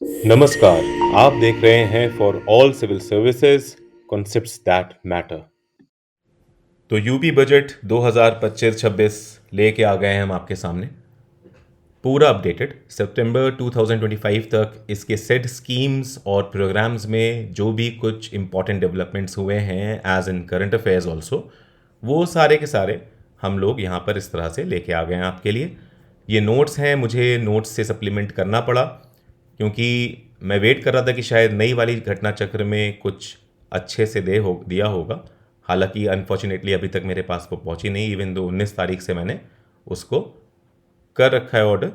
नमस्कार, आप देख रहे हैं for all civil services concepts that matter. तो यूपी बजट 2025-26 लेके आ गए हैं हम आपके सामने। पूरा अपडेटेड सितंबर 2025 तक इसके सेट स्कीम्स और प्रोग्राम्स में जो भी कुछ इंपॉर्टेंट डेवलपमेंट्स हुए हैं as in current affairs also, वो सारे के सारे हम लोग यहाँ पर इस तरह से लेके आ गए हैं आपके लिए। ये नोट्स हैं, मुझे नोट्स से सप्लीमेंट करना पड़ा क्योंकि मैं वेट कर रहा था कि शायद नई वाली घटना चक्र में कुछ अच्छे से दिया होगा। हालांकि अनफॉर्चुनेटली अभी तक मेरे पास वो पहुंची नहीं, इवन दो 19 तारीख से मैंने उसको कर रखा है ऑर्डर।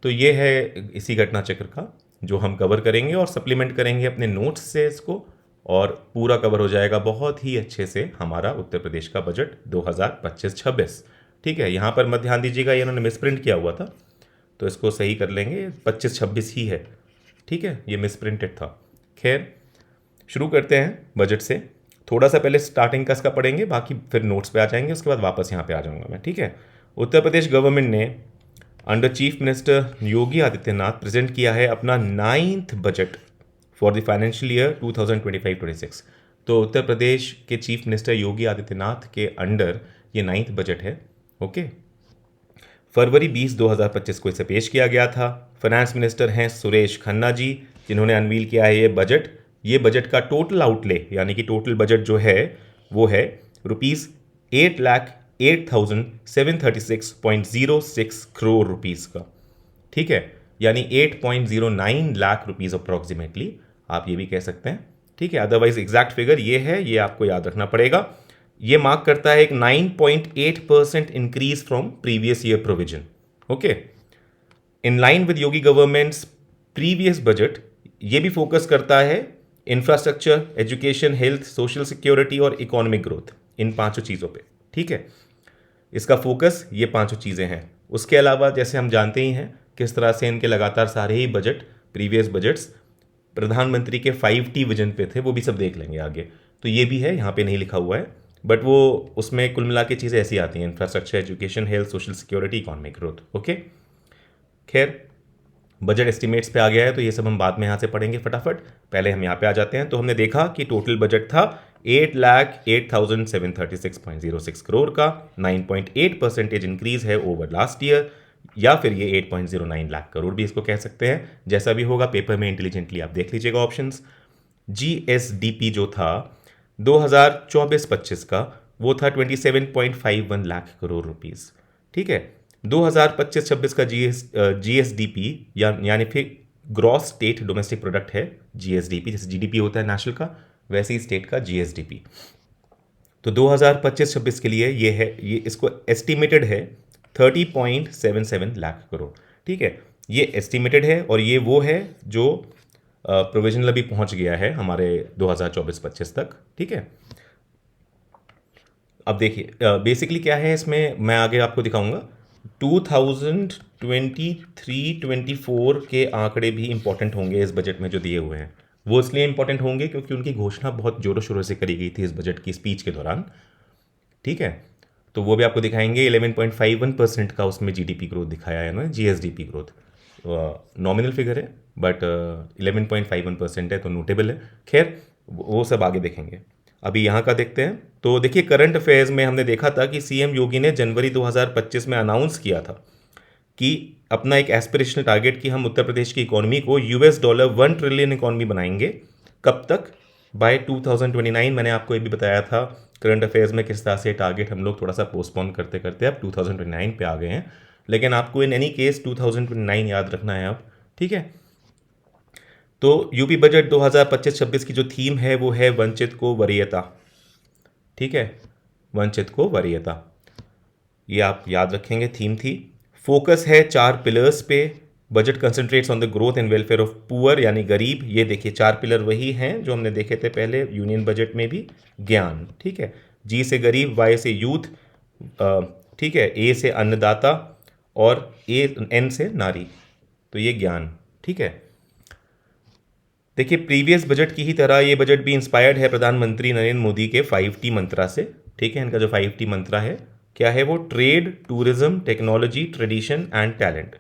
तो ये है इसी घटना चक्र का जो हम कवर करेंगे और सप्लीमेंट करेंगे अपने नोट्स से इसको, और पूरा कवर हो जाएगा बहुत ही अच्छे से हमारा उत्तर प्रदेश का बजट 2025-26। ठीक है, यहाँ पर मत ध्यान दीजिएगा, ये इन्होंने मिसप्रिंट किया हुआ था तो इसको सही कर लेंगे, 25-26 ही है। ठीक है, ये मिसप्रिंटेड था। खैर, शुरू करते हैं बजट से। थोड़ा सा पहले स्टार्टिंग का इसका पढ़ेंगे, बाकी फिर नोट्स पे आ जाएंगे, उसके बाद वापस यहाँ पे आ जाऊँगा मैं। ठीक है, उत्तर प्रदेश गवर्नमेंट ने under chief minister Yogi Adityanath present किया है अपना 9th budget for the financial year 2025-26। तो उत्तर प्रदेश के चीफ मिनिस्टर योगी आदित्यनाथ के अंडर ये 9th बजट है। ओके, फरवरी 20 2025 को इसे पेश किया गया था। फाइनेंस मिनिस्टर हैं सुरेश खन्ना जी, जिन्होंने अनवील किया है ये बजट। ये बजट का टोटल आउटले यानी कि टोटल बजट जो है वो है ₹8,08,736.06 करोड़ रुपीस का। ठीक है, यानी 8.09 लाख रुपीस अप्रॉक्सीमेटली, आप ये भी कह सकते हैं। ठीक है, अदरवाइज एग्जैक्ट फिगर ये है, ये आपको याद रखना पड़ेगा। ये मार्क करता है एक 9.8% increase from previous year provision. Okay, in line with Yogi governments previous budget, ये भी फोकस करता है infrastructure, education, health, social security और इकोनॉमिक ग्रोथ, इन पांचों चीज़ों पे। ठीक है, इसका फोकस ये पांचों चीज़ें हैं। उसके अलावा जैसे हम जानते ही हैं किस तरह से इनके लगातार सारे ही बजट, प्रीवियस बजट्स प्रधानमंत्री के 5T विजन पे थे, वो भी सब देख लेंगे आगे। तो ये भी है, यहाँ पे नहीं लिखा हुआ है, बट वो उसमें कुल मिला के चीज़ें ऐसी आती हैं: infrastructure, education, health, social security, economic growth. Okay, खैर, बजट एस्टिमेट्स पे आ गया है तो ये सब हम बाद में यहाँ से पढ़ेंगे फटाफट। पहले हम यहाँ पे आ जाते हैं। तो हमने देखा कि टोटल बजट था 8,08,736.06 करोड़ का, 9.8% इंक्रीज है ओवर लास्ट ईयर, या फिर ये 8.09 लाख करोड़ भी इसको कह सकते हैं। जैसा भी होगा पेपर में इंटेलिजेंटली आप देख लीजिएगा ऑप्शंस। GSDP जो था 2024-25 का, वो था 27.51 लाख करोड़ रुपीस। ठीक है, 2025-26 का GSDP यानी फिर ग्रॉस स्टेट डोमेस्टिक प्रोडक्ट है GSDP। जैसे GDP होता है नेशनल का, वैसे ही स्टेट का GSDP। तो 2025-26 के लिए ये है, ये इसको एस्टिमेटेड है 30.77 लाख करोड़। ठीक है, ये एस्टिमेटेड है और ये वो है जो प्रोविजनल अभी पहुंच गया है हमारे 2024-25 तक। ठीक है, अब देखिए बेसिकली क्या है इसमें, मैं आगे आपको दिखाऊंगा। 2023-24 के आंकड़े भी इंपॉर्टेंट होंगे इस बजट में जो दिए हुए हैं। वो इसलिए इंपॉर्टेंट होंगे क्योंकि उनकी घोषणा बहुत जोरों शोरों से करी गई थी इस बजट की स्पीच के दौरान। ठीक है, तो वो भी आपको दिखाएंगे। 11.51% का उसमें GDP ग्रोथ दिखाया है ना, GSDP ग्रोथ नॉमिनल फिगर है, बट 11.51% है तो नोटेबल है। खैर, वो सब आगे देखेंगे, अभी यहाँ का देखते हैं। तो देखिए, करंट अफेयर्स में हमने देखा था कि CM योगी ने जनवरी 2025 में अनाउंस किया था कि अपना एक एस्पिरेशनल टारगेट कि हम उत्तर प्रदेश की इकोनॉमी को $1 ट्रिलियन इकोनॉमी बनाएंगे। कब तक? बाय 2029। मैंने आपको ये भी बताया था करंट अफेयर्स में किस तरह से टारगेट हम लोग थोड़ा सा पोस्टपोन करते करते अब 2029 पे आ गए हैं, लेकिन आपको इन एनी केस 2029 याद रखना है अब। ठीक है, तो यूपी बजट 2025-26 की जो थीम है वो है वंचित को वरीयता। ठीक है, वंचित को वरीयता, ये आप याद रखेंगे, थीम थी। फोकस है 4 पिलर्स पे। Budget concentrates on the growth and welfare of poor यानी गरीब। ये देखिए 4 पिलर वही हैं जो हमने देखे थे पहले यूनियन बजट में भी। ज्ञान, ठीक है, G से गरीब, Y से यूथ, ठीक है, A से अन्नदाता और N से नारी, तो ये ज्ञान। ठीक है, देखिए प्रीवियस बजट की ही तरह ये बजट भी इंस्पायर्ड है प्रधानमंत्री नरेंद्र मोदी के 5T मंत्रा से। ठीक है, इनका जो 5T मंत्रा है क्या है वो? Trade, tourism, technology, tradition and talent.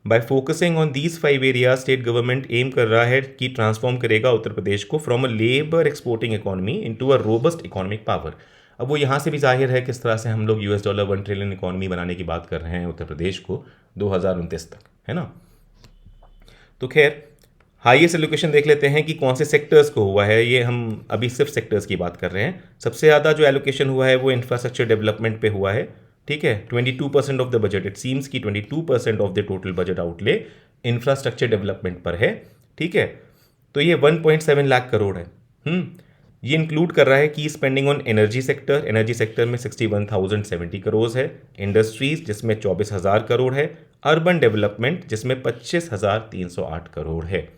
By focusing on these 5 areas state government aim कर रहा है कि ट्रांसफॉर्म करेगा उत्तर प्रदेश को from a labour exporting economy into a robust economic power. अब वो यहाँ से भी जाहिर है किस तरह से हम लोग US डॉलर 1 ट्रिलियन इकोनॉमी बनाने की बात कर रहे हैं उत्तर प्रदेश को 2029 तक, है ना। तो खैर हाईएस्ट एलोकेशन देख लेते हैं कि कौन से सेक्टर्स को हुआ है। ये हम अभी सिर्फ सेक्टर्स की बात कर रहे हैं। सबसे ज़्यादा जो एलोकेशन हुआ है वो इंफ्रास्ट्रक्चर डेवलपमेंट पे हुआ है, ठीक है। 22% of the budget, it seems कि 22% of the total budget outlay infrastructure development पर है, ठीक है। तो ये 1.7 लाख करोड़ है। ये इंक्लूड कर रहा है की spending on energy sector, energy sector में 61,070 करोड़ है, इंडस्ट्रीज जिसमें 24,000 करोड़ है, अर्बन डेवलपमेंट जिसमें 25,308 करोड़ है,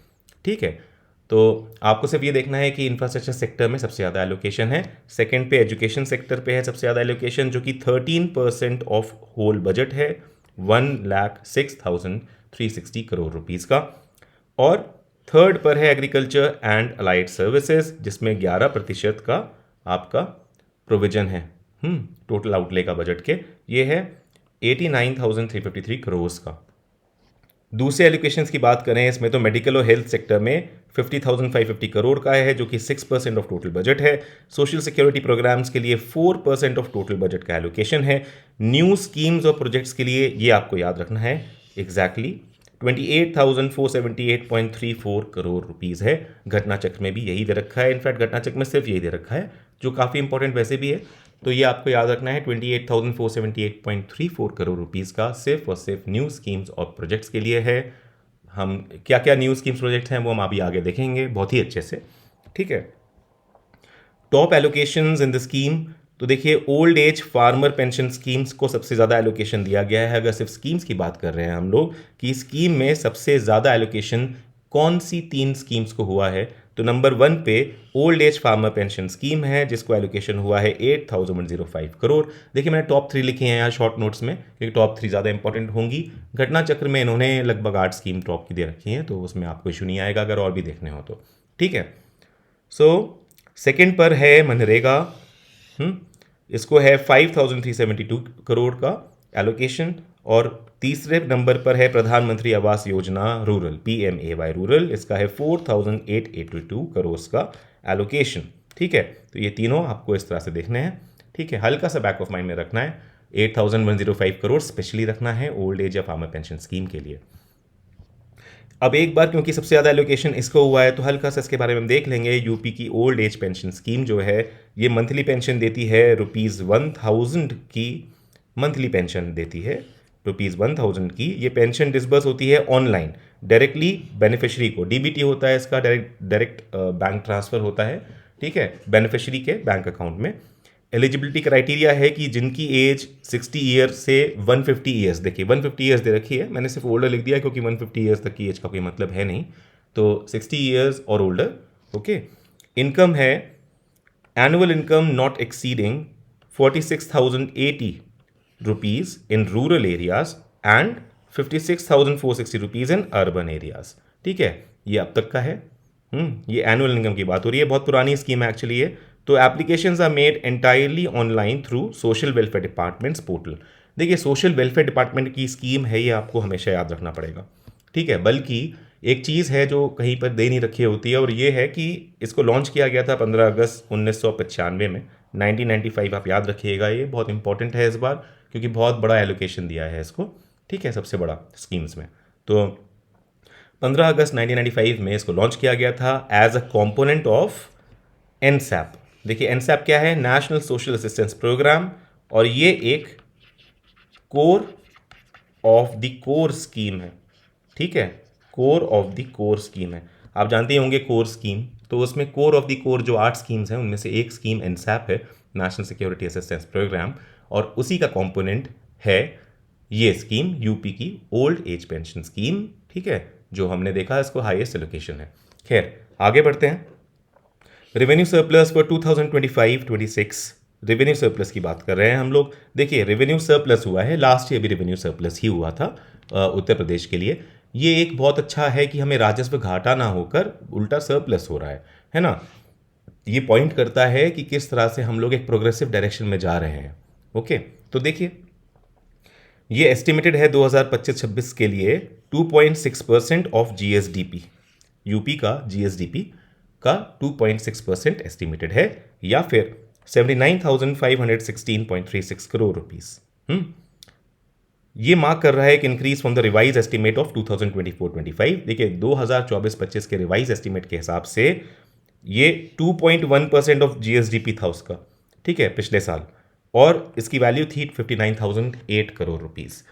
ठीक है। तो आपको सिर्फ ये देखना है कि इंफ्रास्ट्रक्चर सेक्टर में सबसे ज़्यादा एलोकेशन है। सेकंड पे एजुकेशन सेक्टर पे है सबसे ज़्यादा एलोकेशन, जो कि 13% ऑफ होल बजट है, 1,06,360 करोड़ रुपीज़ का। और थर्ड पर है एग्रीकल्चर एंड अलाइड सर्विसेज, जिसमें 11% का आपका प्रोविजन है टोटल आउटले का बजट के। ये है 89,353 करोड़ का। दूसरे एलोकेशंस की बात करें इसमें तो मेडिकल और हेल्थ सेक्टर में 50,550 करोड़ का है, जो कि 6% ऑफ टोटल बजट है। सोशल सिक्योरिटी प्रोग्राम्स के लिए 4% ऑफ टोटल बजट का एलोकेशन है। न्यू स्कीम्स और प्रोजेक्ट्स के लिए ये आपको याद रखना है एग्जैक्टली 28,478.34 करोड़ रुपीज़ है। घटना चक्र में भी यही दे रखा है, इनफैक्ट घटना चक्र में सिर्फ यही दे रखा है, जो काफ़ी इंपॉर्टेंट वैसे भी है। तो ये आपको याद रखना है 28,478.34 करोड़ रुपीज़ का सिर्फ और सिर्फ न्यू स्कीम्स और प्रोजेक्ट्स के लिए है। हम क्या क्या न्यू स्कीम्स प्रोजेक्ट्स हैं वो हम अभी आगे देखेंगे बहुत ही अच्छे से, ठीक है। Top allocations in the scheme, तो देखिए old age farmer pension schemes को सबसे ज़्यादा एलोकेशन दिया गया है। अगर सिर्फ स्कीम्स की बात कर रहे हैं हम लोग कि स्कीम में सबसे ज़्यादा एलोकेशन कौन सी 3 स्कीम्स को हुआ है, तो नंबर 1 पे old age farmer pension scheme है, जिसको एलोकेशन हुआ है 8,105 करोड़। देखिए मैंने टॉप 3 लिखे हैं यहाँ शॉर्ट नोट्स में, क्योंकि टॉप 3 ज़्यादा इंपॉर्टेंट होंगी। घटना चक्र में इन्होंने लगभग 8 स्कीम टॉप की दे रखी हैं, तो उसमें आपको इशू नहीं आएगा अगर और भी देखने हो तो, ठीक है। सो सेकेंड पर है मनरेगा, इसको है 5,372 करोड़ का एलोकेशन। और तीसरे नंबर पर है प्रधानमंत्री आवास योजना रूरल, PMAY रूरल, इसका है 4,882 करोड़ का एलोकेशन, ठीक है। तो ये तीनों आपको इस तरह से देखने हैं, ठीक है। हल्का सा बैक ऑफ माइंड में रखना है, 8,105 करोड़ स्पेशली रखना है ओल्ड एज या फार्मर पेंशन स्कीम के लिए। अब एक बार क्योंकि सबसे ज़्यादा एलोकेशन इसको हुआ है तो हल्का सा इसके बारे में हम देख लेंगे। यूपी की ओल्ड एज पेंशन स्कीम जो है ये मंथली पेंशन देती है ₹1,000 की मंथली पेंशन देती है, ₹1,000 की। ये पेंशन डिसबर्स होती है ऑनलाइन डायरेक्टली बेनिफिशरी को, DBT होता है इसका, डायरेक्ट बैंक ट्रांसफ़र होता है, ठीक है, बेनिफिशरी के बैंक अकाउंट में। एलिजिबिलिटी क्राइटेरिया है कि जिनकी एज 60 ईयर से 150 ईयर्स, देखिए 150 ईयर्स दे रखी है, मैंने सिर्फ ओल्डर लिख दिया क्योंकि 150 ईयर्स तक की एज का कोई मतलब है नहीं, तो 60 ईयर्स और ओल्डर, ओके। इनकम है annual income not exceeding 46,080 rupees in rural areas and 56,460 rupees in urban areas, ठीक है। ये अब तक का है। ये एनुअल इनकम की बात हो रही है, बहुत पुरानी स्कीम है एक्चुअली ये। तो applications are made entirely online through social welfare departments portal. देखिए सोशल वेलफेयर डिपार्टमेंट की स्कीम है, ये आपको हमेशा याद रखना पड़ेगा, ठीक है। बल्कि एक चीज़ है जो कहीं पर दे नहीं रखी होती है, और ये है कि इसको लॉन्च किया गया था 15 अगस्त 1995 में, 1995 आप याद रखिएगा, ये बहुत इंपॉर्टेंट है इस बार क्योंकि बहुत बड़ा एलोकेशन दिया है इसको, ठीक है, सबसे बड़ा स्कीम्स में। तो 15 अगस्त 1995 में इसको लॉन्च किया गया था as a component of NSAP। देखिए NSAP क्या है, नेशनल सोशल असिस्टेंस प्रोग्राम, और ये एक core of the core scheme है, ठीक है, core of the core scheme है। आप जानते ही होंगे कोर स्कीम, तो उसमें कोर ऑफ द कोर जो 8 स्कीम्स हैं उनमें से एक स्कीम NSAP है, नेशनल सिक्योरिटी असिस्टेंस प्रोग्राम, और उसी का कंपोनेंट है ये स्कीम, यूपी की ओल्ड एज पेंशन स्कीम, ठीक है, जो हमने देखा इसको हाईएस्ट एलोकेशन है। खैर आगे बढ़ते हैं। Revenue surplus for 2025-26, revenue surplus की बात कर रहे हैं हम लोग। देखिए रेवेन्यू सरप्लस हुआ है, लास्ट ईयर भी रेवेन्यू सरप्लस ही हुआ था उत्तर प्रदेश के लिए। ये एक बहुत अच्छा है कि हमें राजस्व घाटा ना होकर उल्टा सरप्लस हो रहा है ना। ये पॉइंट करता है कि किस तरह से हम लोग एक प्रोग्रेसिव डायरेक्शन में जा रहे हैं, ओके। तो देखिए ये एस्टिमेटेड है 2025-26 के लिए 2.6% ऑफ जीएसडीपी। यूपी का जीएसडीपी का 2.6% एस्टिमेटेड है, या फिर 79,516.36 करोड़ रुपीस। ये मार्क कर रहा है एक increase from the revise estimate of 2024-25। देखिए 2024-25 के रिवाइज एस्टिमेट के हिसाब से ये 2.1% ऑफ जीएसडीपी था उसका, ठीक है, पिछले साल, और इसकी वैल्यू थी 59,008 करोड़ रुपीस।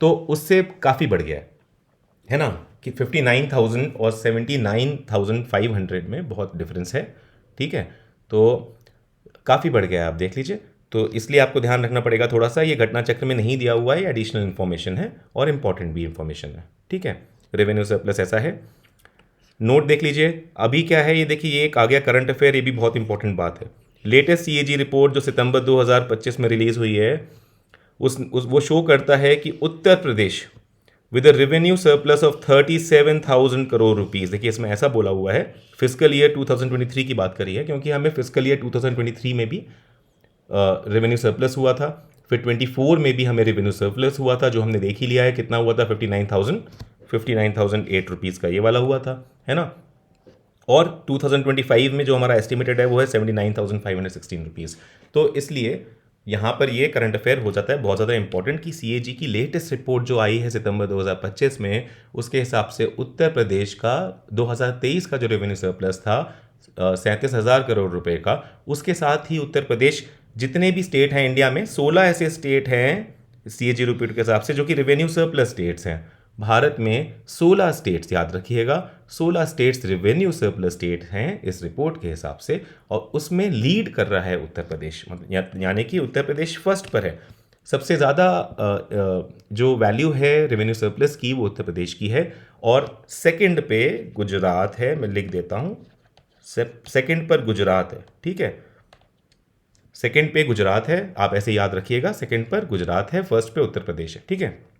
तो उससे काफ़ी बढ़ गया है ना, कि 59,000 और 79,500 में बहुत डिफरेंस है, ठीक है। तो काफ़ी बढ़ गया है, आप देख लीजिए। तो इसलिए आपको ध्यान रखना पड़ेगा थोड़ा सा, ये घटना चक्र में नहीं दिया हुआ है, ये एडिशनल इन्फॉर्मेशन है और इंपॉर्टेंट भी इंफॉर्मेशन है, ठीक है। रेवेन्यू सरप्लस ऐसा है। नोट देख लीजिए अभी क्या है, ये देखिए, ये एक आ गया करंट अफेयर, ये भी बहुत इंपॉर्टेंट बात है। लेटेस्ट सीएजी रिपोर्ट जो सितंबर 2025 में रिलीज हुई है, वो शो करता है कि Uttar Pradesh with a revenue surplus of 37,000 crore rupees. देखिए इसमें ऐसा बोला हुआ है, फिजिकल ईयर 2023 की बात करी है, क्योंकि हमें फिजिकल ईयर 2023 में भी रेवेन्यू सरप्लस हुआ था, फिर 24 में भी हमें रेवेन्यू सरप्लस हुआ था, जो हमने देख ही लिया है कितना हुआ था, 59,008 रुपीज़ का ये वाला हुआ था, है ना। और 2025 में जो हमारा एस्टिमेटेड है वो है 79,516 रुपीज़। तो इसलिए यहाँ पर ये करंट अफेयर हो जाता है बहुत ज़्यादा इंपॉर्टेंट कि सीएजी की लेटेस्ट रिपोर्ट जो आई है सितंबर 2025 में, उसके हिसाब से उत्तर प्रदेश का 2023 का जो रेवेन्यू सरप्लस था 37,000 करोड़ रुपए का, उसके साथ ही उत्तर प्रदेश, जितने भी स्टेट हैं इंडिया में, 16 ऐसे स्टेट हैं सीएजी रिपोर्ट के हिसाब से जो कि रेवेन्यू सरप्लस स्टेट्स हैं। भारत में 16 स्टेट्स, याद रखिएगा, 16 स्टेट्स रेवेन्यू सरप्लस स्टेट हैं इस रिपोर्ट के हिसाब से, और उसमें लीड कर रहा है उत्तर प्रदेश, यानी कि उत्तर प्रदेश फर्स्ट पर है। सबसे ज़्यादा जो वैल्यू है रेवेन्यू सरप्लस की वो उत्तर प्रदेश की है, और सेकंड पे गुजरात है, मैं लिख देता हूँ, सेकंड पर गुजरात है, ठीक है, सेकंड पे गुजरात है, आप ऐसे याद रखिएगा, सेकंड पर गुजरात है, फर्स्ट पे उत्तर प्रदेश है, ठीक है।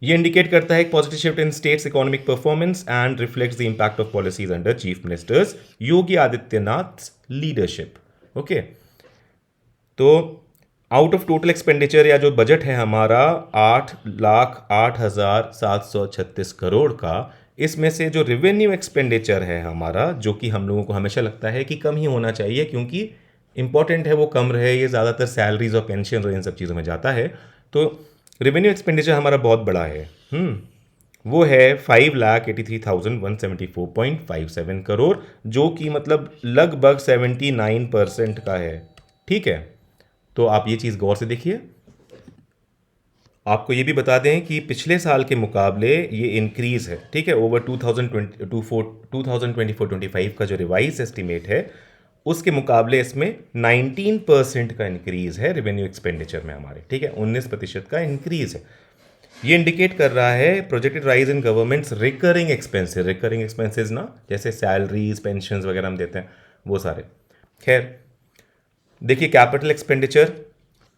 ये इंडिकेट करता है एक positive shift in states economic performance and reflects the impact of policies under chief ministers Yogi Adityanath leadership. Okay, तो आउट ऑफ टोटल एक्सपेंडिचर या जो बजट है हमारा 8,08,736 करोड़ का, इसमें से जो रेवेन्यू एक्सपेंडिचर है हमारा, जो कि हम लोगों को हमेशा लगता है कि कम ही होना चाहिए क्योंकि इंपॉर्टेंट है वो कम रहे, ये ज़्यादातर सैलरीज और पेंशन और इन सब चीज़ों में जाता है, तो रेवेन्यू एक्सपेंडिचर हमारा बहुत बड़ा है। वो है 5,83,174.57 करोड़, जो कि मतलब लगभग 79% का है, ठीक है। तो आप ये चीज़ गौर से देखिए। आपको ये भी बता दें कि पिछले साल के मुकाबले ये इंक्रीज़ है, ठीक है, ओवर 2024-25 का जो रिवाइज एस्टिमेट है उसके मुकाबले इसमें 19% का इंक्रीज़ है रेवेन्यू एक्सपेंडिचर में हमारे, ठीक है, 19% का इंक्रीज़ है। ये इंडिकेट कर रहा है projected rise in governments recurring expenses ना, जैसे सैलरीज, पेंशन्स वगैरह हम देते हैं, वो सारे। खैर देखिए कैपिटल एक्सपेंडिचर,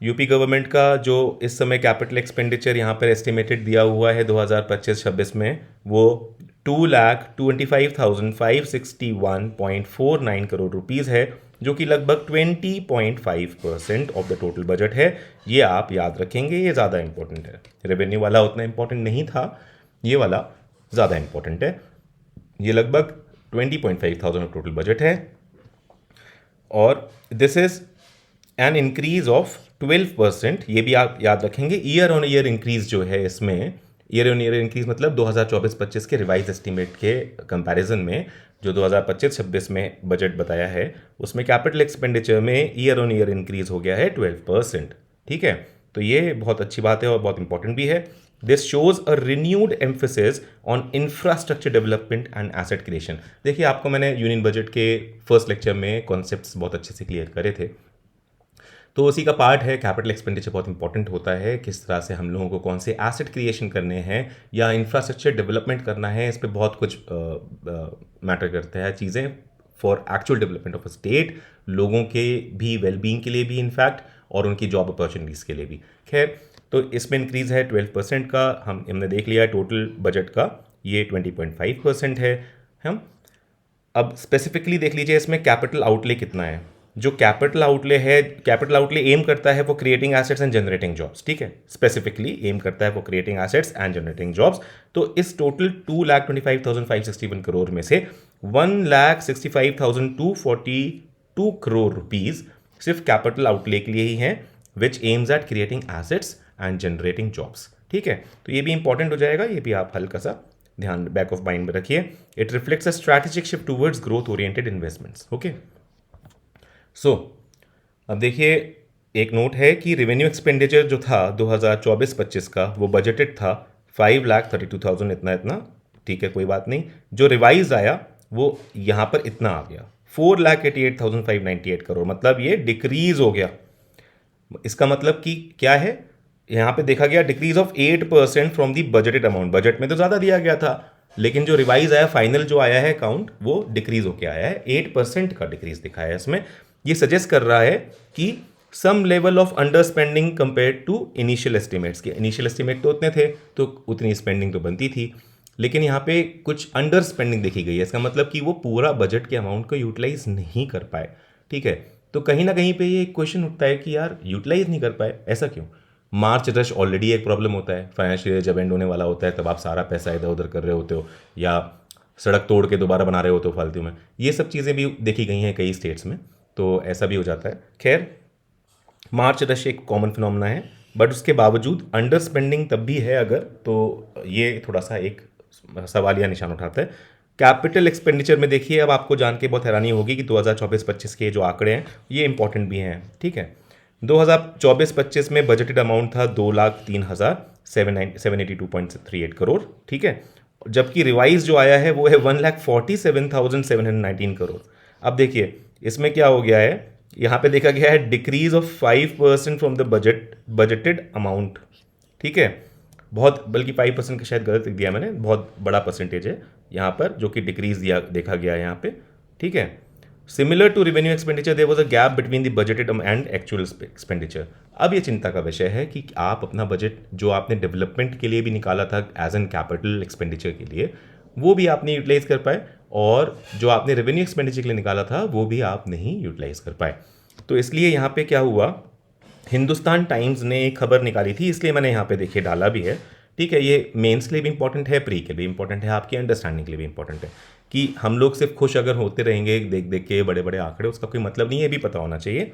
यूपी गवर्नमेंट का जो इस समय कैपिटल एक्सपेंडिचर यहाँ पर एस्टिमेटेड दिया हुआ है 2025-26 में, वो 2,25,561.49 करोड़ रुपीज़ है, जो कि लगभग 20.5% ऑफ द टोटल बजट है। ये आप याद रखेंगे, ये ज़्यादा इंपॉर्टेंट है। रेवेन्यू वाला उतना इंपॉर्टेंट नहीं था, ये वाला ज़्यादा इंपॉर्टेंट है। ये लगभग 20.5,000 ऑफ टोटल बजट है, और this is an increase of 12%। ये भी आप याद रखेंगे, ईयर ऑन ईयर इंक्रीज जो है इसमें, ईयर ऑन ईयर इंक्रीज मतलब 2024-25 के रिवाइज एस्टीमेट के कंपैरिजन में जो 2025-26 में बजट बताया है, उसमें कैपिटल एक्सपेंडिचर में ईयर ऑन ईयर इंक्रीज हो गया है 12%, ठीक है। तो ये बहुत अच्छी बात है और बहुत इंपॉर्टेंट भी है। This shows a renewed emphasis on infrastructure development and asset creation. देखिए आपको मैंने यूनियन बजट के फर्स्ट लेक्चर में कॉन्सेप्ट्स बहुत अच्छे से क्लियर करे थे, तो उसी का पार्ट है। कैपिटल एक्सपेंडिचर बहुत इंपॉर्टेंट होता है, किस तरह से हम लोगों को कौन से एसेट क्रिएशन करने हैं या इंफ्रास्ट्रक्चर डेवलपमेंट करना है, इस पर बहुत कुछ मैटर करते हैं चीज़ें for actual development of a state, लोगों के भी वेलबींग के लिए भी इनफैक्ट, और उनकी जॉब अपॉर्चुनिटीज़ के लिए भी। खैर, तो इसमें इंक्रीज़ है 12% का, हमने देख लिया टोटल बजट का ये 20.5% है। हम अब स्पेसिफिकली देख लीजिए इसमें कैपिटल आउटले कितना है। जो कैपिटल आउटले है, कैपिटल आउटले एम करता है वो creating assets and generating jobs, ठीक है, स्पेसिफिकली एम करता है वो creating assets and generating jobs. तो इस टोटल 2,25,561 करोड़ में से 1,65,242 करोड़ रुपीज सिर्फ कैपिटल आउटले के लिए ही हैं, which aims at creating assets and generating jobs, ठीक है। तो ये भी इंपॉर्टेंट हो जाएगा, ये भी आप हल्का सा ध्यान बैक ऑफ माइंड में रखिए। It reflects a strategic shift towards growth oriented investments, okay. So अब देखिए, एक नोट है कि रेवेन्यू एक्सपेंडिचर जो था 2024-25 का वो बजटेड था 5,32,000 इतना इतना, ठीक है, कोई बात नहीं। जो रिवाइज आया वो यहाँ पर इतना आ गया 4,88,598 करोड़, मतलब ये डिक्रीज हो गया। इसका मतलब कि क्या है, यहाँ पे देखा गया decrease of 8% from the budgeted amount. Budget में तो ज़्यादा दिया गया था, लेकिन जो रिवाइज आया, फाइनल जो आया है अकाउंट, वो डिक्रीज होके आया है, 8% का डिक्रीज दिखाया है इसमें। ये सजेस्ट कर रहा है कि some level of under spending compare to initial estimates के। इनिशियल एस्टिमेट तो उतने थे तो उतनी स्पेंडिंग तो बनती थी, लेकिन यहाँ पे कुछ अंडर स्पेंडिंग देखी गई है। इसका मतलब कि वो पूरा बजट के अमाउंट को यूटिलाइज नहीं कर पाए, ठीक है। तो कहीं ना कहीं पे ये क्वेश्चन उठता है कि यार यूटिलाइज नहीं कर पाए, ऐसा क्यों? मार्च रश ऑलरेडी एक प्रॉब्लम होता है, फाइनेंशियल ईयर जब एंड होने वाला होता है तब आप सारा पैसा इधर उधर कर रहे होते हो या सड़क तोड़ के दोबारा बना रहे होते हो फालतू में। ये सब चीज़ें भी देखी गई हैं कई स्टेट्स में, तो ऐसा भी हो जाता है। खैर, मार्च रश एक कॉमन फिनोमेना है, बट उसके बावजूद अंडर स्पेंडिंग तब भी है अगर, तो ये थोड़ा सा एक सवालिया निशान उठाता है। कैपिटल एक्सपेंडिचर में देखिए, अब आपको जान के बहुत हैरानी होगी कि 2024-25 के जो आंकड़े हैं ये इंपॉर्टेंट भी हैं, ठीक है। 2024-25 में बजटेड अमाउंट था 2,03,782.38 करोड़, ठीक है, जबकि रिवाइज जो आया है वो है 1,47,719 करोड़। अब देखिए इसमें क्या हो गया है, यहाँ पे देखा गया है decrease of 5% from the budgeted amount, ठीक है, बहुत, बल्कि 5% का शायद गलत लिख दिया मैंने, बहुत बड़ा परसेंटेज है यहाँ पर जो कि डिक्रीज दिया देखा गया है यहाँ पे, ठीक है। Similar to revenue expenditure there was a gap between the budgeted and actual expenditure. अब ये चिंता का विषय है कि आप अपना बजट जो आपने डेवलपमेंट के लिए भी निकाला था एज एन कैपिटल एक्सपेंडिचर के लिए, वो भी आप नहीं यूटिलाइज कर पाए, और जो आपने रेवेन्यू एक्सपेंडिचर के लिए निकाला था वो भी आप नहीं यूटिलाइज कर पाए। तो इसलिए यहाँ पे क्या हुआ, हिंदुस्तान टाइम्स ने एक खबर निकाली थी, इसलिए मैंने यहाँ पे देखिए डाला भी है, ठीक है। ये मेंस के लिए भी इंपॉर्टेंट है, प्री के लिए भी इंपॉर्टेंट है, आपकी अंडरस्टैंडिंग के लिए भी इंपॉर्टेंट है कि हम लोग सिर्फ खुश अगर होते रहेंगे देख देख के बड़े बड़े आंकड़े, उसका कोई मतलब नहीं है, ये भी पता होना चाहिए।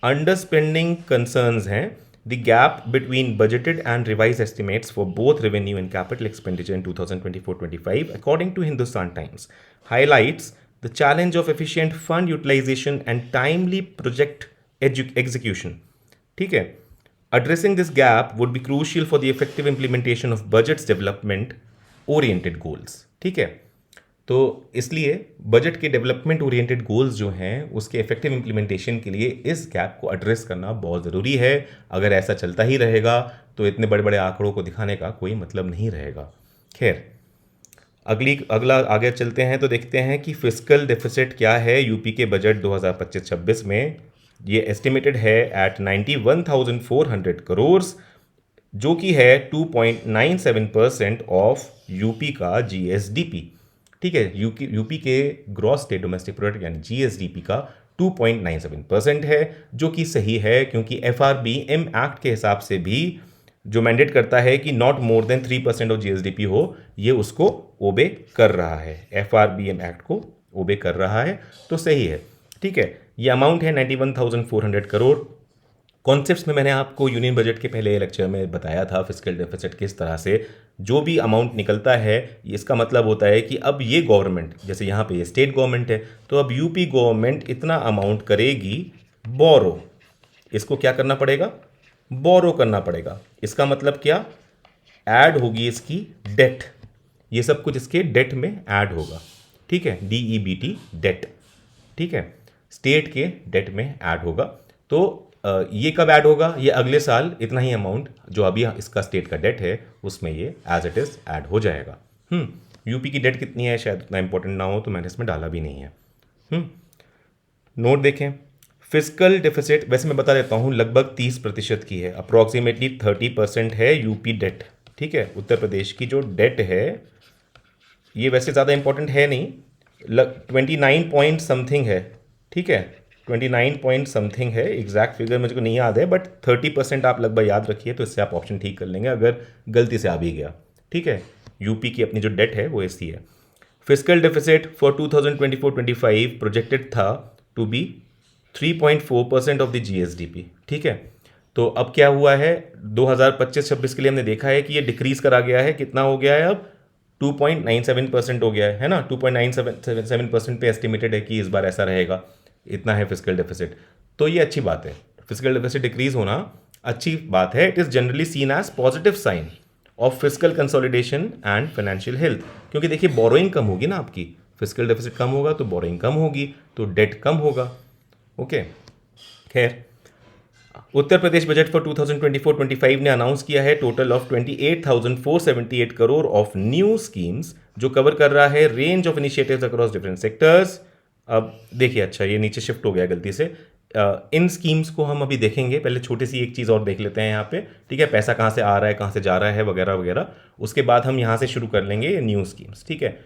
अंडर स्पेंडिंग कंसर्न्स हैं the gap between budgeted and revise estimates for both revenue and capital expenditure in 2024-25 according to Hindustan Times highlights the challenge of efficient fund utilisation and timely project execution, ठीक है। Addressing this gap would be crucial for the effective implementation of budget's development oriented goals, ठीक है। तो इसलिए budget के development oriented goals जो हैं उसके इफेक्टिव इंप्लीमेंटेशन के लिए इस गैप को एड्रेस करना बहुत ज़रूरी है। अगर ऐसा चलता ही रहेगा तो इतने बड़े बड़े आंकड़ों को दिखाने का कोई मतलब नहीं रहेगा। खैर, अगला आगे चलते हैं तो देखते हैं कि फिस्कल डेफिसिट क्या है यूपी के बजट 2025-26 में। ये एस्टिमेटेड है एट 91,400 करोड़, जो कि है 2.97% ऑफ यूपी का जीएसडीपी, ठीक है। यूपी के ग्रॉस स्टेट डोमेस्टिक प्रोडक्ट यानी जीएसडीपी का 2.97% है, जो कि सही है, क्योंकि एफआरबीएम एक्ट के हिसाब से भी जो मैंडेट करता है कि not more than 3% of GSDP हो, ये उसको ओबे कर रहा है, एफआरबीएम एक्ट को ओबे कर रहा है, तो सही है, ठीक है। ये अमाउंट है 91,400 करोड़। कॉन्सेप्ट्स में मैंने आपको यूनियन बजट के पहले लेक्चर में बताया था फिस्कल डेफिसिट किस तरह से जो भी अमाउंट निकलता है, इसका मतलब होता है कि अब ये गवर्नमेंट, जैसे यहाँ पे ये स्टेट गवर्नमेंट है, तो अब यूपी गवर्नमेंट इतना अमाउंट करेगी बोरो, इसको क्या करना पड़ेगा, बोरो करना पड़ेगा। इसका मतलब क्या, ऐड होगी इसकी डेट, ये सब कुछ इसके डेट में ऐड होगा, ठीक है, DEBT डेट, ठीक है, स्टेट के डेट में ऐड होगा। तो ये कब ऐड होगा, ये अगले साल इतना ही अमाउंट जो अभी इसका स्टेट का डेट है उसमें ये एज इट इज ऐड हो जाएगा। यूपी की डेट कितनी है शायद उतना इंपॉर्टेंट ना हो, तो मैंने इसमें डाला भी नहीं है। नोट देखें, फिस्कल डेफिसिट वैसे मैं बता देता हूँ लगभग 30% की है, अप्रॉक्सीमेटली 30% है यूपी डेट, ठीक है। उत्तर प्रदेश की जो डेट है ये वैसे ज़्यादा इंपॉर्टेंट है नहीं, 29 पॉइंट समथिंग है, ठीक है, 29 पॉइंट समथिंग है, एग्जैक्ट फिगर मुझे को नहीं याद है, बट 30% आप लगभग याद रखिए, तो इससे आप ऑप्शन ठीक कर लेंगे अगर गलती से आ भी गया। ठीक है, यूपी की अपनी जो डेट है वो ऐसी है। फिजिकल डेफिसिट फॉर 2024-25 प्रोजेक्टेड था to be 3.4% of the GSDP. ठीक है, तो अब क्या हुआ है, 2025-26 के लिए हमने देखा है कि ये डिक्रीज करा गया है, कितना हो गया है अब 2.97% हो गया है ना। 2.97% पे एस्टिमेटेड है कि इस बार ऐसा रहेगा, इतना है फिजिकल डेफिसिट। तो ये अच्छी बात है, फिजिकल डेफिसिट डिक्रीज होना अच्छी बात है। It is generally seen as positive sign of physical consolidation and financial health, क्योंकि देखिए बोरोइंग कम होगी ना आपकी, फिजिकल डेफिसिट कम होगा तो बोरोइंग कम होगी, तो डेट कम होगा। ओके, खैर उत्तर प्रदेश बजट फॉर 2024-25 ने अनाउंस किया है total of 28,478 crore of new schemes, जो कवर कर रहा है range of initiatives across different sectors. अब देखिए, अच्छा ये नीचे शिफ्ट हो गया गलती से, इन स्कीम्स को हम अभी देखेंगे, पहले छोटी सी एक चीज़ और देख लेते हैं यहाँ पे। ठीक है, पैसा कहाँ से आ रहा है, कहाँ से जा रहा है, वगैरह वगैरह, उसके बाद हम यहाँ से शुरू कर लेंगे न्यू स्कीम्स। ठीक है,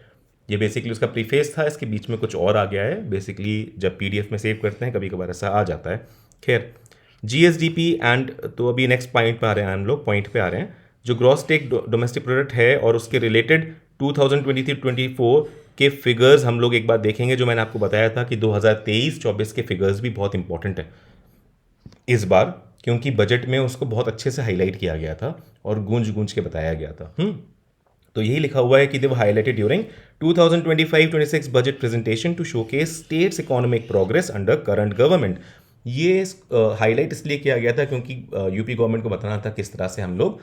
ये बेसिकली उसका प्रीफेस था, इसके बीच में कुछ और आ गया है, बेसिकली जब पीडीएफ में सेव करते हैं कभी कभार ऐसा आ जाता है। खैर, जीएसडीपी एंड, तो अभी नेक्स्ट पॉइंट पे आ रहे हैं हम लोग, पॉइंट पे आ रहे हैं, जो ग्रॉस स्टेट डोमेस्टिक प्रोडक्ट है और उसके रिलेटेड 2023-24 के फिगर्स हम लोग एक बार देखेंगे। जो मैंने आपको बताया था कि 2023-24 के फिगर्स भी बहुत इंपॉर्टेंट है इस बार, क्योंकि बजट में उसको बहुत अच्छे से हाईलाइट किया गया था और गूंज गूंज के बताया गया था। तो यही लिखा हुआ है कि they were highlighted during 2025-26 budget presentation to showcase states economic progress under current government. ये हाईलाइट इसलिए किया गया था क्योंकि यूपी गवर्नमेंट को बताना था किस तरह से हम लोग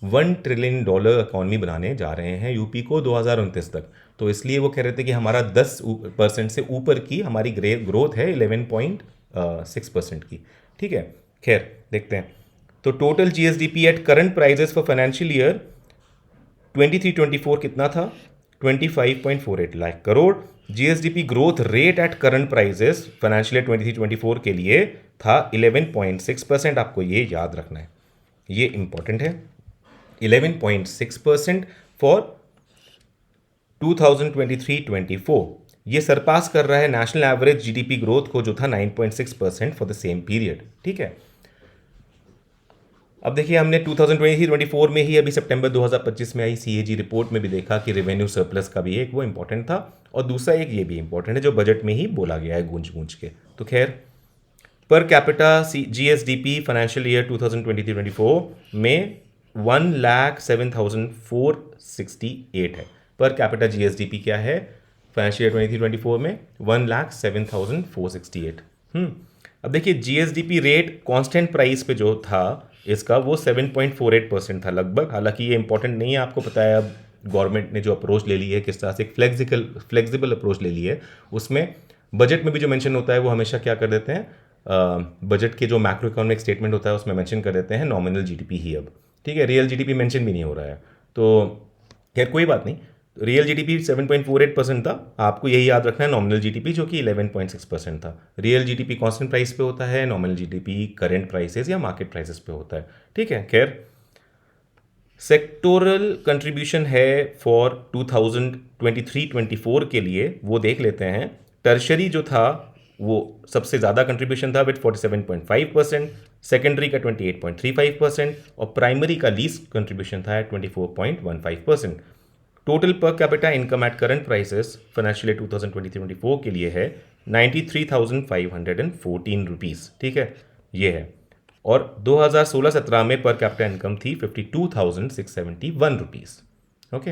$1 ट्रिलियन इकॉनमी बनाने जा रहे हैं यूपी को 2029 तक। तो इसलिए वो कह रहे थे कि हमारा 10% से ऊपर की हमारी ग्रोथ है 11.6% की। ठीक है, खैर देखते हैं। तो total GSDP at current prices for financial year 23-24 कितना था, 25.48 lakh crore. GSDP growth rate at current prices financial year 23-24 के लिए था 11.6%। आपको ये याद रखना है, ये इंपॉर्टेंट है। 11.6% फॉर 2023-24, ये सरपास कर रहा है नेशनल एवरेज जीडीपी ग्रोथ को, जो था 9.6% फॉर द सेम पीरियड। ठीक है, अब देखिए हमने 2023-24 में ही अभी सितंबर 2025 में आई सीएजी रिपोर्ट में भी देखा कि रेवेन्यू सरप्लस का भी एक वो इंपॉर्टेंट था, और दूसरा एक ये भी इंपॉर्टेंट है जो बजट में ही बोला गया है गूंज गूंज के। तो खैर, per capita GSDP financial year 2023-24 में 1,07,468 है। पर कैपिटा जीएसडीपी क्या है फाइनेंशियल ईयर 23-24 में, 1,07,468। अब देखिए जीएसडीपी रेट कांस्टेंट प्राइस पे जो था इसका, वो 7.48% था लगभग। हालांकि ये इंपॉर्टेंट नहीं है, आपको पता है अब गवर्नमेंट ने जो अप्रोच ले ली है, किस तरह से एक फ्लेक्सिबल अप्रोच ले ली है, उसमें बजट में भी जो मेंशन होता है वो हमेशा क्या कर देते हैं, बजट के जो मैक्रो इकोनॉमिक स्टेटमेंट होता है उसमें मेंशन कर देते हैं नॉमिनल जीडीपी ही अब। ठीक है, रियल जीडीपी मेंशन भी नहीं हो रहा है, तो खैर कोई बात नहीं। रियल जीडीपी 7.48% था, आपको यही याद रखना है, नॉमिनल जीडीपी जो कि 11.6% था। रियल जीडीपी कांस्टेंट प्राइस पे होता है, नॉमिनल जीडीपी करंट प्राइसेस या मार्केट प्राइसेस पे होता है। ठीक है, खैर सेक्टोरल कंट्रीब्यूशन है फॉर 2023-24 के लिए, वो देख लेते हैं। टर्शरी जो था वो सबसे ज़्यादा कंट्रीब्यूशन था विद 47.5%, सेकेंडरी का 28.35% और प्राइमरी का लीस्ट कंट्रीब्यूशन था 24.15%। Total per capita income at current prices financial year 2023-24 के लिए है 93,514 रुपीज़। ठीक है, ये है। और 2016-17 में पर कैपिटा इनकम थी 52,671 रुपीज़। ओके,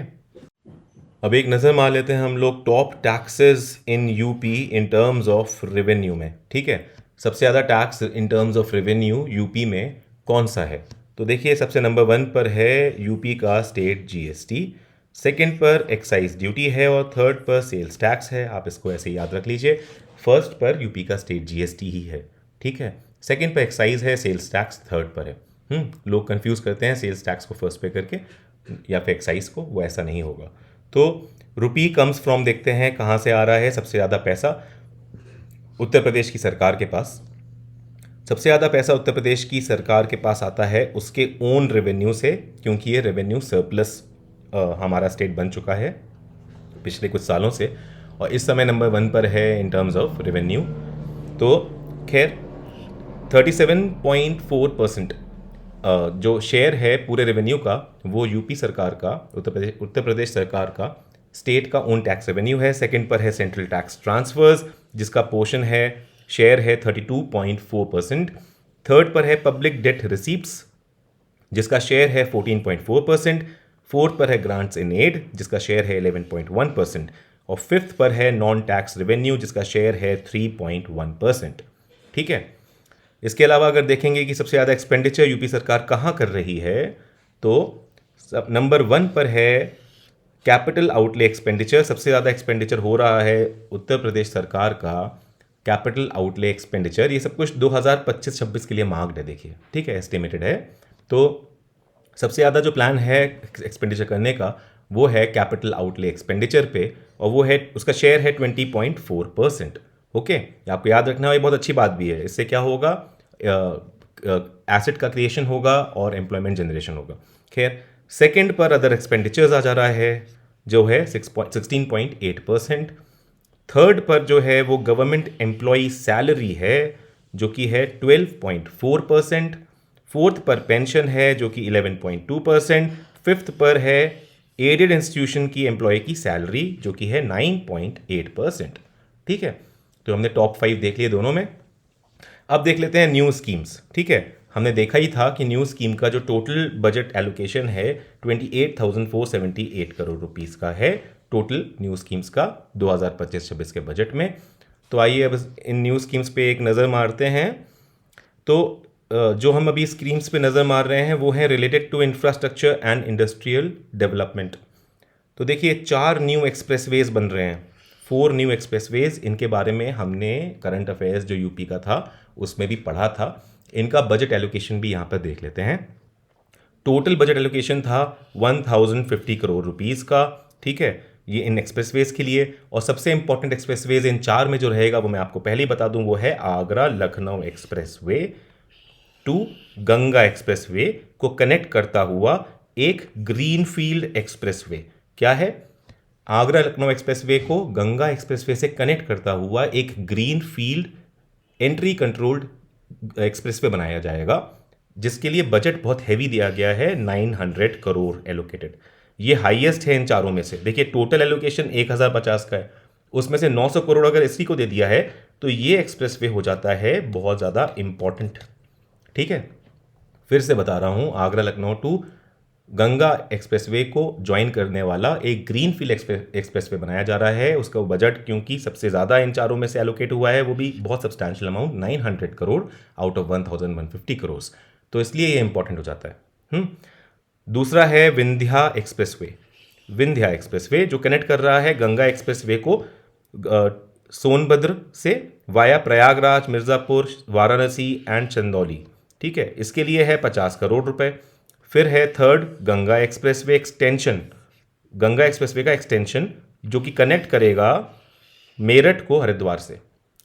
अब एक नज़र मार लेते हैं हम लोग top taxes in UP in terms of revenue में। ठीक है, सबसे ज़्यादा tax in terms of revenue UP में कौन सा है, तो देखिए सबसे नंबर 1 पर है यूपी का स्टेट जीएसटी, सेकंड पर एक्साइज ड्यूटी है और थर्ड पर सेल्स टैक्स है। आप इसको ऐसे याद रख लीजिए, फर्स्ट पर यूपी का स्टेट जीएसटी ही है। ठीक है, सेकंड पर एक्साइज है, सेल्स टैक्स थर्ड पर है। लोग कंफ्यूज करते हैं सेल्स टैक्स को फर्स्ट पे करके या फिर एक्साइज को, वो ऐसा नहीं होगा। तो रुपी कम्स फ्रॉम, देखते हैं कहाँ से आ रहा है सबसे ज़्यादा पैसा। उत्तर प्रदेश की सरकार के पास सबसे ज़्यादा पैसा उत्तर प्रदेश की सरकार के पास आता है उसके ओन रेवेन्यू से, क्योंकि ये रेवेन्यू सरप्लस हमारा स्टेट बन चुका है पिछले कुछ सालों से, और इस समय नंबर 1 पर है इन टर्म्स ऑफ रेवेन्यू। तो खैर 37.4% जो शेयर है पूरे रेवेन्यू का वो यूपी सरकार का, उत्तर प्रदेश सरकार का स्टेट का ओन टैक्स रेवेन्यू है। सेकंड पर है सेंट्रल टैक्स ट्रांसफर्स जिसका पोर्शन है शेयर है 32.4%। थर्ड पर है पब्लिक डेट रिसीप्ट्स जिसका शेयर है 14.4%। फोर्थ पर है ग्रांट्स इन एड जिसका शेयर है 11.1%। और फिफ्थ पर है नॉन टैक्स रेवेन्यू जिसका शेयर है 3.1%। ठीक है। इसके अलावा अगर देखेंगे कि सबसे ज़्यादा एक्सपेंडिचर यूपी सरकार कहाँ कर रही है तो नंबर 1 पर है कैपिटल आउटले एक्सपेंडिचर। सबसे ज़्यादा एक्सपेंडिचर हो रहा है उत्तर प्रदेश सरकार का कैपिटल आउटले एक्सपेंडिचर। ये सब कुछ 2025-26 के लिए मार्क्ड है, देखिए, ठीक है, एस्टिमेटेड है। तो सबसे ज़्यादा जो प्लान है एक्सपेंडिचर करने का वो है कैपिटल आउटले एक्सपेंडिचर पे, और वो है उसका शेयर है 20.4%। ओके, आपको याद रखना, ये बहुत अच्छी बात भी है। इससे क्या होगा, एसेट का क्रिएशन होगा और एम्प्लॉयमेंट जनरेशन होगा। खैर, सेकंड पर अदर एक्सपेंडिचर्स आ जा रहा है जो है 16.8%। थर्ड पर जो है वो गवर्नमेंट एम्प्लॉय सैलरी है जो कि है 12.4%। फोर्थ पर पेंशन है जो कि 11.2%। फिफ्थ पर है एडेड इंस्टीट्यूशन की एम्प्लॉय की सैलरी जो कि है 9.8%। ठीक है, तो हमने टॉप 5 देख लिए दोनों में। अब देख लेते हैं न्यू स्कीम्स। ठीक है, हमने देखा ही था कि न्यू स्कीम का जो टोटल बजट एलोकेशन है 28,478 करोड़ रुपीस का है टोटल न्यू स्कीम्स का 2025-26 के बजट में। तो आइए अब इन न्यू स्कीम्स पे एक नज़र मारते हैं। तो जो हम अभी स्कीम्स पे नज़र मार रहे हैं वो है related to infrastructure and industrial development. तो देखिए 4 न्यू एक्सप्रेसवेज बन रहे हैं, 4 न्यू एक्सप्रेसवेज। इनके बारे में हमने करंट अफेयर्स जो यूपी का था उसमें भी पढ़ा था। इनका बजट एलोकेशन भी यहाँ पर देख लेते हैं। टोटल बजट एलोकेशन था 1050 करोड़ रुपीस का। ठीक है, ये इन एक्सप्रेसवेज के लिए। और सबसे इंपॉर्टेंट एक्सप्रेसवेज इन 4 में जो रहेगा वो मैं आपको पहले ही बता दूं, वो है Agra Lucknow expressway to Ganga expressway को कनेक्ट करता हुआ एक ग्रीनफील्ड एक्सप्रेसवे। क्या है? आगरा लखनऊ एक्सप्रेसवे को गंगा एक्सप्रेसवे से कनेक्ट करता हुआ एक ग्रीनफील्ड एंट्री कंट्रोल्ड एक्सप्रेसवे बनाया जाएगा, जिसके लिए बजट बहुत हैवी दिया गया है, 900 करोड़ एलोकेटेड। ये हाईएस्ट है इन चारों में से। देखिए टोटल एलोकेशन 1050 का है, उसमें से 900 करोड़ अगर इसी को दे दिया है तो ये एक्सप्रेसवे हो जाता है बहुत ज़्यादा इंपॉर्टेंट। ठीक है, फिर से बता रहा हूँ, आगरा लखनऊ टू गंगा एक्सप्रेसवे को ज्वाइन करने वाला एक ग्रीनफील्ड एक्सप्रेसवे बनाया जा रहा है। उसका बजट क्योंकि सबसे ज़्यादा इन चारों में से एलोकेट हुआ है, वो भी बहुत substantial amount 900 crore out of 1150 crore, तो इसलिए ये इंपॉर्टेंट हो जाता है। दूसरा है विंध्या एक्सप्रेसवे। विंध्या एक्सप्रेसवे जो कनेक्ट कर रहा है गंगा एक्सप्रेसवे को सोनभद्र से वाया प्रयागराज, मिर्ज़ापुर, वाराणसी एंड चंदौली। ठीक है, इसके लिए है 50 करोड़ रुपए। फिर है third Ganga expressway extension. Ganga expressway का एक्सटेंशन जो कि कनेक्ट करेगा मेरठ को हरिद्वार से।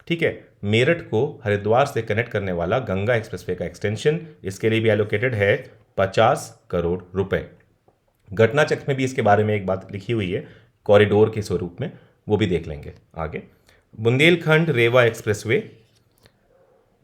ठीक है, मेरठ को हरिद्वार से कनेक्ट करने वाला गंगा एक्सप्रेसवे का एक्सटेंशन, इसके लिए भी एलोकेटेड है 50 करोड़ रुपए। घटना चक्र में भी इसके बारे में एक बात लिखी हुई है कॉरिडोर के स्वरूप में, वो भी देख लेंगे आगे। बुंदेलखंड रेवा एक्सप्रेसवे,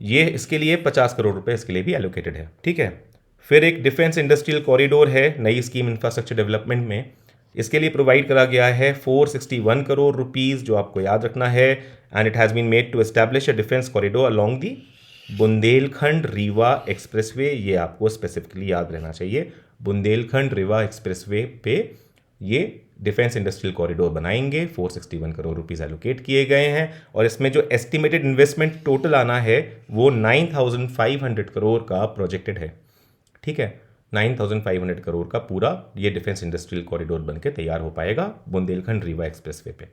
ये इसके लिए 50 करोड़ रुपए इसके लिए भी एलोकेटेड है। ठीक है, फिर एक डिफेंस इंडस्ट्रियल कॉरिडोर है नई स्कीम इंफ्रास्ट्रक्चर डेवलपमेंट में, इसके लिए प्रोवाइड करा गया है 461 करोड़ रुपीस, जो आपको याद रखना है। And it has been made to establish a defence corridor along the Bundelkhand Rewa expressway. ये आपको स्पेसिफिकली याद रहना चाहिए, बुंदेलखंड रीवा एक्सप्रेसवे पे ये डिफेंस इंडस्ट्रियल कॉरिडोर बनाएंगे। 461 करोड़ रुपीज़ एलोकेट किए गए हैं, और इसमें जो एस्टिमेटेड इन्वेस्टमेंट टोटल आना है वो 9500 करोड़ का प्रोजेक्टेड है। ठीक है, 9500 करोड़ का पूरा ये डिफेंस इंडस्ट्रियल कॉरिडोर बनके तैयार हो पाएगा बुंदेलखंड रीवा एक्सप्रेसवे पे।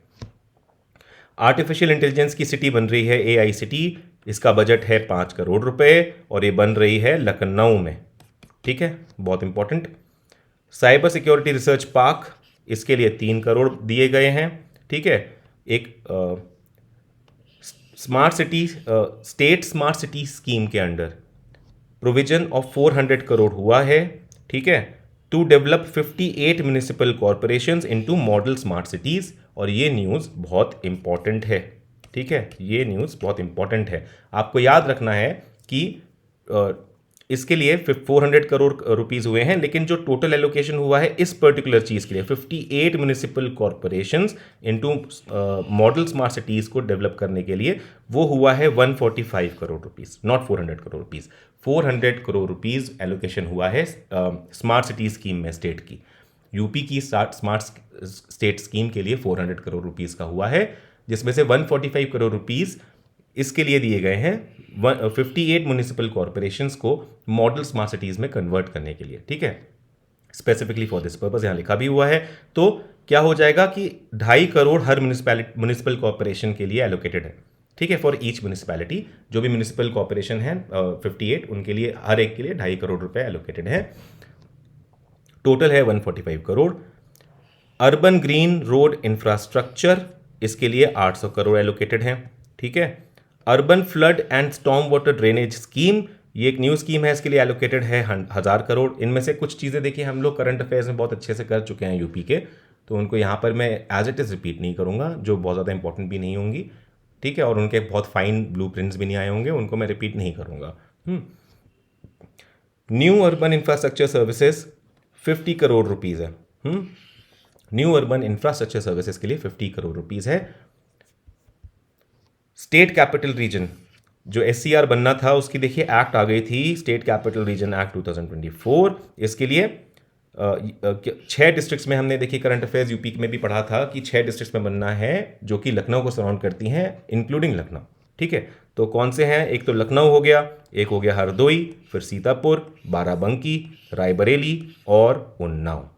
आर्टिफिशियल इंटेलिजेंस की सिटी बन रही है AI सिटी, इसका बजट है 5 करोड़ रुपए और ये बन रही है लखनऊ में। ठीक है, बहुत important. Cyber security research park, इसके लिए 3 करोड़ दिए गए हैं। ठीक है, एक smart city state smart city scheme के अंडर प्रोविजन ऑफ 400 करोड़ हुआ है। ठीक है, to develop 58 municipal corporations into model smart cities, और ये न्यूज़ बहुत इंपॉर्टेंट है। ठीक है, ये न्यूज़ बहुत इंपॉर्टेंट है। आपको याद रखना है कि इसके लिए 400 करोड़ रुपीस हुए हैं, लेकिन जो टोटल एलोकेशन हुआ है इस पर्टिकुलर चीज़ के लिए 58 municipal corporations into model smart cities को डेवलप करने के लिए, वो हुआ है 145 crore rupees, not 400 crore rupees. 400 crore rupees allocation हुआ है स्मार्ट सिटी स्कीम में स्टेट की। यूपी की स्मार्ट स्टेट स्कीम के लिए 400 करोड़ रुपीस का हुआ है, जिसमें से 145 करोड़ रुपीस इसके लिए दिए गए हैं 58 म्यूनिसिपल कॉरपोरेशंस को मॉडल स्मार्ट सिटीज़ में कन्वर्ट करने के लिए, ठीक है, स्पेसिफिकली फॉर दिस पर्पस यहाँ लिखा भी हुआ है। तो क्या हो जाएगा कि 2.5 करोड़ हर म्यूनिसिपल कॉरपोरेशन के लिए एलोकेटेड है, ठीक है, फॉर ईच म्यूनिसिपैलिटी। जो भी म्यूनिसिपल कॉरपोरेशन है 58, उनके लिए हर एक के लिए 2.5 करोड़ रुपए एलोकेटेड है। टोटल है 145 crore. Urban green road infrastructure, इसके लिए 800 करोड़ एलोकेटेड हैं, ठीक है। Urban flood and storm water drainage scheme, ये एक न्यू स्कीम है, इसके लिए एलोकेटेड है 1000 करोड़। इनमें से कुछ चीज़ें देखिए हम लोग करंट अफेयर्स में बहुत अच्छे से कर चुके हैं यूपी के, तो उनको यहाँ पर मैं एज इट इज़ रिपीट नहीं करूँगा, जो बहुत ज़्यादा इंपॉर्टेंट भी नहीं होंगी, ठीक है, और उनके बहुत फाइन ब्लूप्रिंट्स भी नहीं आए होंगे, उनको मैं रिपीट नहीं करूँगा। New urban infrastructure services 50 crore rupees है। न्यू अर्बन इंफ्रास्ट्रक्चर सर्विसेज के लिए 50 करोड़ रुपीज़ है। स्टेट कैपिटल रीजन, जो SCR बनना था उसकी देखिए एक्ट आ गई थी, स्टेट कैपिटल रीजन एक्ट 2024। इसके लिए 6 डिस्ट्रिक्ट्स में हमने देखिए करंट अफेयर्स यूपी में भी पढ़ा था कि 6 डिस्ट्रिक्ट्स में बनना है जो कि लखनऊ को सराउंड करती हैं, इंक्लूडिंग लखनऊ, ठीक है। तो कौन से हैं? एक तो लखनऊ हो गया, एक हो गया हरदोई, फिर सीतापुर, बाराबंकी, रायबरेली और उन्नाव,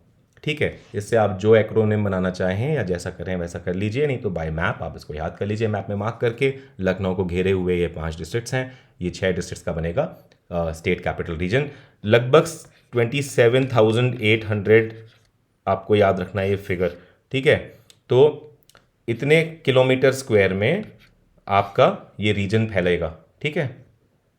ठीक है। इससे आप जो एक्रोनिम बनाना चाहें या जैसा करें वैसा कर लीजिए, नहीं तो बाय मैप आप इसको याद कर लीजिए, मैप में मार्क करके। लखनऊ को घेरे हुए ये 5 डिस्ट्रिक्ट्स हैं, ये 6 डिस्ट्रिक्ट्स का बनेगा स्टेट कैपिटल रीजन। लगभग 27,800 आपको याद रखना है ये फिगर, ठीक है। तो इतने किलोमीटर स्क्वायर में आपका ये रीजन फैलेगा, ठीक है।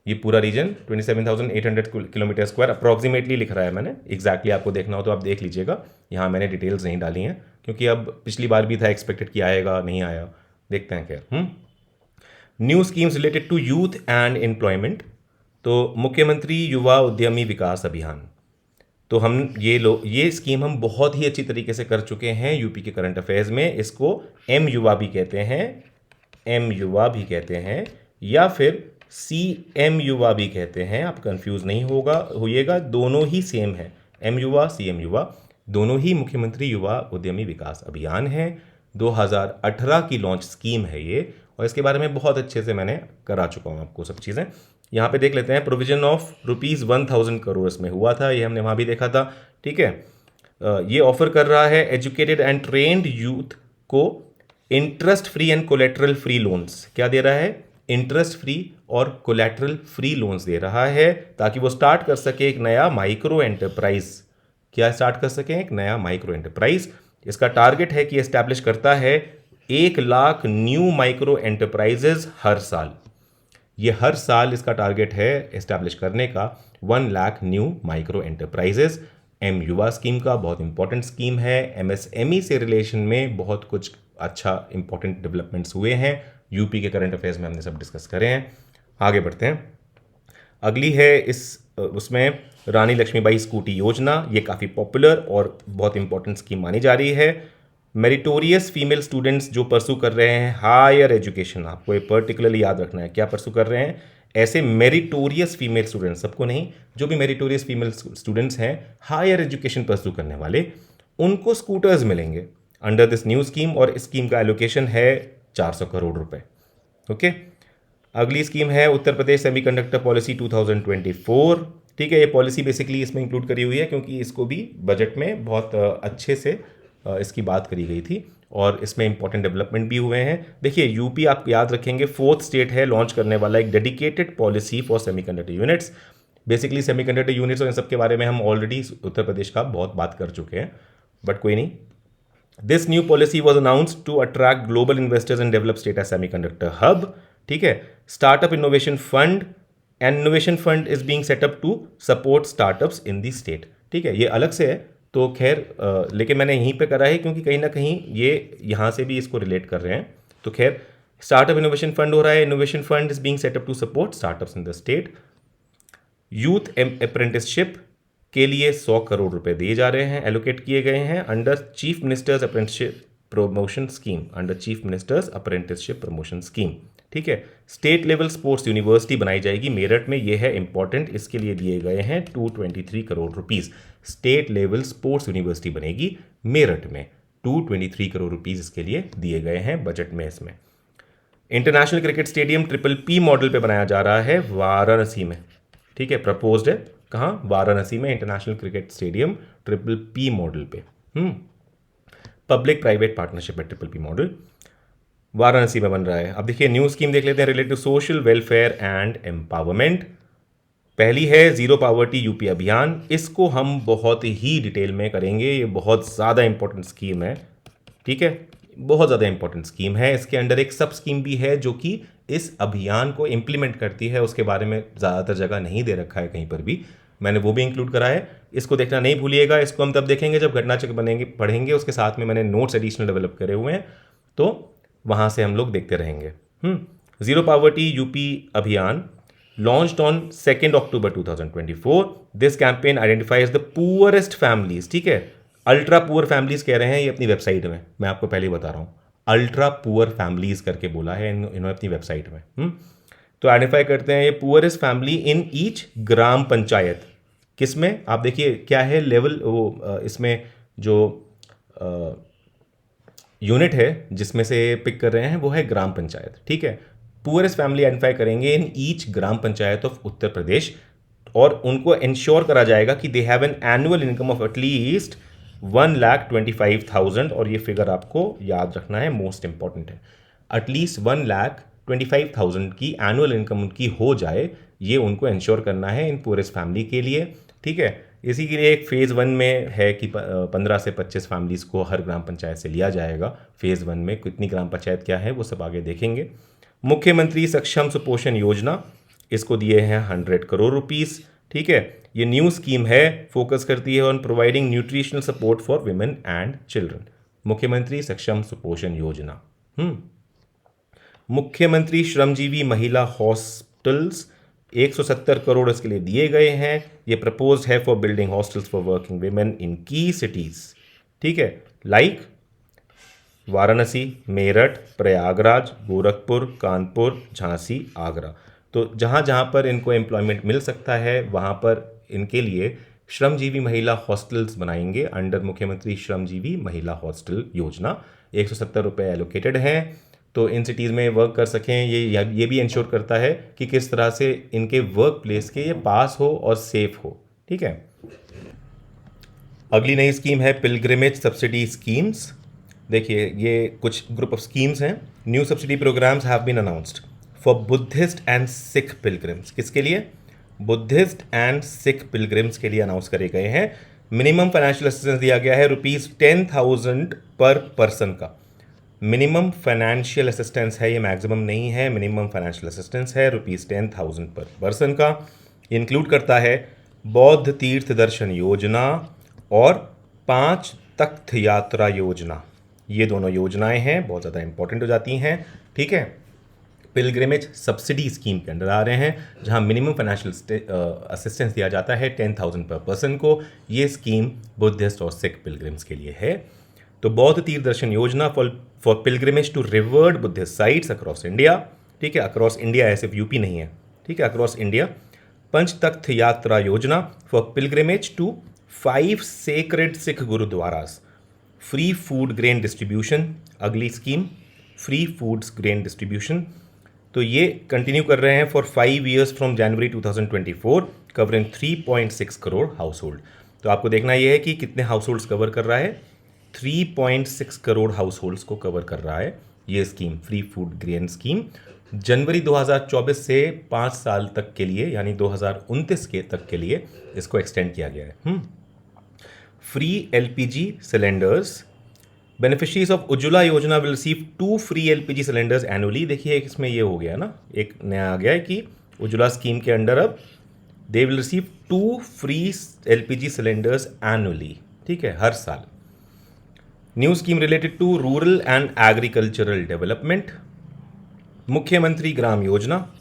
ये पूरा रीजन 27,800 किलोमीटर स्क्वायर अप्रॉक्सीमेटली लिख रहा है मैंने, एग्जैक्टली आपको देखना हो तो आप देख लीजिएगा, यहाँ मैंने डिटेल्स नहीं डाली हैं क्योंकि अब पिछली बार भी था एक्सपेक्टेड कि आएगा, नहीं आया, देखते हैं क्या। New schemes related to youth and employment, तो मुख्यमंत्री युवा उद्यमी विकास अभियान, तो हम ये स्कीम हम बहुत ही अच्छी तरीके से कर चुके हैं यूपी के करंट अफेयर्स में। इसको एम युवा भी कहते हैं, एम युवा भी कहते हैं, या फिर CM युवा भी कहते हैं, आप कंफ्यूज नहीं होइएगा, दोनों ही सेम है, एम युवा CM युवा दोनों ही मुख्यमंत्री युवा उद्यमी विकास अभियान है। 2018 की लॉन्च स्कीम है ये, और इसके बारे में बहुत अच्छे से मैंने करा चुका हूँ आपको सब चीज़ें। यहाँ पे देख लेते हैं, प्रोविजन ऑफ ₹1000 करोड़ में हुआ था, ये हमने वहाँ भी देखा था, ठीक है। ये ऑफर कर रहा है एजुकेटेड एंड ट्रेन्ड यूथ को interest free and collateral free loans. क्या दे रहा है? इंटरेस्ट फ्री और कोलेट्रल फ्री लोन्स दे रहा है, ताकि वो स्टार्ट कर सके एक नया माइक्रो एंटरप्राइज। क्या स्टार्ट कर सके? एक नया माइक्रो एंटरप्राइज। इसका टारगेट है कि एस्टैब्लिश करता है 1 लाख न्यू माइक्रो एंटरप्राइजेज हर साल। ये हर साल इसका टारगेट है एस्टैब्लिश करने का 1 lakh new micro enterprises. M युवा स्कीम का बहुत इंपॉर्टेंट स्कीम है। MSME से रिलेशन में बहुत कुछ अच्छा इंपॉर्टेंट डेवलपमेंट्स हुए हैं यूपी के करंट अफेयर्स में, हमने सब डिस्कस करे हैं। आगे बढ़ते हैं, अगली है उसमें रानी लक्ष्मीबाई स्कूटी योजना। ये काफ़ी पॉपुलर और बहुत इंपॉर्टेंट स्कीम मानी जा रही है। मेरिटोरियस फीमेल स्टूडेंट्स जो परसू कर रहे हैं हायर एजुकेशन, आपको ये पर्टिकुलरली याद रखना है, क्या परसू कर रहे हैं? ऐसे मेरिटोरियस फीमेल स्टूडेंट्स, सबको नहीं, जो भी मेरिटोरियस फीमेल स्टूडेंट्स हैं हायर एजुकेशन परसू करने वाले, उनको स्कूटर्स मिलेंगे अंडर दिस न्यू स्कीम, और इस स्कीम का एलोकेशन है 400 करोड़ रुपए। ओके, अगली स्कीम है उत्तर प्रदेश सेमीकंडक्टर पॉलिसी 2024, ठीक है। ये पॉलिसी बेसिकली इसमें इंक्लूड करी हुई है क्योंकि इसको भी बजट में बहुत अच्छे से इसकी बात करी गई थी और इसमें इंपॉर्टेंट डेवलपमेंट भी हुए हैं। देखिए यूपी, आप याद रखेंगे, 4th स्टेट है लॉन्च करने वाला एक dedicated policy for semiconductor units. Basically semiconductor units और इन सब के बारे में हम ऑलरेडी उत्तर प्रदेश का बहुत बात कर चुके हैं, बट कोई नहीं। This new policy was announced to attract global investors and develop state as semiconductor hub, ठीक है। Startup innovation fund and innovation fund is being set up to support startups in the state, ठीक है। ये अलग से है, तो खैर लेकिन मैंने यहीं पे करा है क्योंकि कहीं ना कहीं ये यहाँ से भी इसको रिलेट कर रहे हैं। तो खैर स्टार्टअप इनोवेशन फंड हो रहा है, innovation fund is being set up to support startups in the state. Youth apprenticeship के लिए 100 करोड़ रुपए दिए जा रहे हैं, एलोकेट किए गए हैं under chief ministers apprenticeship promotion scheme, under chief ministers apprenticeship promotion scheme. ठीक है, स्टेट लेवल स्पोर्ट्स यूनिवर्सिटी बनाई जाएगी मेरठ में, यह है इंपॉर्टेंट, इसके लिए दिए गए हैं 223 crore rupees. State level sports university बनेगी मेरठ में, 223 करोड़ रुपीस इसके लिए दिए गए हैं बजट में। इसमें international cricket stadium triple P model पे बनाया जा रहा है वाराणसी में। ठीक है, प्रपोज्ड है कहाँ, वाराणसी में international cricket stadium triple P model पे। पब्लिक प्राइवेट पार्टनरशिप है ट्रिपल पी मॉडल, वाराणसी में बन रहा है। अब देखिए न्यू स्कीम देख लेते हैं related to social welfare and empowerment. पहली है जीरो पावर्टी यूपी अभियान, इसको हम बहुत ही डिटेल में करेंगे, ये बहुत ज़्यादा इंपॉर्टेंट स्कीम है। ठीक है, बहुत ज़्यादा इंपॉर्टेंट स्कीम है। इसके अंडर एक सब स्कीम भी है जो कि इस अभियान को इम्प्लीमेंट करती है, उसके बारे में ज़्यादातर जगह नहीं दे रखा है कहीं पर भी, मैंने वो भी इंक्लूड करा है। इसको देखना नहीं भूलिएगा, इसको हम तब देखेंगे जब घटना चक्र बनेंगे पढ़ेंगे, उसके साथ में मैंने नोट्स एडिशनल डेवलप करे हुए हैं, तो वहाँ से हम लोग देखते रहेंगे। जीरो पावर्टी यूपी अभियान launched on 2nd October 2024. This campaign identifies the poorest families. ठीक है, अल्ट्रा पुअर फैमिलीज कह रहे हैं ये अपनी वेबसाइट में, मैं आपको पहले ही बता रहा हूँ, अल्ट्रा पुअर फैमिलीज करके बोला है इन्होंने अपनी वेबसाइट में। तो आइडेंटिफाई करते हैं ये poorest family in each gram panchayat. किसमें आप देखिए क्या है लेवल, वो इसमें जो यूनिट है जिसमें से पिक कर रहे हैं वो है ग्राम पंचायत। ठीक है, पुअरेस्ट फैमिली आइडेंटिफाई करेंगे in each gram panchayat of Uttar Pradesh, और उनको इंश्योर करा जाएगा कि they have an annual income of at least 1,25,000, और ये फिगर आपको याद रखना है, मोस्ट इंपॉर्टेंट है, एटलीस्ट 1,25,000 की एनुअल इनकम उनकी हो जाए, ये उनको इंश्योर करना है इन पुअरेस्ट फैमिली के लिए। ठीक है, इसी के लिए एक फेज़ 1 में है कि 15 से 25 फैमिलीज़ को हर ग्राम पंचायत से लिया जाएगा। फेज़ 1 में कितनी ग्राम पंचायत क्या है वो सब आगे देखेंगे। मुख्यमंत्री सक्षम सुपोषण योजना, इसको दिए हैं 100 करोड़ रुपीस। ठीक है, ये न्यू स्कीम है, फोकस करती है on providing nutritional support for women and children. मुख्यमंत्री सक्षम सुपोषण योजना। मुख्यमंत्री श्रमजीवी महिला हॉस्टल्स, 170 करोड़ इसके लिए दिए गए हैं। ये प्रपोज है for building hostels for working women in की सिटीज। ठीक है, लाइक वाराणसी, मेरठ, प्रयागराज, गोरखपुर, कानपुर, झांसी, आगरा। तो जहाँ जहाँ पर इनको एम्प्लॉयमेंट मिल सकता है वहाँ पर इनके लिए श्रमजीवी महिला हॉस्टल्स बनाएंगे अंडर मुख्यमंत्री श्रमजीवी महिला हॉस्टल योजना। 170 रुपये एलोकेटेड हैं, तो इन सिटीज़ में वर्क कर सकें। ये भी इंश्योर करता है कि किस तरह से इनके वर्क प्लेस के ये पास हो और सेफ हो। ठीक है, अगली नई स्कीम है पिलग्रिमेज सब्सिडी स्कीम्स। देखिए ये कुछ ग्रुप ऑफ स्कीम्स हैं। New subsidy programmes have been announced for Buddhist and Sikh pilgrims. किसके लिए? बुद्धिस्ट एंड सिख पिलग्रिम्स के लिए अनाउंस करे गए हैं। मिनिमम फाइनेंशियल असिस्टेंस दिया गया है ₹10,000 पर पर्सन का। मिनिमम फाइनेंशियल असिस्टेंस है, ये मैक्सिमम नहीं है, मिनिमम फाइनेंशियल असिस्टेंस है ₹10,000 पर पर्सन का। इंक्लूड करता है बौद्ध तीर्थ दर्शन योजना और 5 तख्त यात्रा योजना। ये दोनों योजनाएं हैं, बहुत ज़्यादा इंपॉर्टेंट हो जाती हैं। ठीक है, पिलग्रिमेज सब्सिडी स्कीम के अंडर आ रहे हैं, जहां मिनिमम फाइनेंशियल असिस्टेंस दिया जाता है 10,000 पर पर्सन को। ये स्कीम बुद्धिस्ट और सिख पिलग्रिम्स के लिए है। तो बौद्ध तीर्थ दर्शन योजना for pilgrimage to revered Buddhist sites across India. ठीक है, अक्रॉस इंडिया है, सिर्फ यूपी नहीं है। ठीक है, across India. Punch Takht Yatra Yojana for pilgrimage to 5 sacred Sikh gurdwaras. Free food grain distribution, अगली scheme, free foods grain distribution. तो ये कंटिन्यू कर रहे हैं for 5 years from January 2024, covering 3.6 crore household. तो आपको देखना ये है कि कितने हाउस होल्ड्स कवर कर रहा है। 3.6 करोड़ हाउस होल्ड्स को कवर कर रहा है ये scheme, free food grain scheme. जनवरी 2024 से 5 साल तक के लिए, यानी 2029 के तक के लिए इसको एक्सटेंड किया गया है। Free LPG cylinders, beneficiaries of Ujjwala Yojana will receive 2 free LPG cylinders annually. देखिए इसमें ये हो गया ना, एक नया आ गया है कि उज्ज्वला स्कीम के अंडर अब they will receive 2 free LPG cylinders annually. ठीक है, हर साल। New scheme related to rural and agricultural development. मुख्यमंत्री ग्राम योजना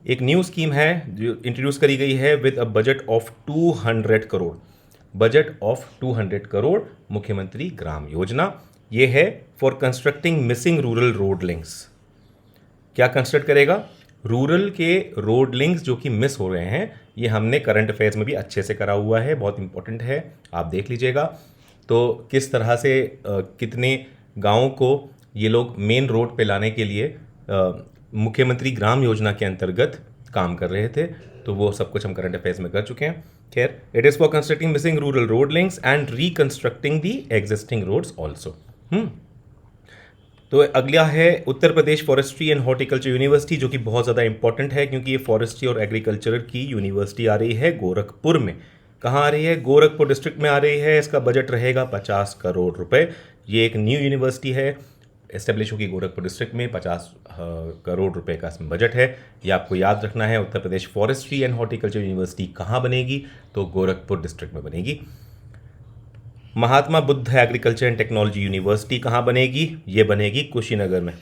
एक न्यू स्कीम है जो इंट्रोड्यूस करी गई है with a budget of 200 crore. Budget of 200 crore मुख्यमंत्री ग्राम योजना। ये है for constructing missing rural road links. क्या कंस्ट्रक्ट करेगा? रूरल के रोड लिंक्स जो कि मिस हो रहे हैं। ये हमने करंट अफेयर्स में भी अच्छे से करा हुआ है, बहुत इंपॉर्टेंट है, आप देख लीजिएगा। तो किस तरह से कितने गांवों को ये लोग मेन रोड पे लाने के लिए मुख्यमंत्री ग्राम योजना के अंतर्गत काम कर रहे थे, तो वो सब कुछ हम करंट अफेयर्स में कर चुके हैं। खैर, it is for constructing missing rural road links and reconstructing the existing roads also. तो अगला है Uttar Pradesh forestry and horticulture university, जो कि बहुत ज़्यादा इंपॉर्टेंट है क्योंकि ये फॉरेस्ट्री और एग्रीकल्चर की यूनिवर्सिटी आ रही है गोरखपुर में। कहाँ आ रही है? गोरखपुर डिस्ट्रिक्ट में आ रही है। इसका बजट रहेगा 50 करोड़ रुपए। ये एक न्यू यूनिवर्सिटी है, एस्टेब्लिश होगी गोरखपुर डिस्ट्रिक्ट में। 50 करोड़ रुपए का इसमें बजट है। ये आपको याद रखना है। Uttar Pradesh forestry and horticulture university कहाँ बनेगी? तो गोरखपुर डिस्ट्रिक्ट में बनेगी। Mahatma Buddha agriculture and technology university कहाँ बनेगी? ये बनेगी कुशीनगर में।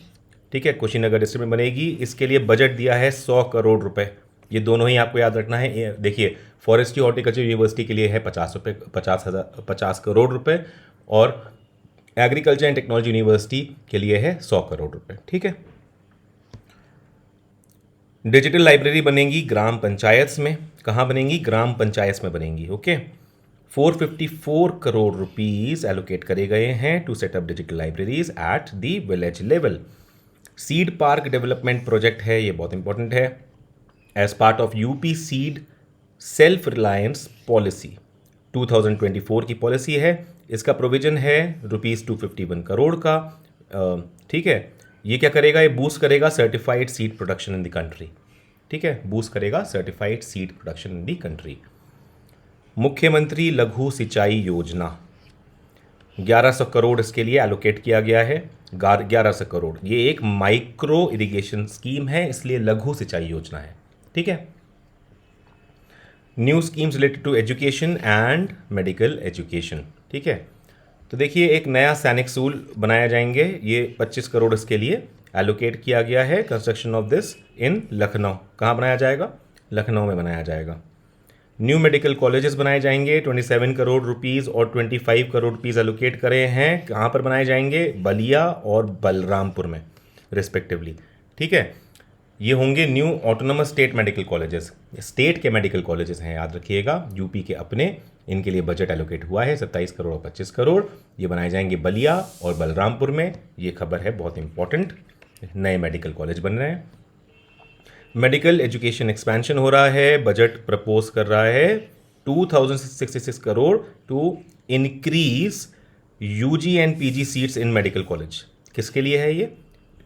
ठीक है, कुशीनगर डिस्ट्रिक्ट में बनेगी। इसके लिए बजट दिया है 100 करोड़ रुपए। ये दोनों ही आपको याद रखना है। देखिए, फॉरेस्ट्री हॉर्टिकल्चर यूनिवर्सिटी के लिए है 50 करोड़ रुपए, और एग्रीकल्चर एंड टेक्नोलॉजी यूनिवर्सिटी के लिए है 100 करोड़ रुपए। ठीक है। डिजिटल लाइब्रेरी बनेगी ग्राम पंचायत में। कहाँ बनेगी? ग्राम पंचायत में बनेगी। ओके। 454 करोड़ रुपीस एलोकेट करे गए हैं to set up digital libraries at the village level. Seed park development project है, ये बहुत इंपॉर्टेंट है। As part of UP seed self reliance policy 2024 की पॉलिसी है। इसका प्रोविजन है ₹251 करोड़ का। ठीक है। ये क्या करेगा? ये बूस्ट करेगा certified seed production in the country. ठीक है, बूस्ट करेगा certified seed production in the country. मुख्यमंत्री लघु सिंचाई योजना 1100 करोड़ इसके लिए एलोकेट किया गया है। 1100 करोड़, ये एक माइक्रो इरिगेशन स्कीम है, इसलिए लघु सिंचाई योजना है। ठीक है। New schemes related to education and medical education. ठीक है। तो देखिए, एक नया सैनिक स्कूल बनाया जाएंगे। ये 25 करोड़ इसके लिए एलोकेट किया गया है। Construction of this in Lucknow. कहाँ बनाया जाएगा? लखनऊ में बनाया जाएगा। न्यू मेडिकल कॉलेजेस बनाए जाएंगे। 27 करोड़ रुपीस और 25 करोड़ रुपीस एलोकेट करे हैं। कहाँ पर बनाए जाएंगे? बलिया और बलरामपुर में रिस्पेक्टिवली। ठीक है। ये होंगे new autonomous state medical colleges. State के मेडिकल कॉलेजेस हैं, याद रखिएगा, यूपी के अपने। इनके लिए बजट एलोकेट हुआ है 27 करोड़ और 25 करोड़। ये बनाए जाएंगे बलिया और बलरामपुर में। ये खबर है बहुत इंपॉर्टेंट, नए मेडिकल कॉलेज बन रहे हैं। मेडिकल एजुकेशन एक्सपेंशन हो रहा है। बजट प्रपोज कर रहा है 2066 crore to increase UG and PG seats in medical college. किसके लिए है ये?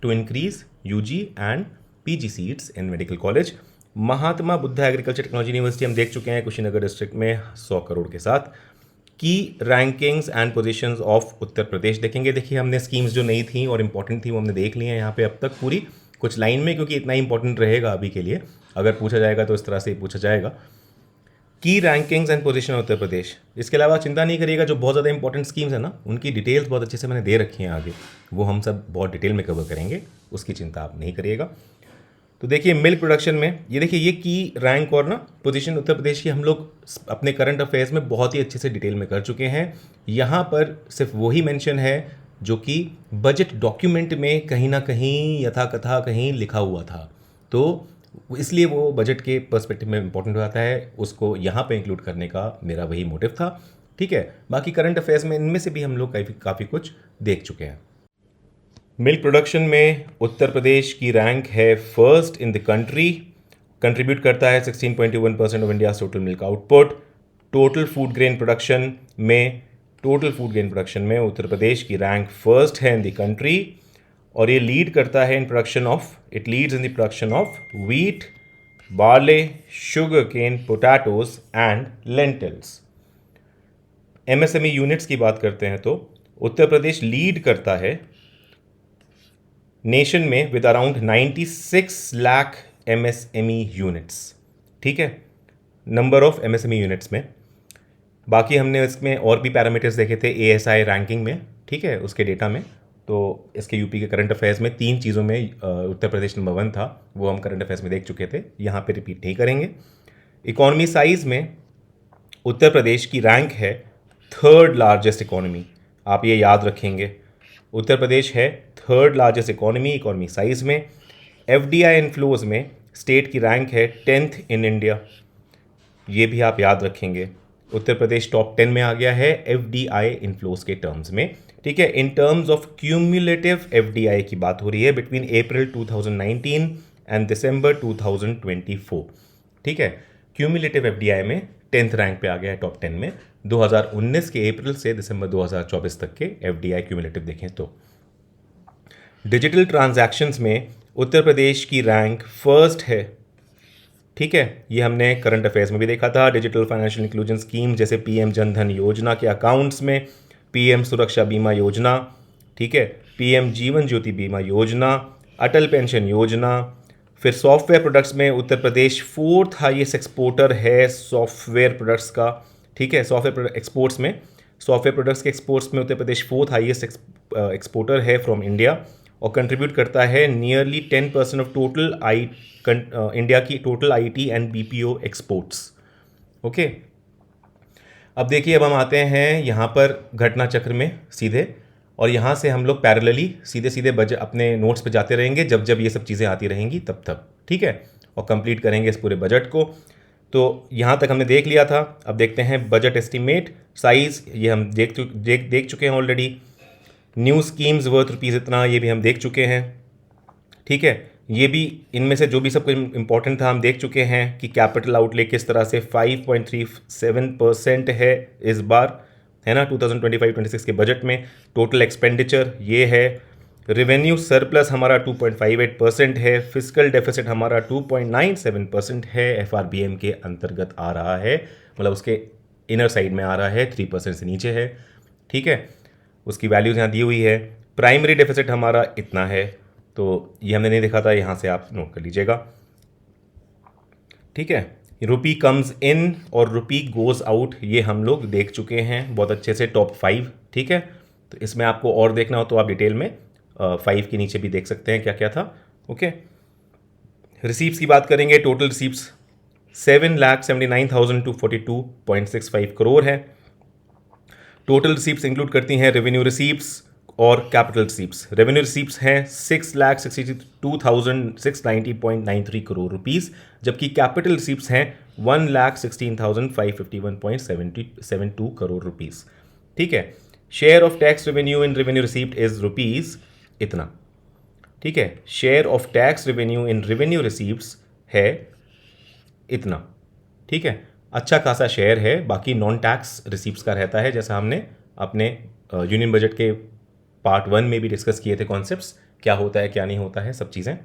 To increase UG and PG seats in medical college. Mahatma Buddha agriculture technology university हम देख चुके हैं कुशीनगर डिस्ट्रिक्ट में 100 करोड़ के साथ। की rankings and positions of Uttar प्रदेश देखेंगे। देखिए, हमने स्कीम्स जो नहीं थी और इंपॉर्टेंट थी वो हमने देख ली हैं यहाँ पे अब तक पूरी, कुछ लाइन में, क्योंकि इतना इंपॉर्टेंट रहेगा अभी के लिए। अगर पूछा जाएगा तो इस तरह से ही पूछा जाएगा। की rankings and position Uttar Pradesh. इसके अलावा चिंता नहीं करिएगा, जो बहुत ज़्यादा इंपॉर्टेंट स्कीम्स है ना, उनकी डिटेल्स बहुत अच्छे से मैंने दे रखी हैं आगे, वो हम सब बहुत डिटेल में कवर करेंगे, उसकी चिंता आप नहीं करिएगा। तो देखिए, मिल्क प्रोडक्शन में ये देखिए, ये की रैंक और ना पोजीशन उत्तर प्रदेश की हम लोग अपने करंट अफेयर्स में बहुत ही अच्छे से डिटेल में कर चुके हैं। यहाँ पर सिर्फ वही मेंशन है जो कि बजट डॉक्यूमेंट में कहीं ना कहीं यथाकथा कहीं लिखा हुआ था, तो इसलिए वो बजट के पर्सपेक्टिव में इंपॉर्टेंट हो जाता है। उसको यहाँ पे इंक्लूड करने का मेरा वही मोटिव था। ठीक है। बाकी करंट अफेयर्स में इनमें से भी हम लोग काफ़ी कुछ देख चुके हैं। मिल्क प्रोडक्शन में उत्तर प्रदेश की रैंक है first in the country. Contribute करता है 16.21% of India total milk output. Total food grain production में उत्तर प्रदेश की रैंक फर्स्ट है इन द कंट्री, और ये लीड करता है in production of wheat, barley, sugar cane, potatoes and lentils. MSME units की बात करते हैं तो उत्तर प्रदेश लीड करता है नेशन में with around 96 lakh MSME units. ठीक है, नंबर ऑफ एमएसएमई यूनिट्स में। बाकी हमने इसमें और भी पैरामीटर्स देखे थे एएसआई रैंकिंग में, ठीक है, उसके डेटा में, तो इसके यूपी के करंट अफेयर्स में 3 चीज़ों में उत्तर प्रदेश नंबर 1 था, वो हम करंट अफेयर्स में देख चुके थे, यहाँ पे रिपीट नहीं करेंगे। इकोनॉमी साइज में उत्तर प्रदेश की रैंक है 3rd लार्जेस्ट इकोनॉमी, आप ये याद रखेंगे। उत्तर प्रदेश है 3rd लार्जेस्ट इकोनॉमी साइज में। एफडीआई इनफ्लोज में स्टेट की रैंक है 10th इन इंडिया, ये भी आप याद रखेंगे। उत्तर प्रदेश टॉप 10 में आ गया है एफडीआई इनफ्लोज के टर्म्स में, ठीक है। इन टर्म्स ऑफ क्यूमुलेटिव एफडीआई की बात हो रही है बिटवीन अप्रैल 2019 एंड दिसंबर 2024, ठीक है। क्यूमुलेटिव एफडीआई में 10th रैंक पे आ गया है टॉप 10 में। 2019 के अप्रैल से दिसंबर 2024 तक के एफडीआई क्यूमुलेटिव देखें तो। डिजिटल ट्रांजैक्शंस में उत्तर प्रदेश की रैंक फर्स्ट है, ठीक है। ये हमने करंट अफेयर्स में भी देखा था। डिजिटल फाइनेंशियल इंक्लूजन स्कीम जैसे पीएम जनधन योजना के अकाउंट्स में, पीएम सुरक्षा बीमा योजना, ठीक है, पीएम जीवन ज्योति बीमा योजना, अटल पेंशन योजना। फिर सॉफ्टवेयर प्रोडक्ट्स में Uttar Pradesh 4th highest exporter है सॉफ्टवेयर प्रोडक्ट्स का, ठीक है। सॉफ्टवेयर प्रोडक्ट्स के एक्सपोर्ट्स में Uttar Pradesh 4th highest exporter है फ्रॉम इंडिया और कंट्रीब्यूट करता है नियरली 10% ऑफ टोटल इंडिया की total IT and BPO exports, okay. अब देखिए, अब हम आते हैं यहाँ पर घटना चक्र में सीधे, और यहाँ से हम लोग पैरेलली सीधे सीधे अपने नोट्स पे जाते रहेंगे जब जब ये सब चीज़ें आती रहेंगी तब, ठीक है, और कंप्लीट करेंगे इस पूरे बजट को। तो यहाँ तक हमने देख लिया था। अब देखते हैं बजट एस्टिमेट साइज़, ये हम देख चुके हैं already. New schemes worth rupees इतना, ये भी हम देख चुके हैं, ठीक है। ये भी इनमें से जो भी सब कुछ इंपॉर्टेंट था हम देख चुके हैं कि कैपिटल आउटले किस तरह से 5.37% है इस बार, है ना, 2025-26 के बजट में। टोटल एक्सपेंडिचर ये है। रेवेन्यू सरप्लस हमारा 2.58% है। फिस्कल डेफिसिट हमारा 2.97% है, एफआरबीएम के अंतर्गत आ रहा है, मतलब उसके इनर साइड में आ रहा है, 3% से नीचे है, ठीक है। उसकी वैल्यूज यहाँ दी हुई है। प्राइमरी डेफिसिट हमारा इतना है, तो ये हमने नहीं देखा था, यहाँ से आप नोट कर लीजिएगा, ठीक है। रुपी कम्स इन और रुपी गोज आउट, ये हम लोग देख चुके हैं बहुत अच्छे से, टॉप 5, ठीक है। तो इसमें आपको और देखना हो तो आप डिटेल में 5 के नीचे भी देख सकते हैं क्या क्या था, ओके। रिसीप्स की बात करेंगे, टोटल रिसीप्स 7,79,242.65 करोड़ है। टोटल रिसीप्स इंक्लूड करती हैं रेवेन्यू रिसीप्स और कैपिटल रिसीप्स। रेवेन्यू रिसीप्स हैं 6,62,690.93 करोड़ रुपीस, जबकि कैपिटल रिसीप्स हैं 1,16,551.72 करोड़ रुपीस, ठीक है। Share of tax revenue in revenue receipt is rupees इतना, ठीक है। Share of tax revenue in revenue receipts है इतना, ठीक है। अच्छा खासा शेयर है, बाकी नॉन टैक्स रिसीप्ट्स का रहता है, जैसा हमने अपने यूनियन बजट के पार्ट 1 में भी डिस्कस किए थे कॉन्सेप्ट्स, क्या होता है क्या नहीं होता है सब चीज़ें।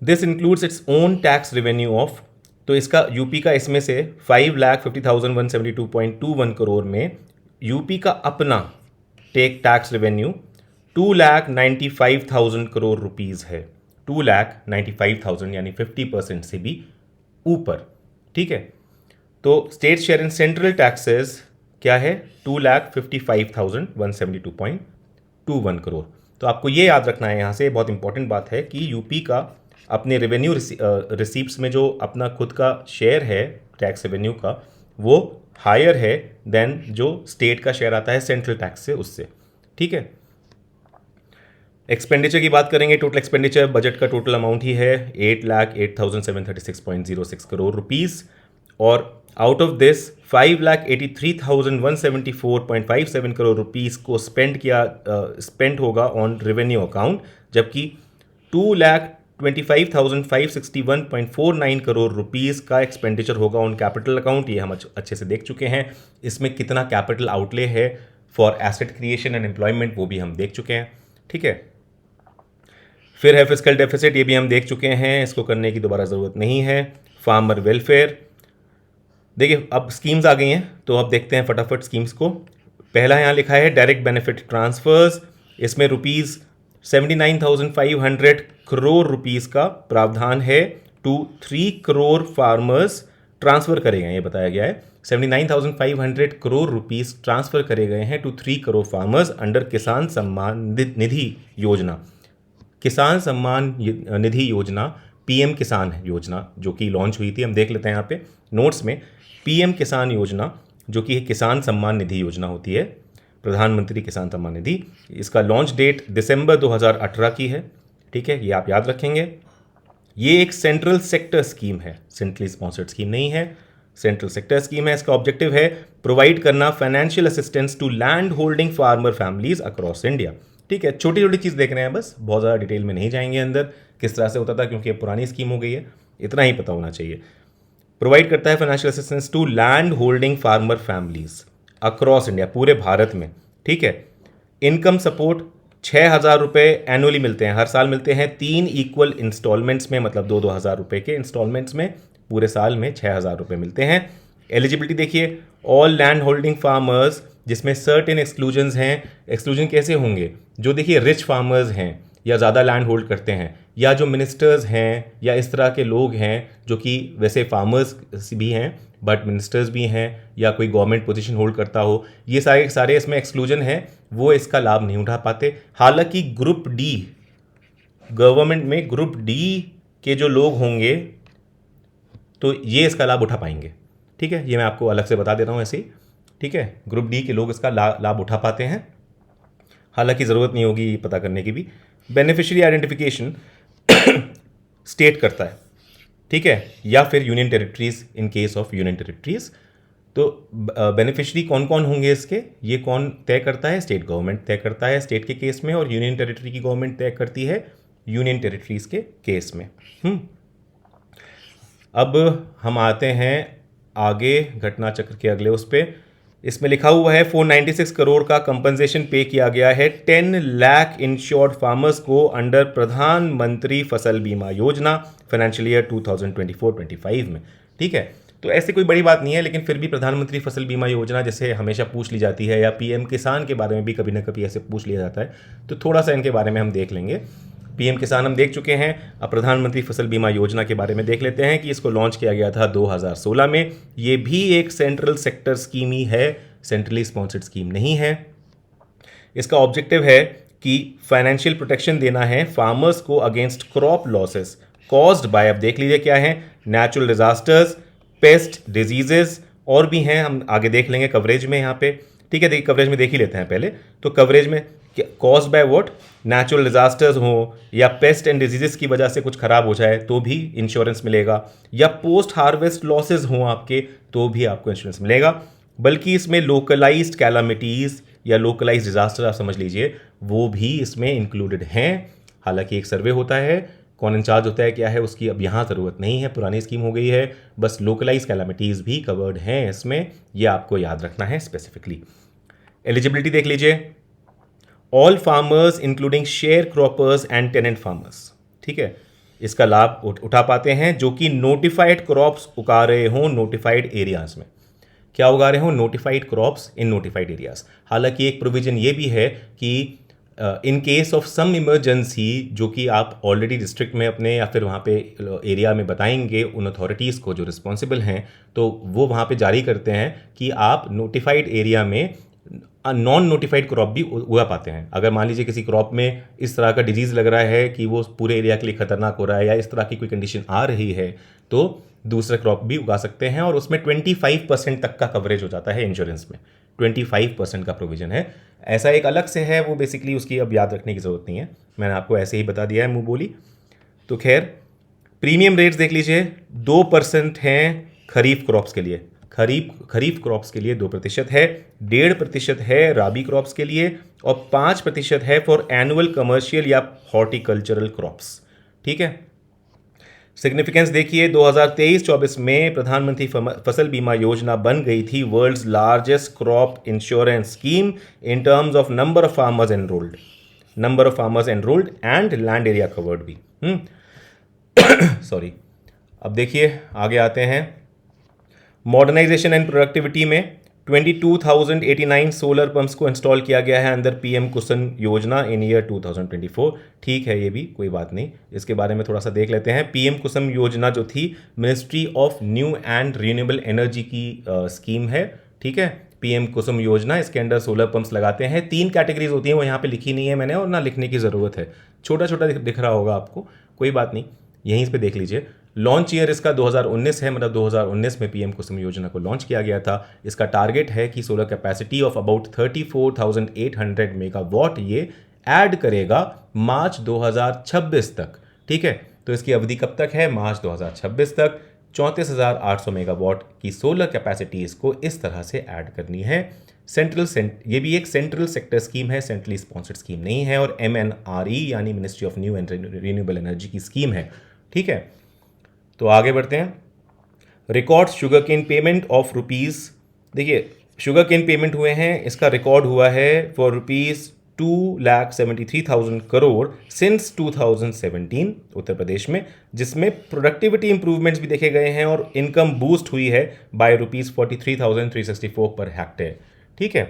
This includes its own tax revenue of, तो इसका यूपी का इसमें से 5,50,172.21 करोड़ में यूपी का अपना टैक्स रेवेन्यू 2,95,000 करोड़ रुपीज़ है। 2,95,000 यानी 50% से भी ऊपर, ठीक है। तो state share in central taxes क्या है, 2,55,172.21 करोड़। तो आपको ये याद रखना है, यहाँ से बहुत इंपॉर्टेंट बात है कि यूपी का अपने रेवेन्यू रिसीप्ट्स में जो अपना खुद का शेयर है टैक्स रेवेन्यू का, वो हायर है देन जो स्टेट का शेयर आता है सेंट्रल टैक्स से, उससे, ठीक है। एक्सपेंडिचर की बात करेंगे, टोटल एक्सपेंडिचर बजट का टोटल अमाउंट ही है 8,08,736.06 करोड़ रुपीज़, और out of this 5,83,174.57 crore rupees को स्पेंड होगा ऑन रेवेन्यू अकाउंट, जबकि 2,25,561.49 करोड़ रुपीज़ का एक्सपेंडिचर होगा ऑन कैपिटल अकाउंट। ये हम अच्छे से देख चुके हैं। इसमें कितना कैपिटल आउटले है for asset creation and employment, वो भी हम देख चुके हैं, ठीक है। फिर है फिस्कल डेफिसिट, ये भी हम देख चुके हैं, इसको करने की दोबारा ज़रूरत नहीं है। फार्मर वेलफेयर, देखिए अब स्कीम्स आ गई हैं, तो अब देखते हैं फटाफट स्कीम्स को। पहला यहाँ लिखा है डायरेक्ट बेनिफिट ट्रांसफर्स, इसमें रुपीज़ 79,500 करोड़ रुपीज़ का प्रावधान है टू 3 करोड़ फार्मर्स ट्रांसफर करे गए हैं, ये बताया गया है 79,500 करोड़ रुपीस ट्रांसफर करे गए हैं टू 3 करोड़ फार्मर्स अंडर किसान सम्मान निधि योजना। किसान सम्मान निधि योजना पीएम किसान योजना जो कि लॉन्च हुई थी, हम देख लेते हैं यहाँ पे नोट्स में। पीएम किसान योजना जो कि किसान सम्मान निधि योजना होती है, प्रधानमंत्री किसान सम्मान निधि, इसका लॉन्च डेट दिसंबर 2018 की है। ठीक है, ये आप याद रखेंगे। ये एक सेंट्रल सेक्टर स्कीम है, सेंट्रली स्पॉन्सर्ड स्कीम नहीं है, सेंट्रल सेक्टर स्कीम है। इसका ऑब्जेक्टिव है प्रोवाइड करना financial assistance to land holding farmer families across India. ठीक है, छोटी छोटी चीज़ देख रहे हैं बस, बहुत ज़्यादा डिटेल में नहीं जाएंगे अंदर किस तरह से होता था, क्योंकि ये पुरानी स्कीम हो गई है, इतना ही पता होना चाहिए। प्रोवाइड करता है financial assistance to land holding farmer families across India, पूरे भारत में। ठीक है, इनकम सपोर्ट 6,000 रुपये एनुअली मिलते हैं, हर साल मिलते हैं 3 इक्वल इंस्टॉलमेंट्स में, मतलब 2-2 हज़ार रुपये के इंस्टॉलमेंट्स में पूरे साल में 6,000 रुपये मिलते हैं। एलिजिबिलिटी देखिए, ऑल लैंड होल्डिंग फार्मर्स, जिसमें सर्टेन एक्सक्लूजन्स हैं। एक्सक्लूजन कैसे होंगे? जो देखिए रिच फार्मर्स हैं या ज़्यादा लैंड होल्ड करते हैं, या जो मिनिस्टर्स हैं या इस तरह के लोग हैं जो कि वैसे फार्मर्स भी हैं बट मिनिस्टर्स भी हैं, या कोई गवर्नमेंट पोजीशन होल्ड करता हो, ये सारे इसमें एक्सक्लूजन है, वो इसका लाभ नहीं उठा पाते। हालांकि ग्रुप डी, गवर्नमेंट में ग्रुप डी के जो लोग होंगे तो ये इसका लाभ उठा पाएंगे। ठीक है, ये मैं आपको अलग से बता दे रहा हूँ ऐसे ही। ठीक है, ग्रुप डी के लोग इसका लाभ उठा पाते हैं, हालांकि ज़रूरत नहीं होगी पता करने की भी। बेनिफिशियरी आइडेंटिफिकेशन स्टेट करता है, ठीक है, या फिर union territories, in case of union territories. तो बेनिफिशियरी कौन कौन होंगे इसके, ये कौन तय करता है? स्टेट गवर्नमेंट तय करता है स्टेट के केस में, और यूनियन टेरिटरी की गवर्नमेंट तय करती है यूनियन टेरिटरीज के केस में। अब हम आते हैं आगे घटना चक्र के अगले उस पर। इसमें लिखा हुआ है 496 करोड़ का कंपनसेशन पे किया गया है 10 लाख इंश्योर्ड फार्मर्स को अंडर प्रधानमंत्री फसल बीमा योजना फाइनेंशियल ईयर 2024-25 में। ठीक है, तो ऐसी कोई बड़ी बात नहीं है, लेकिन फिर भी प्रधानमंत्री फसल बीमा योजना जैसे हमेशा पूछ ली जाती है, या पीएम किसान के बारे में भी कभी ना कभी ऐसे पूछ लिया जाता है, तो थोड़ा सा इनके बारे में हम देख लेंगे। पीएम किसान हम देख चुके हैं, अब प्रधानमंत्री फसल बीमा योजना के बारे में देख लेते हैं कि इसको लॉन्च किया गया था 2016 में। ये भी एक सेंट्रल सेक्टर स्कीम ही है, सेंट्रली स्पॉन्सर्ड स्कीम नहीं है। इसका ऑब्जेक्टिव है कि फाइनेंशियल प्रोटेक्शन देना है फार्मर्स को against crop losses caused by, अब देख लीजिए क्या है, नेचुरल डिजास्टर्स, पेस्ट, डिजीजेस, और भी हैं, हम आगे देख लेंगे कवरेज में यहाँ पे। ठीक है, देखिए कवरेज में देख ही लेते हैं पहले। तो कवरेज में caused by what, natural disasters हो या पेस्ट एंड डिजीजेस की वजह से कुछ खराब हो जाए तो भी इंश्योरेंस मिलेगा, या पोस्ट हार्वेस्ट लॉसेज हो आपके तो भी आपको इंश्योरेंस मिलेगा। बल्कि इसमें लोकलाइज्ड कैलामिटीज़ या लोकलाइज्ड डिजास्टर आप समझ लीजिए, वो भी इसमें इंक्लूडेड हैं। हालांकि एक सर्वे होता है, कौन इंचार्ज होता है क्या है उसकी अब यहाँ ज़रूरत नहीं है, पुरानी स्कीम हो गई है, बस लोकलाइज कैलामिटीज़ भी कवर्ड हैं इसमें, ये आपको याद रखना है स्पेसिफिकली। एलिजिबिलिटी देख लीजिए, all farmers including sharecroppers and tenant farmers. ठीक है, इसका लाभ उठा पाते हैं जो कि नोटिफाइड क्रॉप्स उगा रहे हों नोटिफाइड एरियाज में। क्या उगा रहे हों? Notified crops in notified areas. हालांकि एक प्रोविजन ये भी है कि in case of some emergency, जो कि आप ऑलरेडी डिस्ट्रिक्ट में अपने या फिर वहाँ पे एरिया में बताएंगे उन अथॉरिटीज़ को जो रिस्पॉन्सिबल हैं, तो वो वहाँ पे जारी करते हैं कि आप नोटिफाइड एरिया में नॉन नोटिफाइड क्रॉप भी उगा पाते हैं। अगर मान लीजिए किसी क्रॉप में इस तरह का डिजीज़ लग रहा है कि वो पूरे एरिया के लिए खतरनाक हो रहा है, या इस तरह की कोई कंडीशन आ रही है, तो दूसरा क्रॉप भी उगा सकते हैं, और उसमें 25% तक का कवरेज हो जाता है इंश्योरेंस में। 25% का प्रोविजन है, ऐसा एक अलग से है, वो बेसिकली उसकी अब याद रखने की ज़रूरत नहीं है, मैंने आपको ऐसे ही बता दिया है मुंह बोली। तो खैर, प्रीमियम रेट्स देख लीजिए, 2% हैं खरीफ क्रॉप्स के लिए, खरीफ क्रॉप्स के लिए 2% है, 1.5% है राबी क्रॉप्स के लिए, और 5% है फॉर एनुअल कमर्शियल या हॉर्टिकल्चरल क्रॉप्स। ठीक है, सिग्निफिकेंस देखिए, 2023-24 में प्रधानमंत्री फसल बीमा योजना बन गई थी world's largest crop insurance scheme in terms of number of farmers enrolled and land area covered भी। सॉरी, अब देखिए आगे आते हैं। मॉडर्नाइजेशन एंड प्रोडक्टिविटी में 22,089 सोलर पंप्स को इंस्टॉल किया गया है अंदर पीएम कुसुम योजना इन ईयर 2024। ठीक है, ये भी कोई बात नहीं, इसके बारे में थोड़ा सा देख लेते हैं। पीएम कुसुम योजना जो थी ministry of new and renewable energy की स्कीम है। ठीक है, पीएम कुसुम योजना, इसके अंदर सोलर पंप्स लगाते हैं। 3 कैटेगरीज होती हैं, वो यहाँ पे लिखी नहीं है मैंने और ना लिखने की ज़रूरत है, छोटा छोटा दिख रहा होगा आपको, कोई बात नहीं, यहीं पे देख लीजिए। लॉन्च ईयर इसका 2019 है, मतलब 2019 में पीएम कुसुम योजना को लॉन्च किया गया था। इसका टारगेट है कि solar capacity of about 34,800 megawatt ये ऐड करेगा मार्च 2026 तक। ठीक है, तो इसकी अवधि कब तक है? मार्च 2026 तक। 34,800 मेगावाट की सोलर कैपेसिटी इसको इस तरह से ऐड करनी है। ये भी एक सेंट्रल सेक्टर स्कीम है, सेंट्रली स्पॉन्सर्ड स्कीम नहीं है, और MNRE यानी ministry of new and renewable energy की स्कीम है। ठीक है, तो आगे बढ़ते हैं। Record sugarcane payment of rupees, देखिए शुगर केन पेमेंट हुए हैं, इसका रिकॉर्ड हुआ है for rupees 2,73,000 crore since 2017 Uttar Pradesh में, जिसमें प्रोडक्टिविटी इंप्रूवमेंट्स भी देखे गए हैं और इनकम बूस्ट हुई है बाय रुपीज़ 43,364 पर हेक्टेयर। ठीक है,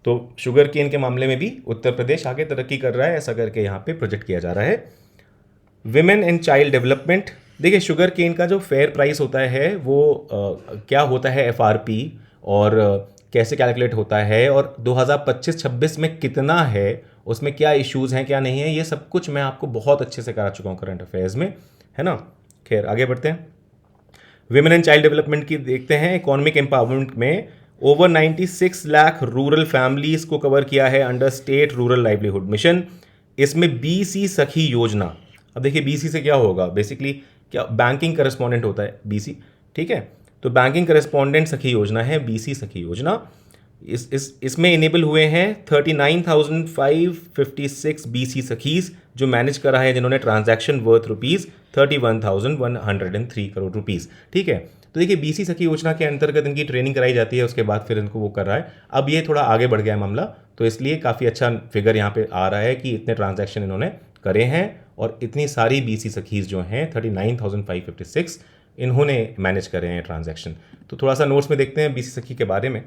तो शुगर केन के मामले में भी उत्तर प्रदेश आगे तरक्की कर रहा है, ऐसा करके यहाँ पे प्रोजेक्ट किया जा रहा है। विमेन एंड चाइल्ड डेवलपमेंट, देखिए शुगर केन का जो फेयर प्राइस होता है वो क्या होता है FRP, और कैसे कैलकुलेट होता है, और 2025-26 में कितना है, उसमें क्या इश्यूज हैं क्या नहीं है, ये सब कुछ मैं आपको बहुत अच्छे से करा चुका हूँ करंट अफेयर्स में, है ना। खैर आगे बढ़ते हैं। विमेन एंड चाइल्ड डेवलपमेंट की देखते हैं। इकोनॉमिक एम्पावरमेंट में ओवर 96 लाख रूरल फैमिलीज को कवर किया है under state rural livelihood mission. इसमें BC सखी योजना, अब देखिए BC से क्या होगा, बेसिकली क्या बैंकिंग करस्पॉन्डेंट होता है BC। ठीक है, तो बैंकिंग करस्पॉन्डेंट सखी योजना है BC सखी योजना। इसमें इनेबल हुए हैं 39,556 BC सखीज जो मैनेज करा है, जिन्होंने transaction worth rupees 31,103 crore rupees. ठीक है, तो देखिए BC सखी योजना के अंतर्गत इनकी ट्रेनिंग कराई जाती है, उसके बाद फिर इनको वो कर रहा है। अब ये थोड़ा आगे बढ़ गया है मामला, तो इसलिए काफ़ी अच्छा फिगर यहाँ पे आ रहा है कि इतने ट्रांजैक्शन इन्होंने करे हैं और इतनी सारी BC सखीज जो हैं 39,556 इन्होंने मैनेज करे हैं ट्रांजैक्शन। तो थोड़ा सा नोट्स में देखते हैं BC सखी के बारे में।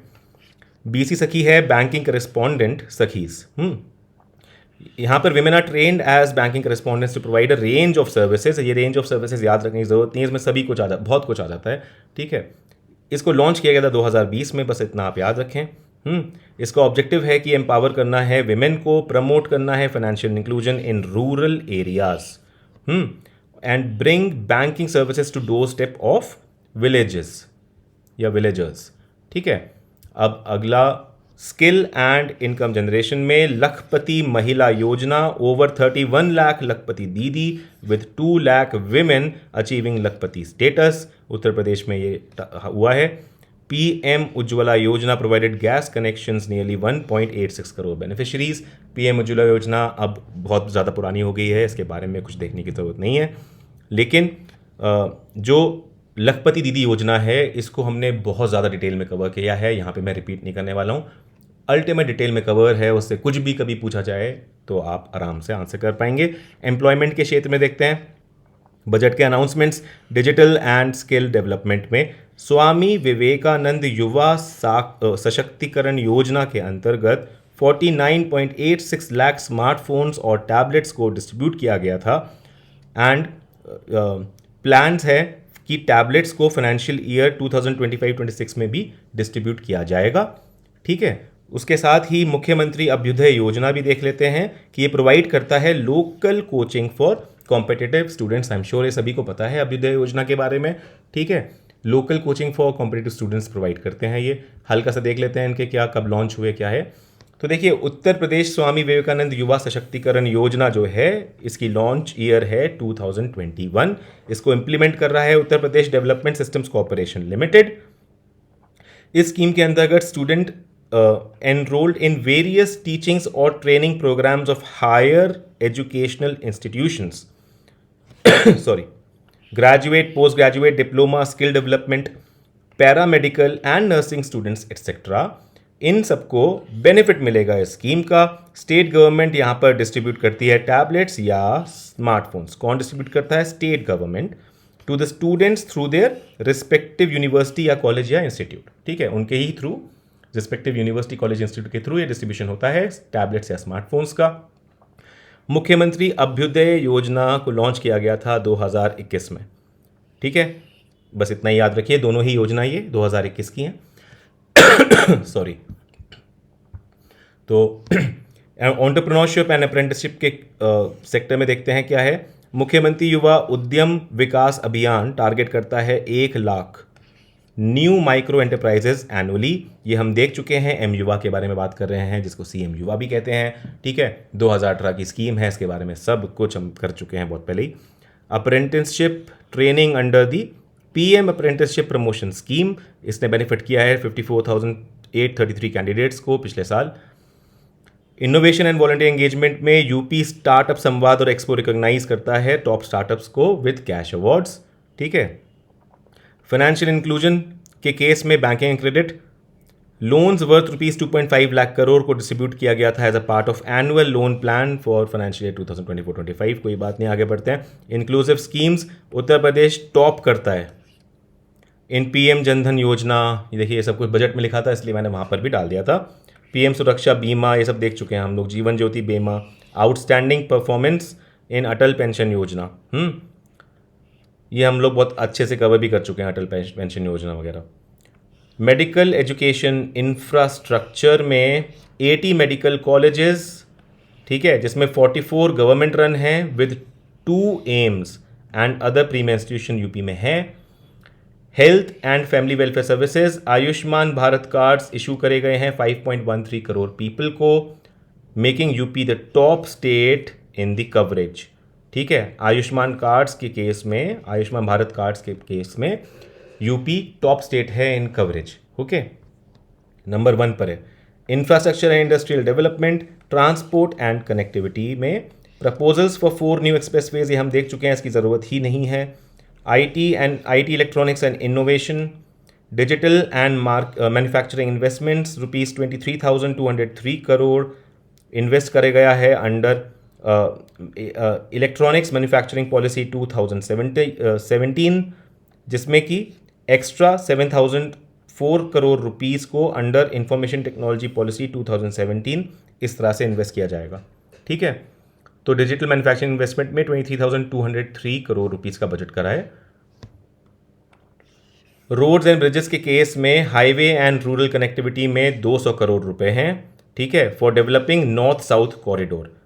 BC सखी है बैंकिंग करस्पॉन्डेंट सखीज। यहाँ पर women are trained as banking correspondents to provide a range of services. ये रेंज ऑफ सर्विसेज याद रखने की जरूरत नहीं है, इसमें सभी कुछ बहुत कुछ आ जाता है। ठीक है, इसको लॉन्च किया गया था 2020 में, बस इतना आप याद रखें। इसका ऑब्जेक्टिव है कि एम्पावर करना है विमेन को, प्रमोट करना है financial inclusion in rural areas and bring banking services to doorstep of villages या विलेजर्स। ठीक है, अब अगला स्किल एंड इनकम जनरेशन में लखपति महिला योजना, ओवर 31 लाख लखपति दीदी with 2 lakh women achieving Lakhpati status. उत्तर प्रदेश में ये हुआ है। PM उज्ज्वला योजना provided gas connections nearly 1.86 crore beneficiaries. PM Ujjwala योजना अब बहुत ज़्यादा पुरानी हो गई है, इसके बारे में कुछ देखने की ज़रूरत नहीं है, लेकिन जो लखपति दीदी योजना है इसको हमने बहुत ज़्यादा डिटेल में कवर किया है, यहाँ पे मैं रिपीट नहीं करने वाला हूँ। अल्टीमेट डिटेल में कवर है, उससे कुछ भी कभी पूछा जाए तो आप आराम से आंसर कर पाएंगे। एम्प्लॉयमेंट के क्षेत्र में देखते हैं बजट के announcements. Digital and skill development में स्वामी विवेकानंद युवा सशक्तिकरण योजना के अंतर्गत 49.86 लाख स्मार्टफोन्स और टैबलेट्स को डिस्ट्रीब्यूट किया गया था एंड प्लान्स है कि टैबलेट्स को फाइनेंशियल ईयर 2025-26 में भी डिस्ट्रीब्यूट किया जाएगा। ठीक है, उसके साथ ही मुख्यमंत्री अभ्युदय योजना भी देख लेते हैं कि ये प्रोवाइड करता है local coaching for competitive students. I am sure ये सभी को पता है अभ्युदय योजना के बारे में। ठीक है, local coaching for competitive students provide करते हैं ये। हल्का सा देख लेते हैं इनके क्या कब लॉन्च हुए क्या है। तो देखिए उत्तर प्रदेश स्वामी विवेकानंद युवा सशक्तिकरण योजना जो है इसकी लॉन्च ईयर है 2021। इसको इंप्लीमेंट कर रहा है उत्तर प्रदेश डेवलपमेंट सिस्टम्स कॉर्पोरेशन लिमिटेड। इस स्कीम के अंतर्गत student enrolled in various teachings or training programs of higher educational institutions sorry, graduate, postgraduate, diploma, skill development, paramedical and nursing students etc. इन सबको benefit मिलेगा इस स्कीम का। स्टेट गवर्नमेंट यहाँ पर distribute करती है टैबलेट्स या स्मार्टफोन्स। कौन डिस्ट्रीब्यूट करता है? State government to the students through their respective university या कॉलेज या इंस्टीट्यूट। ठीक है, उनके ही through respective university college institute के थ्रू ये डिस्ट्रीब्यूशन होता है टैबलेट्स या स्मार्टफोन्स का। मुख्यमंत्री अभ्युदय योजना को लॉन्च किया गया था 2021 में, ठीक है, बस इतना ही याद रखिए, दोनों ही योजना ये 2021 की हैं। सॉरी। तो एंटरप्रेन्योरशिप एंड अप्रेंटिसशिप के सेक्टर में देखते हैं क्या है। मुख्यमंत्री युवा उद्यम विकास अभियान टारगेट करता है 1 lakh new micro enterprises annually. ये हम देख चुके हैं, एम युवा के बारे में बात कर रहे हैं, जिसको सीएम युवा भी कहते हैं, ठीक है। 2018 की स्कीम है, इसके बारे में सब कुछ हम कर चुके हैं बहुत पहले ही। Apprenticeship training under the PM apprenticeship promotion scheme, इसने बेनिफिट किया है 54,833 कैंडिडेट्स को पिछले साल। इनोवेशन एंड वॉलंटियर एंगेजमेंट में यूपी स्टार्टअप संवाद और एक्सपो रिकॉग्नाइज करता है टॉप स्टार्टअप्स को विद कैश अवार्ड्स, ठीक है। फाइनेंशियल इंक्लूजन के केस में banking and credit loans worth ₹2.5 lakh crore को डिस्ट्रीब्यूट किया गया था as a part of annual loan plan for financial year 2024-25। कोई बात नहीं, आगे बढ़ते हैं। Inclusive schemes Uttar Pradesh top करता है इन पीएम जनधन योजना। ये देखिए, ये सब कुछ बजट में लिखा था, इसलिए मैंने वहाँ पर भी डाल दिया था। पीएम सुरक्षा बीमा, ये सब देख चुके हैं हम लोग। जीवन ज्योति बीमा, outstanding performance in Atal pension योजना, ये हम लोग बहुत अच्छे से कवर भी कर चुके हैं, अटल पेंशन योजना वगैरह। मेडिकल एजुकेशन इंफ्रास्ट्रक्चर में 80 मेडिकल कॉलेजेस, ठीक है, जिसमें 44 गवर्नमेंट रन हैं with 2 AIIMS and other premier institution UP में है। Health and family welfare services, Ayushman Bharat cards issue करे गए हैं 5.13 करोड़ पीपल को, making UP the top state in the coverage, ठीक है। आयुष्मान कार्ड्स के केस में, आयुष्मान भारत कार्ड्स के केस में यूपी टॉप स्टेट है इन कवरेज, ओके, नंबर 1 पर है। Infrastructure and industrial development, transport and connectivity में प्रपोजल्स फॉर 4 न्यू एक्सप्रेसवेज, ये हम देख चुके हैं, इसकी ज़रूरत ही नहीं है। IT electronics and innovation, digital and manufacturing investments ₹3,203 crore invest करे गया है अंडर इलेक्ट्रॉनिक्स मैन्युफैक्चरिंग पॉलिसी 2017, जिसमें कि एक्स्ट्रा 7,004 करोड़ रुपीस को अंडर इंफॉर्मेशन टेक्नोलॉजी पॉलिसी 2017 इस तरह से इन्वेस्ट किया जाएगा, ठीक है। तो डिजिटल मैन्युफैक्चरिंग इन्वेस्टमेंट में 23,203 करोड़ रुपीस का बजट करा है। रोड्स एंड ब्रिजेस के केस में हाईवे एंड रूरल कनेक्टिविटी में 200 करोड़ रुपए हैं, ठीक है, for developing north south corridor.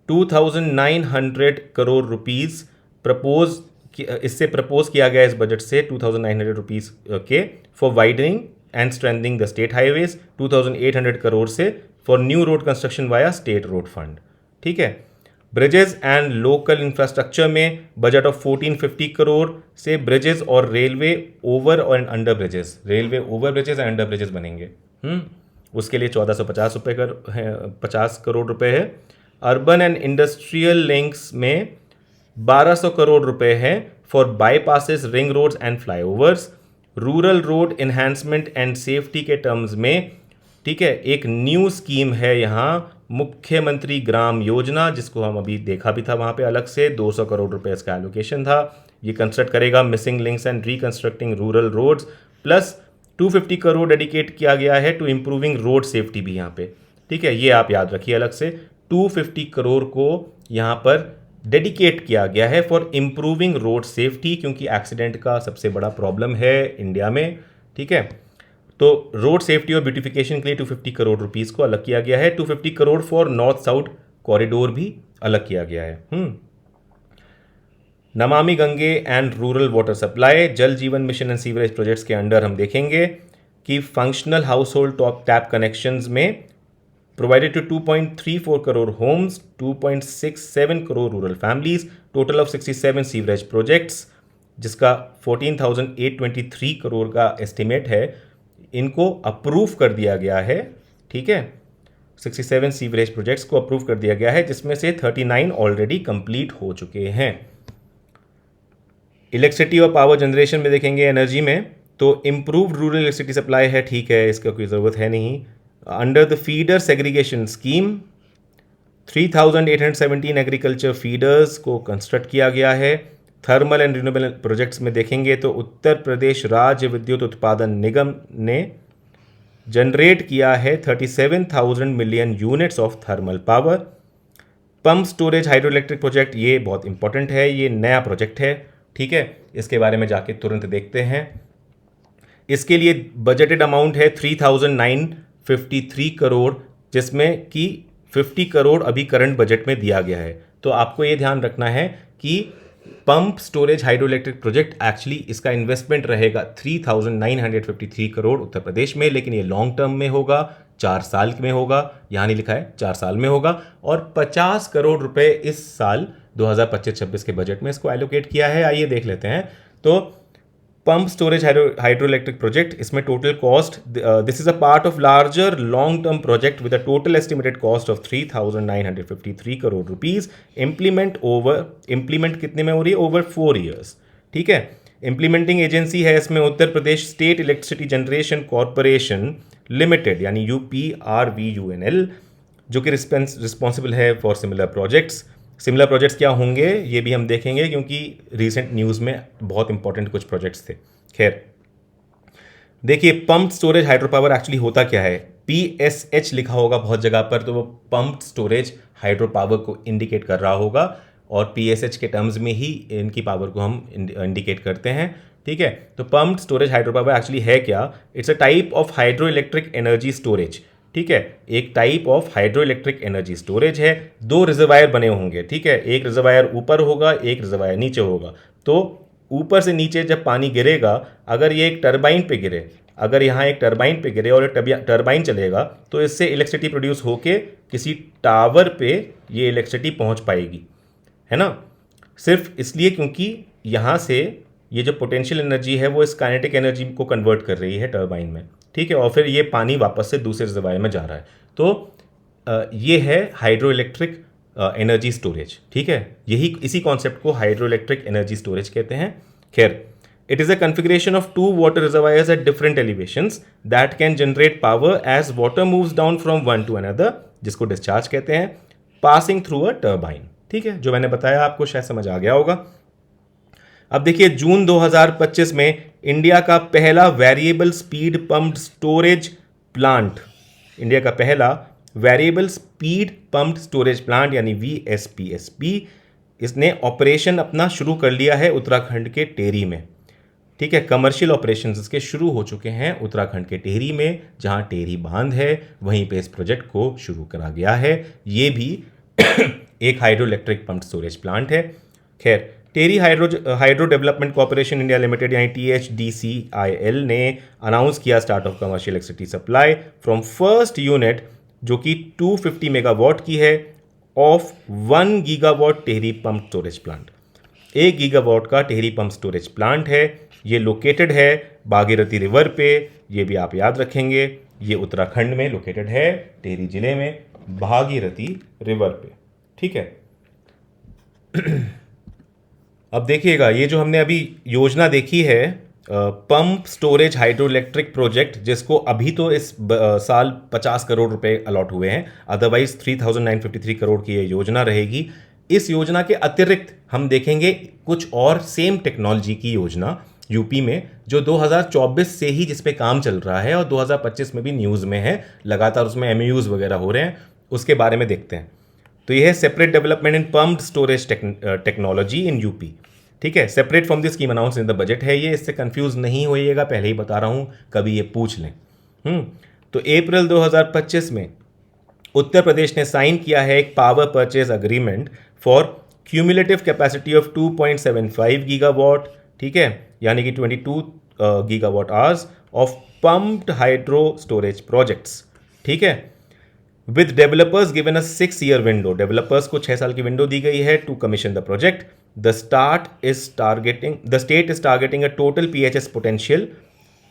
2,900 crore rupees इससे प्रपोज किया गया इस बजट से 2,900 रुपीस के for widening and strengthening the state highways, 2,800 crore से for new road construction via state road fund, ठीक है। ब्रिजेस एंड लोकल इंफ्रास्ट्रक्चर में बजट ऑफ 1450 करोड़ से ब्रिजेस और रेलवे ओवर और under bridges, railway over bridges and under bridges बनेंगे। उसके लिए 1450 करोड़ रुपए है। अर्बन एंड इंडस्ट्रियल लिंक्स में 1200 करोड़ रुपए है for bypasses, ring roads and flyovers. Rural road enhancement and safety के टर्म्स में, ठीक है, एक न्यू स्कीम है यहाँ, मुख्यमंत्री ग्राम योजना, जिसको हम अभी देखा भी था वहाँ पे अलग से, 200 करोड़ रुपए इसका एलोकेशन था। ये कंस्ट्रक्ट करेगा missing links and reconstructing rural roads, plus 250 crore dedicate किया गया है टू इम्प्रूविंग रोड सेफ्टी भी यहाँ पे, ठीक है। ये आप याद रखिए अलग से, 250 करोड़ को यहाँ पर डेडिकेट किया गया है फॉर इम्प्रूविंग रोड सेफ्टी, क्योंकि एक्सीडेंट का सबसे बड़ा प्रॉब्लम है इंडिया में, ठीक है। तो रोड सेफ्टी और ब्यूटिफिकेशन के लिए 250 करोड़ रुपीस को अलग किया गया है। 250 crore for north south corridor भी अलग किया गया है। Namami Gange and rural water supply, जल जीवन मिशन एंड सीवरेज प्रोजेक्ट्स के अंडर हम देखेंगे कि functional house hold top tap connections में provided to 2.34 crore homes, 2.67 crore rural families, total of 67 sewerage projects, जिसका 14,823 करोड़ का एस्टिमेट है, इनको अप्रूव कर दिया गया है, ठीक है। 67 सीवरेज प्रोजेक्ट्स को अप्रूव कर दिया गया है, जिसमें से 39 ऑलरेडी कंप्लीट हो चुके हैं। इलेक्ट्रिसिटी और पावर जनरेशन में देखेंगे एनर्जी में, तो इम्प्रूव्ड रूरल इलेक्ट्रिसिटी सप्लाई है, ठीक है, इसका कोई ज़रूरत है नहीं। Under the feeder segregation scheme 3,817 agriculture feeders को कंस्ट्रक्ट किया गया है। थर्मल एंड रिन्यूएबल प्रोजेक्ट्स में देखेंगे तो उत्तर प्रदेश राज्य विद्युत उत्पादन निगम ने जनरेट किया है 37,000 million units of thermal power. Pump storage hydro electric project, ये बहुत इंपॉर्टेंट है, ये नया प्रोजेक्ट है, ठीक है, इसके बारे में जाके तुरंत देखते हैं। इसके लिए बजटेड अमाउंट है 3,953 करोड़, जिसमें कि 50 करोड़ अभी करंट बजट में दिया गया है। तो आपको ये ध्यान रखना है कि pump storage hydro electric project actually इसका इन्वेस्टमेंट रहेगा 3,953 करोड़ उत्तर प्रदेश में, लेकिन ये लॉन्ग टर्म में होगा, 4 साल में होगा, यहाँ नहीं लिखा है, 4 साल में होगा, और 50 करोड़ रुपए इस साल 2025-26 के बजट में इसको एलोकेट किया है। आइए देख लेते हैं। तो pump storage hydro electric project, इसमें total cost, this is a part of larger long term project with a total estimated cost of 3,953 crore rupees. Implement कितने में हो रही है? ओवर 4 ईयर्स, ठीक है। इम्प्लीमेंटिंग एजेंसी है इसमें Uttar Pradesh state electricity generation corporation limited, यानी UPRVUNL, जो कि रिस्पॉन्सिबल है for similar projects. Similar projects क्या होंगे ये भी हम देखेंगे, क्योंकि रीसेंट न्यूज़ में बहुत इंपॉर्टेंट कुछ प्रोजेक्ट्स थे। खैर, देखिए pump storage hydro power actually होता क्या है। PSH लिखा होगा बहुत जगह पर, तो वो पंप स्टोरेज हाइड्रो पावर को इंडिकेट कर रहा होगा, और PSH के टर्म्स में ही इनकी पावर को हम इंडिकेट करते हैं, ठीक है। तो pump storage hydro power actually है क्या? It's a type of hydro electric energy storage, ठीक है, एक type of hydro electric energy storage है। 2 रिजर्वायर बने होंगे, ठीक है, एक रिजर्वायर ऊपर होगा, एक रिजर्वायर नीचे होगा। तो ऊपर से नीचे जब पानी गिरेगा, अगर ये एक टरबाइन पे गिरे, अगर यहाँ एक टरबाइन पे गिरे और टरबाइन चलेगा, तो इससे इलेक्ट्रिसिटी प्रोड्यूस होके किसी टावर पे ये इलेक्ट्रिसिटी पहुँच पाएगी, है ना। सिर्फ इसलिए क्योंकि यहाँ से ये जो पोटेंशियल एनर्जी है वो इस काइनेटिक एनर्जी को कन्वर्ट कर रही है टरबाइन में, ठीक है, और फिर ये पानी वापस से दूसरे रिजर्वायर में जा रहा है। तो ये है हाइड्रो इलेक्ट्रिक एनर्जी स्टोरेज, ठीक है, यही इसी कॉन्सेप्ट को हाइड्रो इलेक्ट्रिक एनर्जी स्टोरेज कहते हैं। खैर, it is a configuration of 2 water reservoirs at different elevations that can generate power as water moves down from one to another, जिसको discharge कहते हैं, पासिंग थ्रू अ टर्बाइन, ठीक है, जो मैंने बताया आपको शायद समझ आ गया होगा। अब देखिए, जून 2025 में इंडिया का पहला variable speed pumped storage plant, India का पहला variable speed pumped storage plant यानी VSPSP, इसने ऑपरेशन अपना शुरू कर लिया है उत्तराखंड के टेहरी में, ठीक है। कमर्शियल ऑपरेशंस इसके शुरू हो चुके हैं उत्तराखंड के टेहरी में, जहां टेहरी बांध है वहीं पे इस प्रोजेक्ट को शुरू करा गया है। ये भी एक hydro electric pumped storage plant है। खैर, Tehri hydro development corporation India limited यानी THDCIL ने अनाउंस किया start of commercial electricity supply from first unit, जो कि 250 मेगावाट की है, of 1 gigawatt Tehri pump storage plant. 1 gigawatt का टेहरी पंप स्टोरेज प्लांट है। ये लोकेटेड है भागीरथी रिवर पे, ये भी आप याद रखेंगे, ये उत्तराखंड में लोकेटेड है, टेहरी जिले में भागीरथी रिवर पे, ठीक है। अब देखिएगा, ये जो हमने अभी योजना देखी है pump storage hydro electric project, जिसको अभी तो इस साल 50 करोड़ रुपए अलॉट हुए हैं, अदरवाइज 3,953 करोड़ की ये योजना रहेगी। इस योजना के अतिरिक्त हम देखेंगे कुछ और सेम टेक्नोलॉजी की योजना यूपी में, जो 2024 से ही जिस पे काम चल रहा है और 2025 में भी न्यूज़ में है, लगातार उसमें MOUs वगैरह हो रहे हैं, उसके बारे में देखते हैं। तो यह है separate development in pumped storage technology in UP, ठीक है, separate from the scheme announce in the budget है ये, इससे कंफ्यूज नहीं होइएगा, पहले ही बता रहा हूं, कभी ये पूछ लें। तो अप्रैल 2025 में उत्तर प्रदेश ने साइन किया है एक power purchase agreement for cumulative capacity of 2.75 gigawatt, ठीक है, यानी कि 22 gigawatt hours of pumped hydro storage projects, ठीक है, with developers given a 6-year window, developers को 6 साल की विंडो दी गई है to commission the project. The state is targeting a total PHS potential,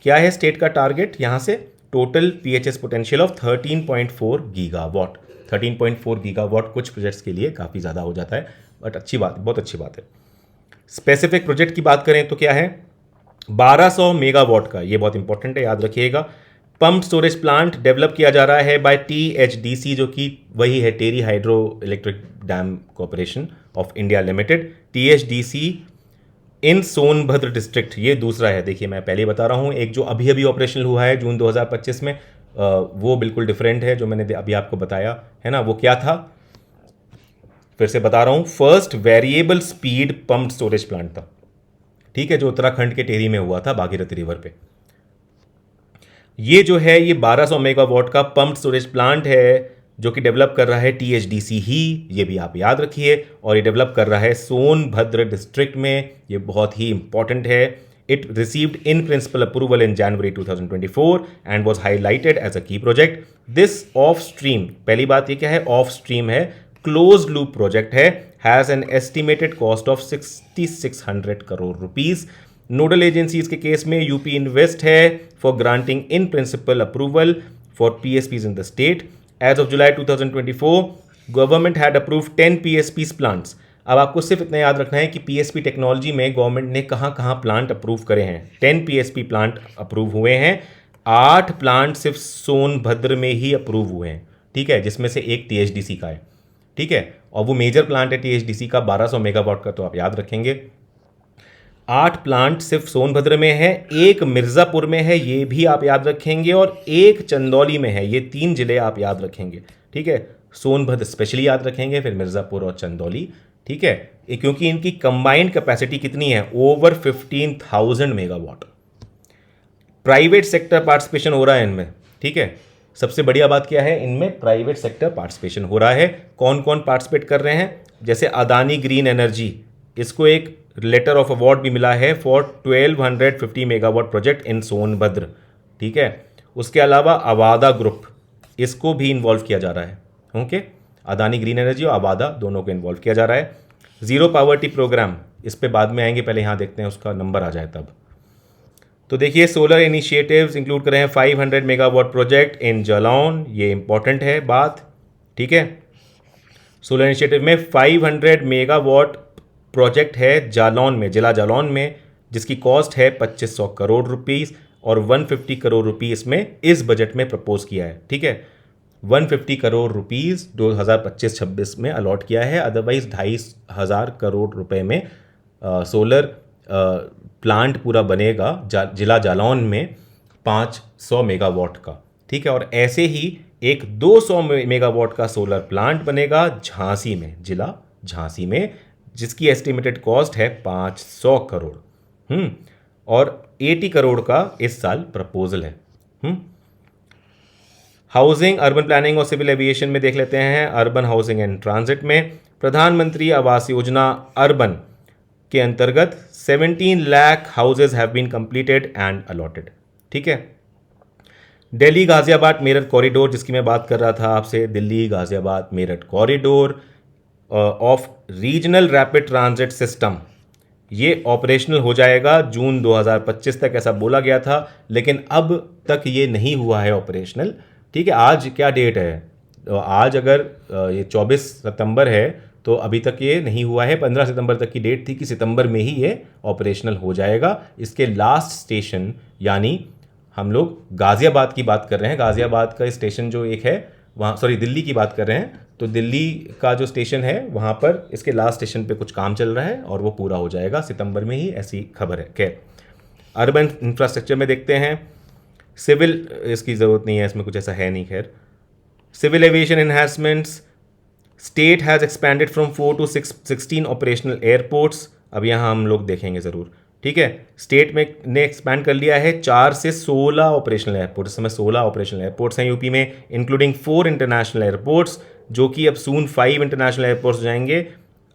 क्या है स्टेट का टारगेट यहाँ से? Total PHS potential of 13.4 gigawatt. 13.4 gigawatt कुछ प्रोजेक्ट्स के लिए काफ़ी ज़्यादा हो जाता है, बट अच्छी बात, बहुत अच्छी बात है। स्पेसिफिक प्रोजेक्ट की बात करें तो क्या है? 1200 मेगावाट का, ये बहुत इंपॉर्टेंट है, याद रखिएगा। पंप स्टोरेज प्लांट डेवलप किया जा रहा है बाय THDC, जो कि वही है Tehri hydro electric dam corporation of India limited, THDC in Sonbhadra district. ये दूसरा है, देखिए मैं पहले ही बता रहा हूँ, एक जो अभी अभी ऑपरेशनल हुआ है जून 2025 में, वो बिल्कुल डिफरेंट है जो मैंने अभी आपको बताया है ना। वो क्या था, फिर से बता रहा हूं, first variable speed pumped storage plant था, ठीक है, जो उत्तराखंड के टेहरी में हुआ था भागीरथी रिवर पे। ये जो है ये 1200 मेगावाट का पंप्ड स्टोरेज प्लांट है जो कि डेवलप कर रहा है टीएचडीसी ही, ये भी आप याद रखिए, और ये डेवलप कर रहा है सोनभद्र डिस्ट्रिक्ट में, ये बहुत ही इंपॉर्टेंट है। It received in principle approval in January 2024 and was highlighted as a key project. This of stream, पहली बात ये क्या है, ऑफ स्ट्रीम है, क्लोज लूप प्रोजेक्ट है, has an estimated cost of 6600 crore rupees. Nodal agencies के case में UP invest है for granting in principle approval for PSPs in the state. As of July 2024 government had approve 10 PSPs plants. अब आपको सिर्फ इतना याद रखना है कि पीएसपी टेक्नोलॉजी में गवर्नमेंट ने कहाँ कहाँ प्लांट अप्रूव करे हैं। 10 पीएसपी प्लांट अप्रूव हुए हैं, 8 प्लांट सिर्फ सोनभद्र में ही अप्रूव हुए हैं, ठीक है, जिसमें से एक टीएचडीसी का है, ठीक है, और वो मेजर प्लांट है टीएचडीसी का 1200 मेगावाट का, तो आप याद रखेंगे। 8 प्लांट सिर्फ सोनभद्र में है, एक मिर्ज़ापुर में है, ये भी आप याद रखेंगे, और एक चंदौली में है। ये 3 जिले आप याद रखेंगे, ठीक है, सोनभद्र स्पेशली याद रखेंगे, फिर मिर्ज़ापुर और चंदौली, ठीक है, क्योंकि इनकी कंबाइंड कैपेसिटी कितनी है, over 15,000 megawatt. Private sector participation हो रहा है इनमें, ठीक है। सबसे बढ़िया बात क्या है, इनमें प्राइवेट सेक्टर पार्टिसिपेशन हो रहा है। कौन कौन पार्टिसिपेट कर रहे हैं, जैसे अदानी ग्रीन एनर्जी, इसको एक लेटर ऑफ अवार्ड भी मिला है for 1250 megawatt project in Sonbhadra, ठीक है। उसके अलावा अवादा ग्रुप, इसको भी इन्वॉल्व किया जा रहा है, ओके। अदानी ग्रीन एनर्जी और अवादा दोनों को इन्वॉल्व किया जा रहा है। जीरो पावर्टी प्रोग्राम, इस पे बाद में आएंगे, पहले यहाँ देखते हैं उसका नंबर आ जाए तब। तो देखिए सोलर इनिशिएटिव्स इंक्लूड कर रहे हैं 500 मेगावाट प्रोजेक्ट इन जालौन, ये इंपॉर्टेंट है बात, ठीक है। सोलर इनिशिएटिव में 500 मेगावाट प्रोजेक्ट है जालौन में, जिला जालौन में, जिसकी कॉस्ट है 2500 करोड़ रुपीस, और 150 करोड़ रुपीस में इस बजट में प्रपोज किया है, ठीक है। 150 करोड़ रुपीस 2025-26 में अलॉट किया है, अदरवाइज 2500 करोड़ रुपए में सोलर प्लांट पूरा बनेगा जिला जालौन में 500 मेगावाट का, ठीक है। और ऐसे ही एक 200 मेगावाट का सोलर प्लांट बनेगा झांसी में, जिला झांसी में, जिसकी एस्टिमेटेड कॉस्ट है 500 करोड़, और 80 करोड़ का इस साल प्रपोजल है। हाउसिंग, अर्बन प्लानिंग और सिविल एविएशन में देख लेते हैं। अर्बन हाउसिंग एंड ट्रांजिट में प्रधानमंत्री आवास योजना अर्बन के अंतर्गत 17 lakh houses have been completed and allotted, ठीक है। दिल्ली गाजियाबाद मेरठ कॉरिडोर, जिसकी मैं बात कर रहा था आपसे, Delhi Ghaziabad Meerut corridor of regional rapid transit system, ये ऑपरेशनल हो जाएगा जून 2025 तक, ऐसा बोला गया था, लेकिन अब तक ये नहीं हुआ है ऑपरेशनल, ठीक है। आज क्या डेट है, तो आज अगर ये 24 सितंबर है तो अभी तक ये नहीं हुआ है। 15 सितंबर तक की डेट थी कि सितंबर में ही ये ऑपरेशनल हो जाएगा। इसके लास्ट स्टेशन, यानी हम लोग गाज़ियाबाद की बात कर रहे हैं, गाज़ियाबाद का स्टेशन जो एक है वहाँ, सॉरी दिल्ली की बात कर रहे हैं, तो दिल्ली का जो स्टेशन है वहाँ पर इसके लास्ट स्टेशन पे कुछ काम चल रहा है और वो पूरा हो जाएगा सितंबर में ही, ऐसी खबर है। खैर, अर्बन इंफ्रास्ट्रक्चर में देखते हैं। सिविल, इसकी ज़रूरत नहीं है, इसमें कुछ ऐसा है नहीं। खैर, civil aviation enhancements, state has expanded from 4 to 16 operational airports. अब यहाँ हम लोग देखेंगे ज़रूर, ठीक है। स्टेट में ने एक्सपैंड कर लिया है 4 से 16 ऑपरेशनल एयरपोर्ट। इस समय 16 ऑपरेशनल एयरपोर्ट्स हैं यूपी में, इंक्लूडिंग 4 इंटरनेशनल एयरपोर्ट्स, जो कि अब सून 5 इंटरनेशनल एयरपोर्ट्स हो जाएंगे।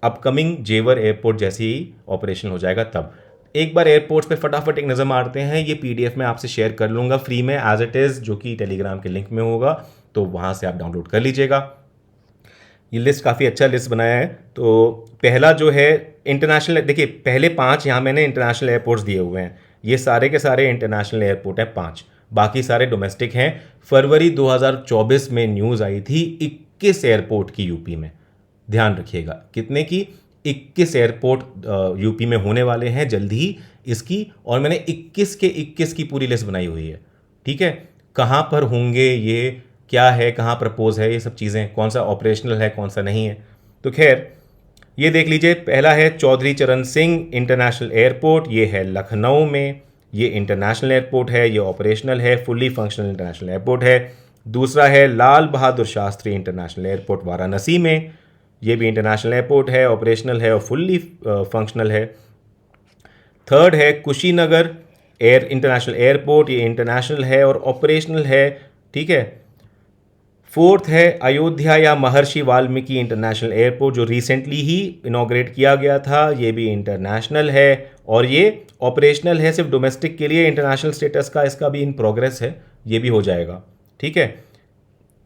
अपकमिंग जेवर एयरपोर्ट जैसे ही ऑपरेशन हो जाएगा तब। एक बार एयरपोर्ट्स पे फटाफट एक नज़र मारते हैं, ये पीडीएफ में आपसे शेयर कर लूँगा फ्री में एज इट इज़, जो कि टेलीग्राम के लिंक में होगा, तो वहाँ से आप डाउनलोड कर लीजिएगा। ये लिस्ट काफ़ी अच्छा लिस्ट बनाया है। तो पहला जो है इंटरनेशनल, देखिए पहले 5 यहाँ मैंने इंटरनेशनल एयरपोर्ट्स दिए हुए हैं, ये सारे के सारे इंटरनेशनल एयरपोर्ट हैं 5, बाकी सारे डोमेस्टिक हैं। फरवरी 2024 में न्यूज़ आई थी 21 एयरपोर्ट की यूपी में, ध्यान रखिएगा, कितने की, 21 एयरपोर्ट यूपी में होने वाले हैं जल्द ही इसकी, और मैंने 21 के 21 की पूरी लिस्ट बनाई हुई है, ठीक है। कहाँ पर होंगे, ये क्या है, कहाँ प्रपोज है, ये सब चीज़ें, कौन सा ऑपरेशनल है, कौन सा नहीं है। तो खैर, ये देख लीजिए, पहला है चौधरी चरण सिंह इंटरनेशनल एयरपोर्ट, ये है लखनऊ में। ये इंटरनेशनल एयरपोर्ट है, ये ऑपरेशनल है, फुल्ली फंक्शनल इंटरनेशनल एयरपोर्ट है। दूसरा है लाल बहादुर शास्त्री इंटरनेशनल एयरपोर्ट वाराणसी में, ये भी इंटरनेशनल एयरपोर्ट है, ऑपरेशनल है और फुल्ली फंक्शनल है। थर्ड है कुशीनगर इंटरनेशनल एयरपोर्ट, ये इंटरनेशनल है और ऑपरेशनल है, ठीक है। फोर्थ है अयोध्या या महर्षि वाल्मीकि इंटरनेशनल एयरपोर्ट, जो रिसेंटली ही इनॉग्रेट किया गया था, ये भी इंटरनेशनल है और ये ऑपरेशनल है सिर्फ डोमेस्टिक के लिए। इंटरनेशनल स्टेटस का इसका भी इन प्रोग्रेस है, ये भी हो जाएगा, ठीक है।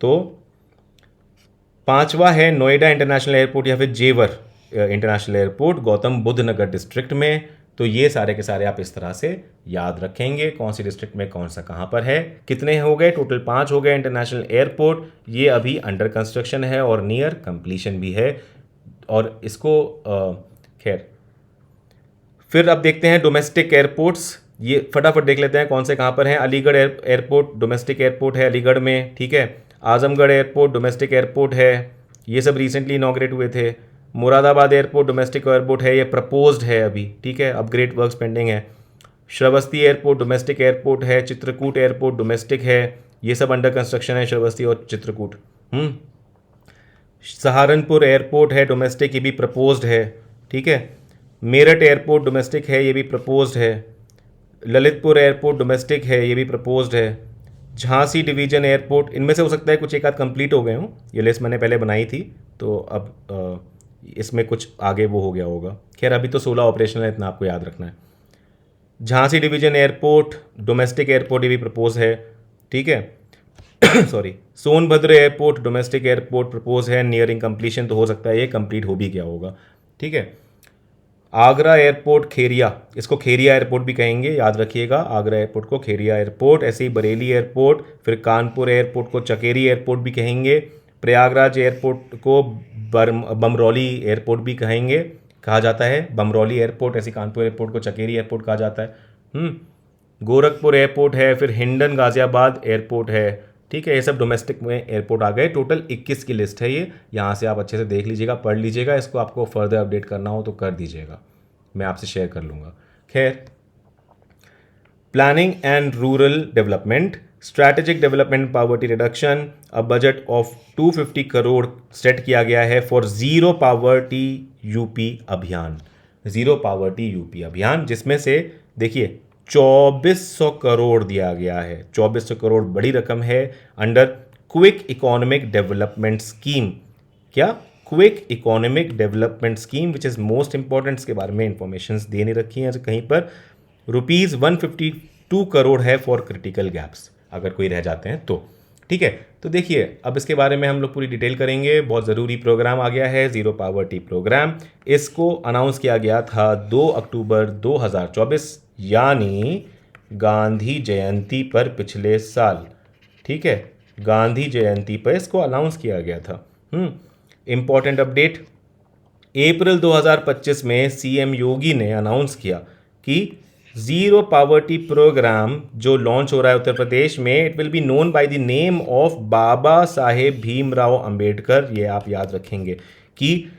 तो पांचवा है नोएडा इंटरनेशनल एयरपोर्ट या फिर जेवर इंटरनेशनल एयरपोर्ट गौतम बुद्ध नगर डिस्ट्रिक्ट में। तो ये सारे के सारे आप इस तरह से याद रखेंगे, कौन सी डिस्ट्रिक्ट में कौन सा कहाँ पर है। कितने हो गए? टोटल 5 हो गए इंटरनेशनल एयरपोर्ट। ये अभी अंडर कंस्ट्रक्शन है और नियर कंप्लीशन भी है और इसको खैर फिर अब देखते हैं डोमेस्टिक एयरपोर्ट्स। ये फटाफट देख लेते हैं कौन से कहाँ पर हैं। अलीगढ़ एयरपोर्ट डोमेस्टिक एयरपोर्ट है अलीगढ़ में, ठीक है। आजमगढ़ एयरपोर्ट डोमेस्टिक एयरपोर्ट है, ये सब रिसेंटली इनॉग्रेट हुए थे। मुरादाबाद एयरपोर्ट डोमेस्टिक एयरपोर्ट है, ये प्रपोज्ड है अभी, ठीक है, अपग्रेड वर्क्स पेंडिंग है। श्रावस्ती एयरपोर्ट डोमेस्टिक एयरपोर्ट है। चित्रकूट एयरपोर्ट डोमेस्टिक है, ये सब अंडर कंस्ट्रक्शन है, श्रावस्ती और चित्रकूट। सहारनपुर एयरपोर्ट है डोमेस्टिक, ये भी प्रपोज्ड है, ठीक है। मेरठ एयरपोर्ट डोमेस्टिक है, ये भी प्रपोज्ड है। ललितपुर एयरपोर्ट डोमेस्टिक है, ये भी प्रपोज्ड है। झांसी डिवीजन एयरपोर्ट, इनमें से हो सकता है कुछ एक आध कंप्लीट हो गए हों, ये लिस्ट मैंने पहले बनाई थी तो अब इसमें कुछ आगे वो हो गया होगा। खैर अभी तो 16 ऑपरेशनल है, इतना आपको याद रखना है। Jhansi division airport domestic airport, ये भी प्रपोज है, ठीक है। Sorry, Sonbhadra airport domestic airport propose है, नियरिंग कंप्लीशन, तो हो सकता है ये कंप्लीट हो भी गया होगा, ठीक है। आगरा एयरपोर्ट खेरिया, इसको खेरिया एयरपोर्ट भी कहेंगे, याद रखिएगा आगरा एयरपोर्ट को खेरिया एयरपोर्ट। ऐसे ही बरेली एयरपोर्ट, फिर कानपुर एयरपोर्ट को चकेरी एयरपोर्ट भी कहेंगे। प्रयागराज एयरपोर्ट को बमरौली एयरपोर्ट भी कहा जाता है, बमरौली एयरपोर्ट। ऐसे कानपुर एयरपोर्ट को चकेरी एयरपोर्ट कहा जाता है। गोरखपुर एयरपोर्ट है, फिर हिंडन गाजियाबाद एयरपोर्ट है, ठीक है। ये सब डोमेस्टिक में एयरपोर्ट आ गए। टोटल 21 की लिस्ट है ये, यहाँ से आप अच्छे से देख लीजिएगा, पढ़ लीजिएगा। इसको आपको फर्दर अपडेट करना हो तो कर दीजिएगा, मैं आपसे शेयर कर लूँगा। खैर, planning and rural development, strategic development poverty reduction, a budget of 250 crore set किया गया है फॉर जीरो पॉवर्टी यूपी अभियान। जीरो पॉवर्टी यूपी अभियान, जिसमें से देखिए 2400 करोड़ दिया गया है। 2400 करोड़ बड़ी रकम है under quick economic development scheme. क्या? Quick economic development scheme, which is most important. इसके बारे में इंफॉर्मेशन दे नहीं रखी है कहीं पर। रुपीज़ 152 करोड़ है फॉर क्रिटिकल गैप्स, अगर कोई रह जाते हैं तो, ठीक है। तो देखिए अब इसके बारे में हम लोग पूरी डिटेल करेंगे। बहुत ज़रूरी प्रोग्राम आ गया है, ज़ीरो पॉवर्टी प्रोग्राम। इसको अनाउंस किया गया था 2 अक्टूबर 2024, यानी गांधी जयंती पर पिछले साल, ठीक है। गांधी जयंती पर इसको अनाउंस किया गया था। इम्पॉर्टेंट अपडेट, अप्रैल 2025 में सीएम योगी ने अनाउंस किया कि जीरो पॉवर्टी प्रोग्राम जो लॉन्च हो रहा है उत्तर प्रदेश में, it will be known by the name of Baba Saheb Bhimrao Ambedkar. ये आप याद रखेंगे कि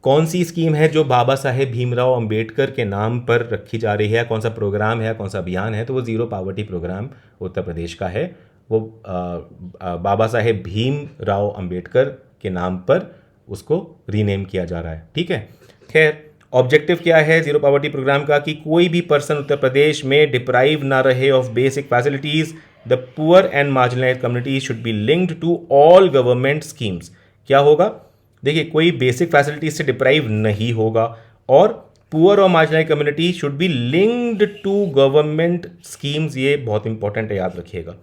कौन सी स्कीम है जो बाबा साहेब भीमराव अंबेडकर के नाम पर रखी जा रही है, कौन सा प्रोग्राम है, कौन सा अभियान है। तो वो zero poverty programme Uttar Pradesh का है। वो बाबा साहेब भीमराव अंबेडकर के नाम पर उसको रीनेम किया जा रहा है, ठीक है। खैर, ऑब्जेक्टिव क्या है जीरो पॉवर्टी प्रोग्राम का? कि कोई भी पर्सन उत्तर प्रदेश में डिप्राइव ना रहे of basic facilities. The poor and marginalised communities should be linked to all government schemes. क्या होगा? देखिए, कोई बेसिक फैसिलिटीज से डिप्राइव नहीं होगा और पुअर और marginalised community should be linked to government schemes. ये बहुत इंपॉर्टेंट है, याद रखिएगा।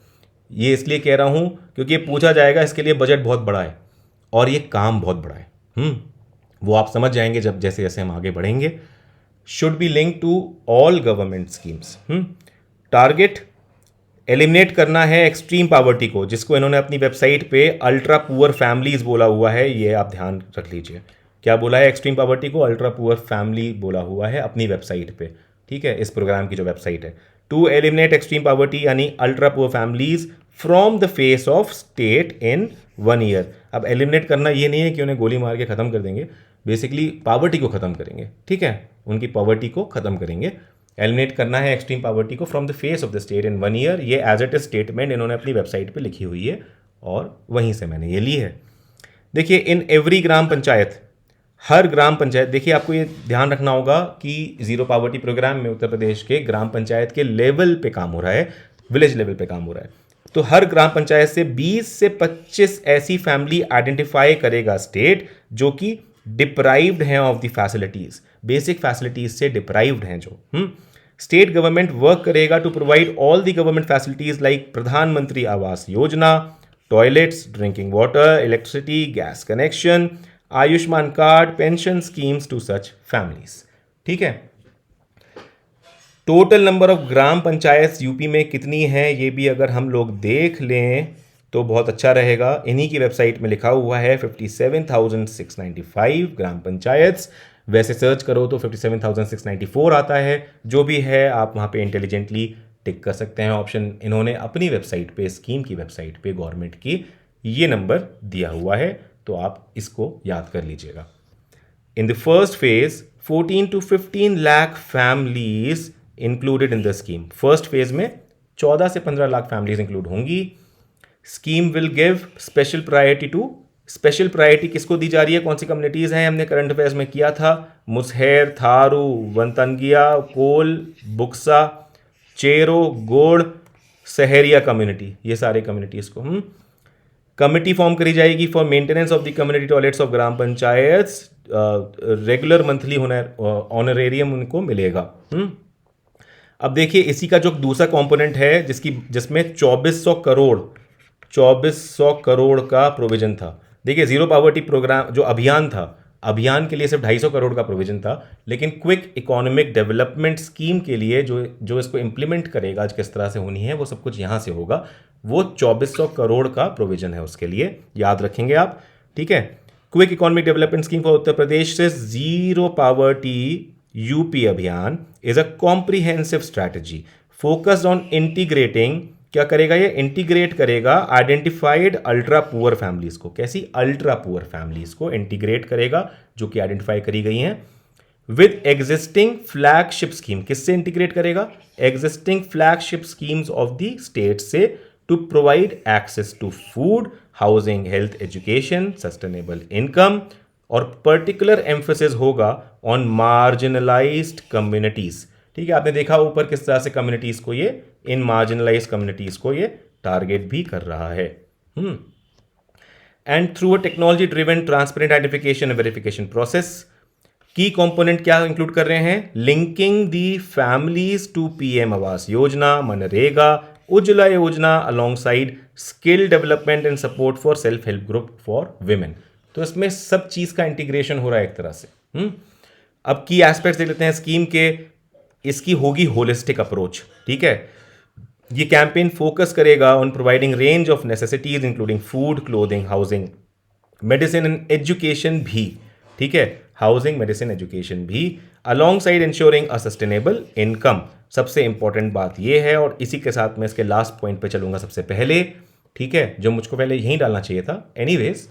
ये इसलिए कह रहा हूं क्योंकि ये पूछा जाएगा, इसके लिए बजट बहुत बड़ा है और ये काम बहुत बड़ा है। वो आप समझ जाएंगे जब जैसे जैसे हम आगे बढ़ेंगे। Should be link to all government schemes. Target eliminate करना है एक्सट्रीम पॉवर्टी को, जिसको इन्होंने अपनी वेबसाइट पे अल्ट्रा पुअर फैमिलीज बोला हुआ है। ये आप ध्यान रख लीजिए, क्या बोला है? एक्सट्रीम पॉवर्टी को अल्ट्रा पुअर फैमिली बोला हुआ है अपनी वेबसाइट पे, ठीक है, इस प्रोग्राम की जो वेबसाइट है। टू एलिमिनेट एक्सट्रीम पॉवर्टी यानी ultra poor families from the face of state in 1 year. अब एलिमिनेट करना ये नहीं है कि उन्हें गोली मार के ख़त्म कर देंगे, बेसिकली पॉवर्टी को ख़त्म करेंगे, ठीक है, उनकी पॉवर्टी को ख़त्म करेंगे एलिमिनेट करना है एक्सट्रीम पॉवर्टी को from the face of the state in 1 year. ये एज इट इज स्टेटमेंट इन्होंने अपनी वेबसाइट पे लिखी हुई है और वहीं से मैंने ये ली है। देखिए इन एवरी ग्राम पंचायत, हर ग्राम पंचायत, देखिए आपको ये ध्यान रखना होगा कि जीरो पॉवर्टी प्रोग्राम में उत्तर प्रदेश के ग्राम पंचायत के लेवल पे काम हो रहा है, विलेज लेवल पे काम हो रहा है। तो हर ग्राम पंचायत से 20 से 25 ऐसी फैमिली आइडेंटिफाई करेगा स्टेट जो कि डिप्राइव्ड हैं of the facilities, basic facilities से डिप्राइव्ड हैं जो। स्टेट गवर्नमेंट वर्क करेगा to provide all the government facilities like Pradhanmantri Awas Yojana, toilets, drinking water, electricity, gas connection, Ayushman card, pension schemes to such families. ठीक है, total number of gram panchayat UP में कितनी है ये भी अगर हम लोग देख लें तो बहुत अच्छा रहेगा। इन्हीं की वेबसाइट में लिखा हुआ है 57,695 ग्राम पंचायत। वैसे सर्च करो तो 57,694 आता है। जो भी है आप वहाँ पे इंटेलिजेंटली टिक कर सकते हैं ऑप्शन। इन्होंने अपनी वेबसाइट पे, स्कीम की वेबसाइट पे गवर्नमेंट की ये नंबर दिया हुआ है, तो आप इसको याद कर लीजिएगा। In the first phase 14 to 15 lakh families included in the scheme. First phase में 14 से 15 लाख फैमिलीज इंक्लूड होंगी। Scheme will give special priority to, special priority किसको दी जा रही है, कौन सी कम्युनिटीज हैं, हमने करंट अफेयर्स में किया था। मुसहर, थारू, वनतंगिया, कोल, बुक्सा, चेरो, गोड़, सहरिया कम्युनिटी, ये सारे कम्युनिटीज को कमिटी फॉर्म करी जाएगी for maintenance of the community toilets of gram panchayat. Regular monthly honorarium उनको मिलेगा। अब देखिए इसी का जो दूसरा कंपोनेंट है जिसमें 2400 करोड़ का प्रोविजन था। देखिए जीरो पॉवर्टी प्रोग्राम जो अभियान था, अभियान के लिए सिर्फ 250 करोड़ का प्रोविजन था, लेकिन क्विक इकोनॉमिक डेवलपमेंट स्कीम के लिए जो इसको इंप्लीमेंट करेगा, आज किस तरह से होनी है, वो सब कुछ यहाँ से होगा। वो 2400 करोड़ का प्रोविजन है उसके लिए, याद रखेंगे आप। ठीक है, quick economic development scheme for Uttar Pradesh से जीरो पॉवर्टी यूपी अभियान is a comprehensive strategy focused on integrating, क्या करेगा ये, इंटीग्रेट करेगा आइडेंटिफाइड अल्ट्रा पुअर फैमिलीज को। कैसी, अल्ट्रा पुअर फैमिलीज को इंटीग्रेट करेगा जो कि आइडेंटिफाई करी गई हैं विद एग्जिस्टिंग फ्लैगशिप स्कीम। किससे इंटीग्रेट करेगा, existing flagship schemes of the state से, to provide access to food, housing, health, education, sustainable income, और पर्टिकुलर एम्फोसिस होगा ऑन मार्जिनलाइज्ड कम्युनिटीज। ठीक है, आपने देखा ऊपर किस तरह से कम्युनिटीज को ये, इन मार्जिनलाइज्ड कम्युनिटीज को ये टारगेट भी कर रहा है। And through a technology driven transparent identification and verification process. Key component क्या इंक्लूड कर रहे हैं, linking the families to PM Awas Yojana, MNREGA, Ujjwala Yojana, alongside skill development and support for self help group for women. तो इसमें सब चीज का इंटीग्रेशन हो रहा है एक तरह से। अब की एस्पेक्ट्स देख लेते हैं स्कीम के। इसकी होगी होलिस्टिक अप्रोच। ठीक है, ये कैंपेन फोकस करेगा on providing range of necessities including food, clothing, housing, medicine and education भी। ठीक है, हाउसिंग, मेडिसिन, एजुकेशन भी, along side ensuring a sustainable income. सबसे इंपॉर्टेंट बात यह है, और इसी के साथ मैं इसके लास्ट पॉइंट पे चलूंगा सबसे पहले। ठीक है, जो मुझको पहले यहीं डालना चाहिए था। एनीवेज,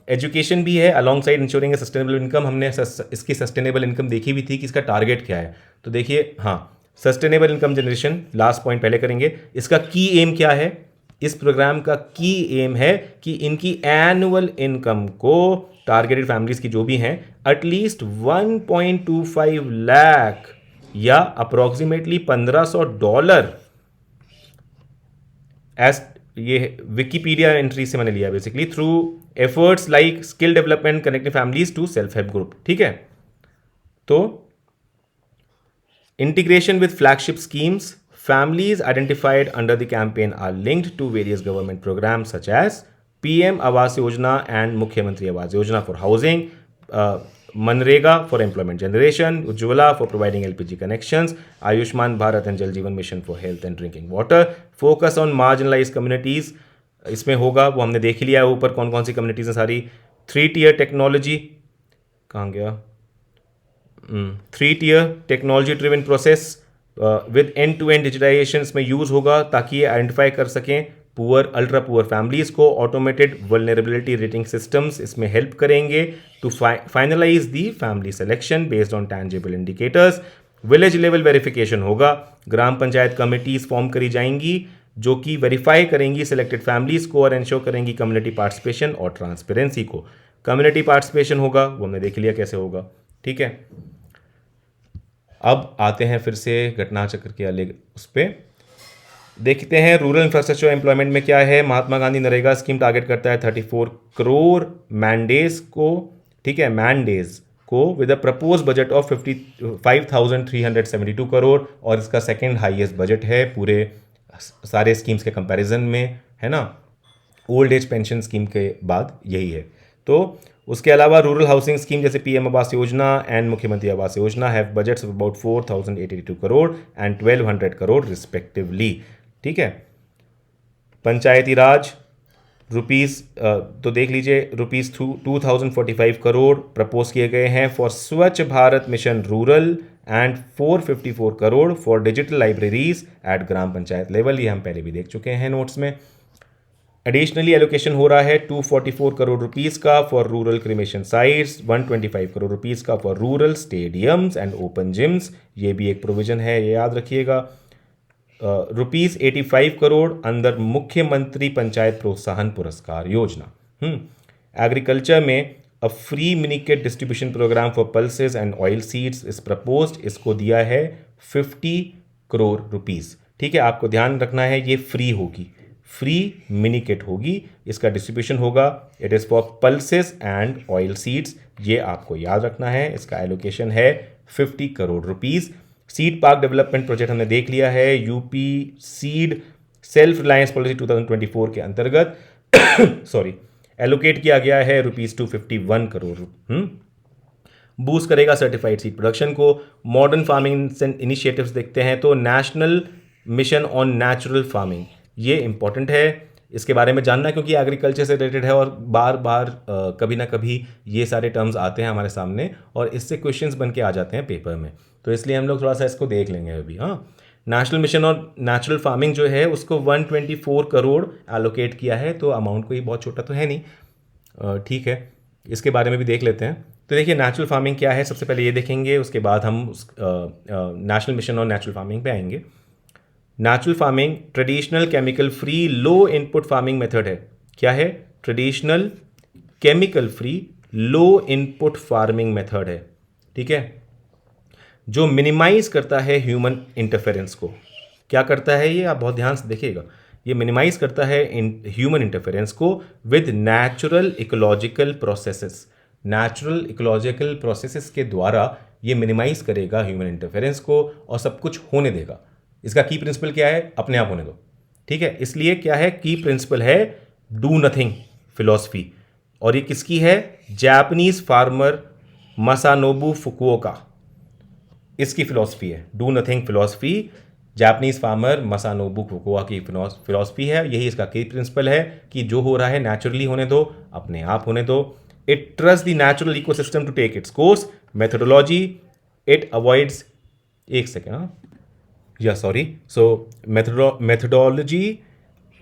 एजुकेशन भी है, अलॉन्ग साइड इंश्योरिंग ए सस्टेनेबल इनकम। हमने इसकी सस्टेनेबल इनकम देखी भी थी कि इसका टारगेट क्या है। तो देखिए, हाँ, sustainable income generation last point पहले करेंगे। इसका की एम क्या है, इस प्रोग्राम का की एम है कि इनकी एनुअल इनकम को, टारगेटेड फैमिलीज की जो भी हैं, एटलीस्ट 1.25 लाख या अप्रोक्सीमेटली $1500, एज ये विकीपीडिया एंट्री से मैंने लिया basically, through efforts like skill development, connecting families to self help group. ठीक है, तो integration with flagship schemes, families identified under the campaign are linked to various government programs such as PM Awas Yojana and Mukhyamantri Awas Yojana for housing, Manrega for employment generation, Ujjwala for providing LPG connections, Ayushman Bharat and Jal Jeevan Mission for health and drinking water. Focus on marginalized communities, इसमें होगा, वो हमने देख लिया है ऊपर कौन कौन सी कम्युनिटीज हैं सारी। 3-tier टेक्नोलॉजी, कहाँ गया, 3-tier technology driven process with end to end digitisation इसमें यूज होगा ताकि ये आइडेंटिफाई कर सकें पुअर, अल्ट्रा पुअर फैमिलीज को। ऑटोमेटेड वल्नरेबिलिटी रेटिंग सिस्टम्स इसमें हेल्प करेंगे to finalise the family selection based on tangible indicators. Village level verification होगा, ग्राम पंचायत कमिटीज फॉर्म करी जाएंगी जो कि वेरीफाई करेंगी सिलेक्टेड फैमिलीज को और इंश्योर करेंगी कम्युनिटी पार्टिसिपेशन और ट्रांसपेरेंसी को। कम्युनिटी पार्टिसिपेशन होगा वो हमने देख लिया कैसे होगा, ठीक है। अब आते हैं फिर से घटना चक्र के अलग उस पर देखते हैं। रूरल इंफ्रास्ट्रक्चर एम्प्लॉयमेंट में क्या है, महात्मा गांधी नरेगा स्कीम टारगेट करता है 34 करोड़ मैंडेज को, ठीक है, मैंडेज को with a propose budget of 55,372 crore, और इसका सेकंड हाईएस्ट बजट है पूरे सारे स्कीम्स के कंपैरिजन में, है ना। ओल्ड एज पेंशन स्कीम के बाद यही है। तो उसके अलावा रूरल हाउसिंग स्कीम जैसे पीएम आवास योजना एंड मुख्यमंत्री Awas Yojana have budgets of about 4,882 crore and 1,200 crore respectively, ठीक है। पंचायती राज रुपीज़ तो देख लीजिए रुपीज़ 2,045 करोड़ प्रपोज किए गए हैं for Swachh Bharat mission rural and 454 crore for digital libraries at gram panchayat level, ये हम पहले भी देख चुके हैं नोट्स में। एडिशनली एलोकेशन हो रहा है 244 करोड़ रुपीज़ का for rural cremation sites, 125 crore rupees का for rural stadiums and open gyms, ये भी एक प्रोविजन है, ये याद रखिएगा। रुपीज़ 85 करोड़ अंदर मुख्यमंत्री पंचायत प्रोत्साहन पुरस्कार योजना। एग्रीकल्चर में a free minikit distribution programme for pulses and oil seeds is proposed, इसको दिया है 50 करोड़ रुपीज़, ठीक है। आपको ध्यान रखना है ये फ्री होगी, फ्री मिनी किट होगी, इसका डिस्ट्रीब्यूशन होगा, it is for pulses and oil seeds, ये आपको याद रखना है। इसका एलोकेशन है 50 crore rupees. Seed park development project हमने देख लिया है, UP seed self reliance policy 2024 के अंतर्गत सॉरी एलोकेट किया गया है रुपीज़ 251 करोड़। बूस्ट करेगा सर्टिफाइड सीड प्रोडक्शन को। मॉडर्न फार्मिंग इनिशिएटिव्स देखते हैं तो national mission on natural farming, ये इंपॉर्टेंट है, इसके बारे में जानना क्योंकि एग्रीकल्चर से रिलेटेड है और बार बार कभी ना कभी ये सारे टर्म्स आते हैं हमारे सामने और इससे क्वेश्चंस बन के आ जाते हैं पेपर में, तो इसलिए हम लोग थोड़ा सा इसको देख लेंगे अभी। हाँ, national mission on natural farming जो है उसको 124 करोड़ एलोकेट किया है, तो अमाउंट कोई बहुत छोटा तो है नहीं, ठीक है। इसके बारे में भी देख लेते हैं। तो देखिए नेचुरल फार्मिंग क्या है, सबसे पहले ये देखेंगे, उसके बाद हम national mission on natural farming पे आएंगे। Natural farming traditional chemical free low input farming method है। क्या है? Traditional chemical free low input farming method है, ठीक है, जो मिनिमाइज करता है ह्यूमन इंटरफेरेंस को। क्या करता है ये? आप बहुत ध्यान से देखिएगा, ये मिनिमाइज करता है ह्यूमन इंटरफेरेंस को with natural ecological processes. Natural ecological processes के द्वारा ये मिनिमाइज करेगा ह्यूमन इंटरफेरेंस को और सब कुछ होने देगा। इसका की प्रिंसिपल क्या है? अपने आप होने दो, ठीक है। इसलिए क्या है? की प्रिंसिपल है डू नथिंग फिलॉसफी, और ये किसकी है? जापानीज फार्मर मसानोबु फुकुओका, इसकी फिलॉसफी है। Do nothing philosophy Japanese farmer Masanobu Fukuoka की फिलॉसफी है। यही इसका की प्रिंसिपल है कि जो हो रहा है नेचुरली होने दो, अपने आप होने दो। It trust the natural ecosystem to take its course. Methodology it avoids, एक सेकेंड, मेथोडोलॉजी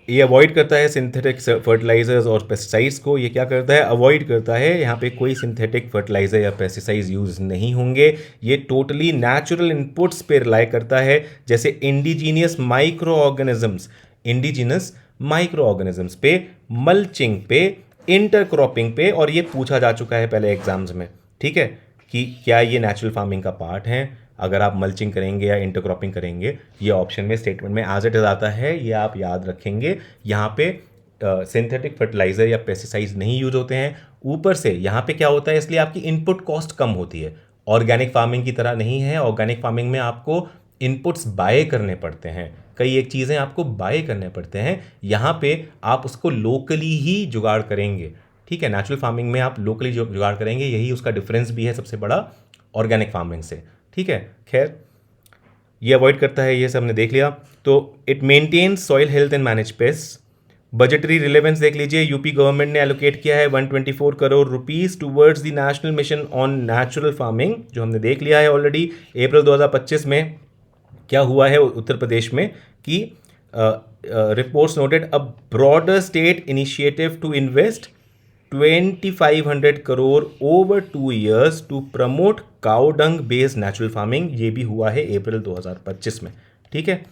ये अवॉइड करता है सिंथेटिक फर्टिलाइजर्स और पेस्टिसाइड्स को। ये क्या करता है? अवॉइड करता है। यहाँ पे कोई सिंथेटिक फर्टिलाइजर या पेस्टिसाइड्स यूज नहीं होंगे। ये टोटली नेचुरल इनपुट्स पे रिलाई करता है, जैसे इंडिजीनियस माइक्रो ऑर्गेनिजम्स पे, मल्चिंग पे, इंटरक्रॉपिंग पे, और ये पूछा जा चुका है पहले एग्जाम्स में, ठीक है, कि क्या ये नेचुरल फार्मिंग का पार्ट है। अगर आप मल्चिंग करेंगे या इंटरक्रॉपिंग करेंगे, ये ऑप्शन में स्टेटमेंट में एज इट इज आता है, ये आप याद रखेंगे। यहाँ पे सिंथेटिक फर्टिलाइजर या पेस्टिसाइड्स नहीं यूज होते हैं। ऊपर से यहाँ पे क्या होता है, इसलिए आपकी इनपुट कॉस्ट कम होती है। ऑर्गेनिक फार्मिंग की तरह नहीं है। ऑर्गेनिक फार्मिंग में आपको इनपुट्स बाय करने पड़ते हैं, कई एक चीज़ें आपको बाय करने पड़ते हैं। यहाँ पे आप उसको लोकली ही जुगाड़ करेंगे, ठीक है। नेचुरल फार्मिंग में आप लोकली जुगाड़ करेंगे, यही उसका डिफरेंस भी है सबसे बड़ा ऑर्गेनिक फार्मिंग से, ठीक है। खैर, ये अवॉइड करता है, ये सब हमने देख लिया। तो it maintains soil health and manage pest. Budgetary relevance देख लीजिए, यूपी गवर्नमेंट ने एलोकेट किया है 124 crore rupees towards the national mission on natural farming, जो हमने देख लिया है ऑलरेडी। अप्रैल 2025 में क्या हुआ है उत्तर प्रदेश में कि reports noted a broader state initiative to invest 2500 crore over 2 years to promote cow dung based natural farming. ये भी हुआ है अप्रैल 2025 में। ठीक है,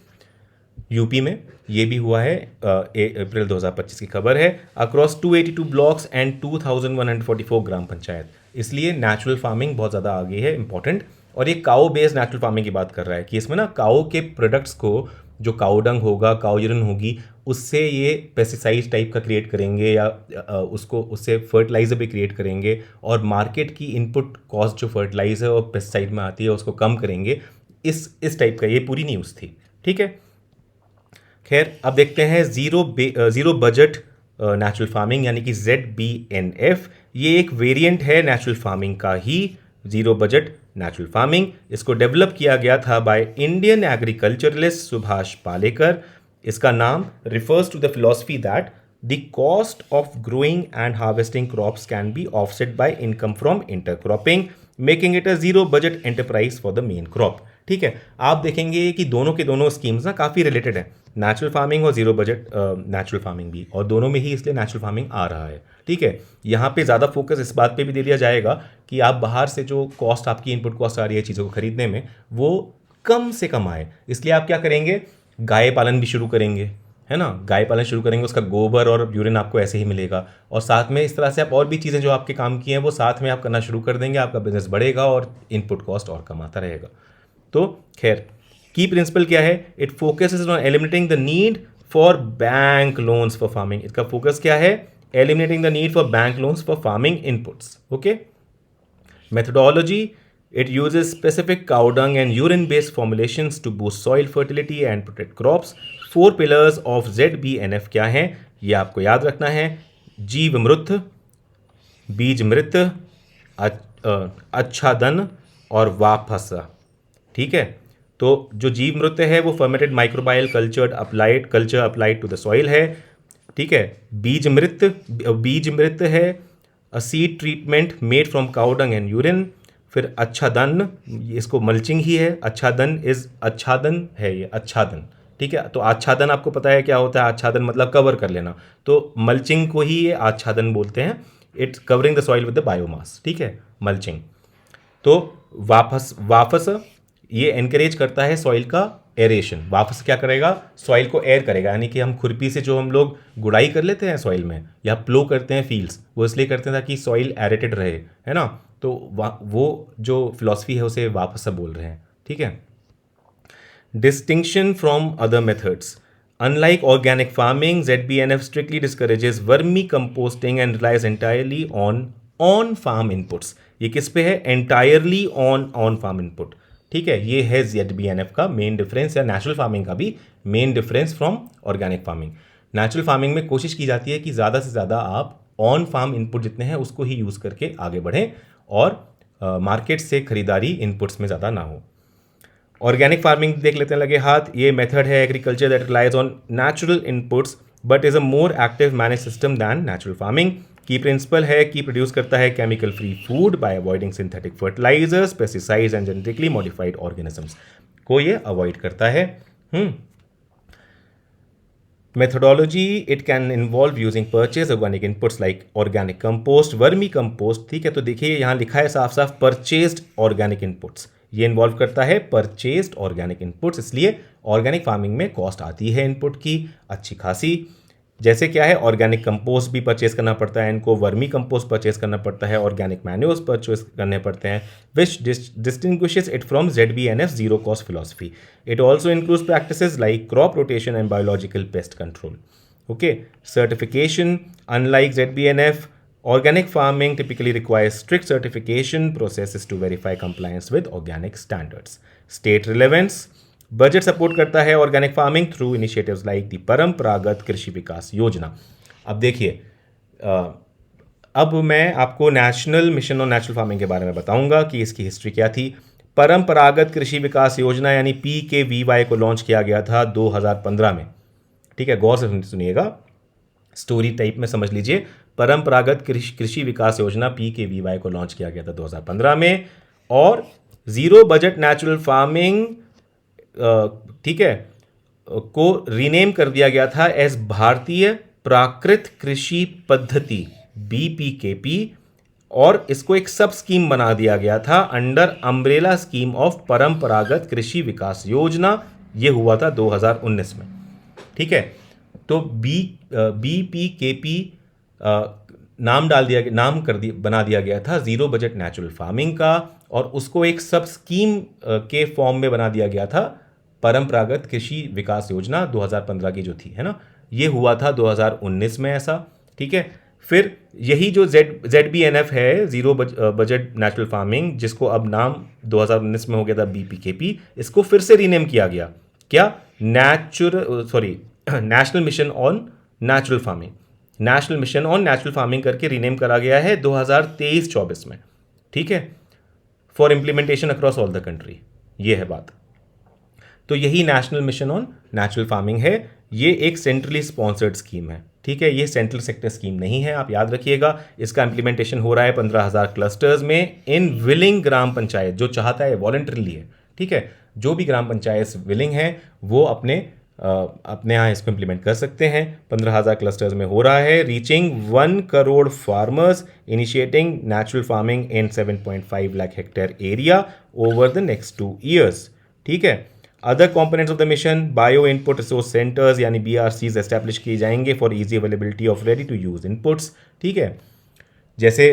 यूपी में ये भी हुआ है, अप्रैल 2025 की खबर है। अक्रॉस 282 ब्लॉक्स एंड 2144 ग्राम पंचायत। इसलिए नेचुरल फार्मिंग बहुत ज़्यादा आगे है, इंपॉर्टेंट। और ये काउ बेस्ड नेचुरल फार्मिंग की बात कर रहा है कि इसमें ना काउ के प्रोडक्ट्स को, जो काउ डंग होगा, काउ यूरिन होगी, उससे ये पेस्टिसाइड टाइप का क्रिएट करेंगे या उसको उससे फर्टिलाइज़र भी क्रिएट करेंगे और मार्केट की इनपुट कॉस्ट जो फर्टिलाइज़र और पेस्टिसाइड में आती है उसको कम करेंगे। इस टाइप का ये पूरी न्यूज़ थी। ठीक है, खैर अब देखते हैं ज़ीरो बजट नेचुरल फार्मिंग यानी कि ZBNF। ये एक वेरिएंट है नेचुरल फार्मिंग का ही, ज़ीरो बजट नेचुरल फार्मिंग। इसको डेवलप किया गया था by Indian agriculturalist Subhash Palekar. इसका नाम refers to the philosophy that the cost of growing and harvesting crops can be offset by income from intercropping, making it a zero budget enterprise for the main crop. ठीक है, आप देखेंगे कि दोनों के दोनों स्कीम्स ना काफ़ी रिलेटेड है, नेचुरल फार्मिंग और जीरो बजट नेचुरल फार्मिंग भी, और दोनों में ही इसलिए नेचुरल फार्मिंग आ रहा है। ठीक है, यहाँ पे ज़्यादा फोकस इस बात पे भी दे दिया जाएगा कि आप बाहर से जो कॉस्ट, आपकी इनपुट कॉस्ट आ रही है चीज़ों को खरीदने में, वो कम से कम आए। इसलिए आप क्या करेंगे, गाय पालन भी शुरू करेंगे, है ना, गाय पालन शुरू करेंगे, उसका गोबर और यूरिन आपको ऐसे ही मिलेगा, और साथ में इस तरह से आप और भी चीज़ें जो आपके काम की हैं वो साथ में आप करना शुरू कर देंगे, आपका बिजनेस बढ़ेगा और इनपुट कॉस्ट और कम आता रहेगा। तो खैर, की प्रिंसिपल क्या है, it focuses on eliminating the need for bank loans for farming. इसका फोकस क्या है, eliminating the need for bank loans for farming inputs. Okay, methodology, it uses specific cow dung and urine based formulations to boost soil fertility and protect crops. 4 pillars of ZBNF क्या हैं, ये आपको याद रखना है। जीवमृत, बीजमृत, आच्छादन और वापस। ठीक है, तो जो जीवमृत है वो fermented microbial culture applied to the soil है। ठीक है, बीजमृत है a seed treatment made from cow dung and urine. फिर आच्छादन, इसको मल्चिंग ही है, आच्छादन है ये, आच्छादन। ठीक है, तो आच्छादन आपको पता है क्या होता है, आच्छादन मतलब कवर कर लेना, तो मल्चिंग को ही ये आच्छादन बोलते हैं। It's covering the soil with the biomass. ठीक है, मल्चिंग। तो वापस ये एनकरेज करता है सॉइल का एरेशन। वापस क्या करेगा, सॉइल को एयर करेगा, यानी कि हम खुरपी से जो हम लोग गुड़ाई कर लेते हैं सॉइल में या प्लो करते हैं फील्ड्स, वो इसलिए करते हैं ताकि सॉइल एरेटेड रहे, है ना। तो वो जो फिलॉसफी है उसे वापस बोल रहे हैं। ठीक है, distinction from other methods, unlike organic farming, ZBNF strictly discourages vermicomposting and relies entirely on farm inputs. ये किस पे है, एंटायरली ऑन फार्म इनपुट। ठीक है, ये है ZBNF का मेन डिफरेंस, या नेचुरल फार्मिंग का भी main difference from organic farming. Natural farming में कोशिश की जाती है कि ज़्यादा से ज़्यादा आप ऑन फार्म इनपुट जितने हैं उसको ही यूज़ करके आगे बढ़ें और मार्केट से खरीदारी इनपुट्स में ज़्यादा ना हो। ऑर्गेनिक फार्मिंग देख लेते हैं लगे हाथ। ये मेथड है agriculture that relies on natural inputs but is a more active manage system than natural farming. Key principle है कि प्रोड्यूस करता है chemical free food by avoiding synthetic fertilisers, pesticides and genetically modified organisms को ये avoid करता है। Methodology, it can involve using purchase organic inputs like organic compost, vermi compost। ठीक है, तो देखिए यहाँ लिखा है साफ साफ परचेस्ड ऑर्गेनिक इनपुट्स, ये इन्वॉल्व करता है परचेस्ड ऑर्गेनिक इनपुट्स। इसलिए ऑर्गेनिक फार्मिंग में कॉस्ट आती है इनपुट की अच्छी खासी। जैसे क्या है, ऑर्गेनिक कंपोस्ट भी परचेज करना पड़ता है इनको, वर्मी कंपोस्ट परचेज करना पड़ता है, ऑर्गेनिक मैन्योर्स परचेज करने पड़ते हैं, which distinguishes it from ZBNF zero cost philosophy. It also includes practices like crop rotation and biological pest control. Okay, certification, unlike ZBNF, organic farming typically requires strict certification processes to verify compliance with organic standards. State relevance, budget support करता है organic farming through initiatives like the परंपरागत कृषि विकास योजना। अब देखिए, अब मैं आपको national mission on natural farming के बारे में बताऊंगा कि इसकी हिस्ट्री क्या थी। परंपरागत कृषि विकास योजना यानी PKVY को लॉन्च किया गया था 2015 में। ठीक है, गौर से सुनिएगा, स्टोरी टाइप में समझ लीजिए। परंपरागत कृषि विकास योजना PKVY को लॉन्च किया गया था 2015 में, और जीरो बजट नेचुरल फार्मिंग ठीक है को रीनेम कर दिया गया था एज भारतीय प्राकृत कृषि पद्धति। BPKP, और इसको एक सब स्कीम बना दिया गया था अंडर अम्ब्रेला स्कीम ऑफ परंपरागत कृषि विकास योजना। ये हुआ था 2019 में। ठीक है, तो BPKP बना दिया गया था जीरो बजट नेचुरल फार्मिंग का, और उसको एक सब स्कीम के फॉर्म में बना दिया गया था परंपरागत कृषि विकास योजना 2015 की जो थी, है ना। ये हुआ था 2019 में ऐसा। ठीक है, फिर यही जो ZBNF है, जीरो बजट नेचुरल फार्मिंग, जिसको अब नाम 2019 में हो गया था BPKP, इसको फिर से रीनेम किया गया, क्या, national mission on natural farming, national mission on natural farming करके रीनेम करा गया है 2023-24 में। ठीक है, for implementation across all the country, ये है बात। तो यही national mission on natural farming है। ये एक सेंट्रली स्पॉन्सर्ड स्कीम है। ठीक है, ये सेंट्रल सेक्टर स्कीम नहीं है, आप याद रखिएगा। इसका इंप्लीमेंटेशन हो रहा है 15,000 क्लस्टर्स में इन विलिंग ग्राम पंचायत, जो चाहता है वॉलंटरीली है। ठीक है, जो भी ग्राम पंचायत विलिंग है वो अपने यहाँ इसको इंप्लीमेंट कर सकते हैं। 15,000 क्लस्टर्स में हो रहा है, reaching 1 crore farmers, initiating natural farming in 7.5 lakh hectare area over the next 2 years। ठीक है, other components of the mission, bio input resource centres यानी BRCs एस्टैब्लिश किए जाएंगे for easy availability of ready to use inputs. ठीक है, जैसे